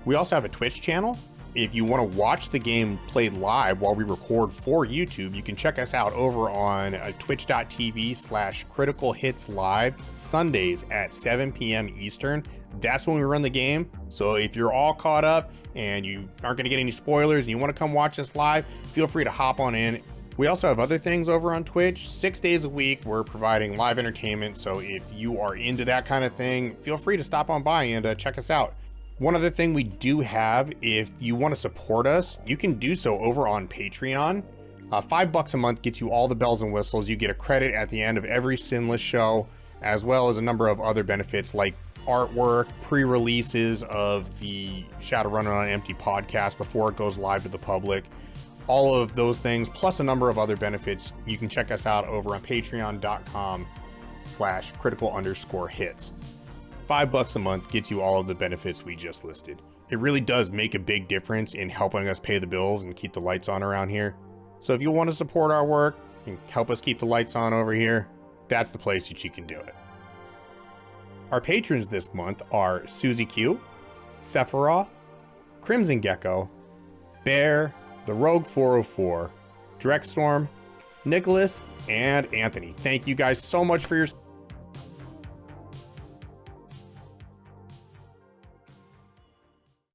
We also have a Twitch channel. If you want to watch the game played live while we record for YouTube, you can check us out over on twitch.tv/Critical Hits Live Sundays at 7 p.m. Eastern. That's when we run the game. So if you're all caught up and you aren't going to get any spoilers and you want to come watch us live, feel free to hop on in. We also have other things over on Twitch. 6 days a week, we're providing live entertainment. So if you are into that kind of thing, feel free to stop on by and check us out. One other thing we do have, if you want to support us, you can do so over on Patreon. $5 a month gets you all the bells and whistles. You get a credit at the end of every SINless show, as well as a number of other benefits like artwork, pre-releases of the Shadowrun on Empty podcast before it goes live to the public. All of those things, plus a number of other benefits. You can check us out over on patreon.com/critical_hits. $5 a month gets you all of the benefits we just listed. It really does make a big difference in helping us pay the bills and keep the lights on around here. So if you want to support our work and help us keep the lights on over here, that's the place that you can do it. Our patrons this month are Susie Q, Sephiroth, Crimson Gecko, Bear, The Rogue 404, Drekstorm, Nicholas, and Anthony. Thank you guys so much for your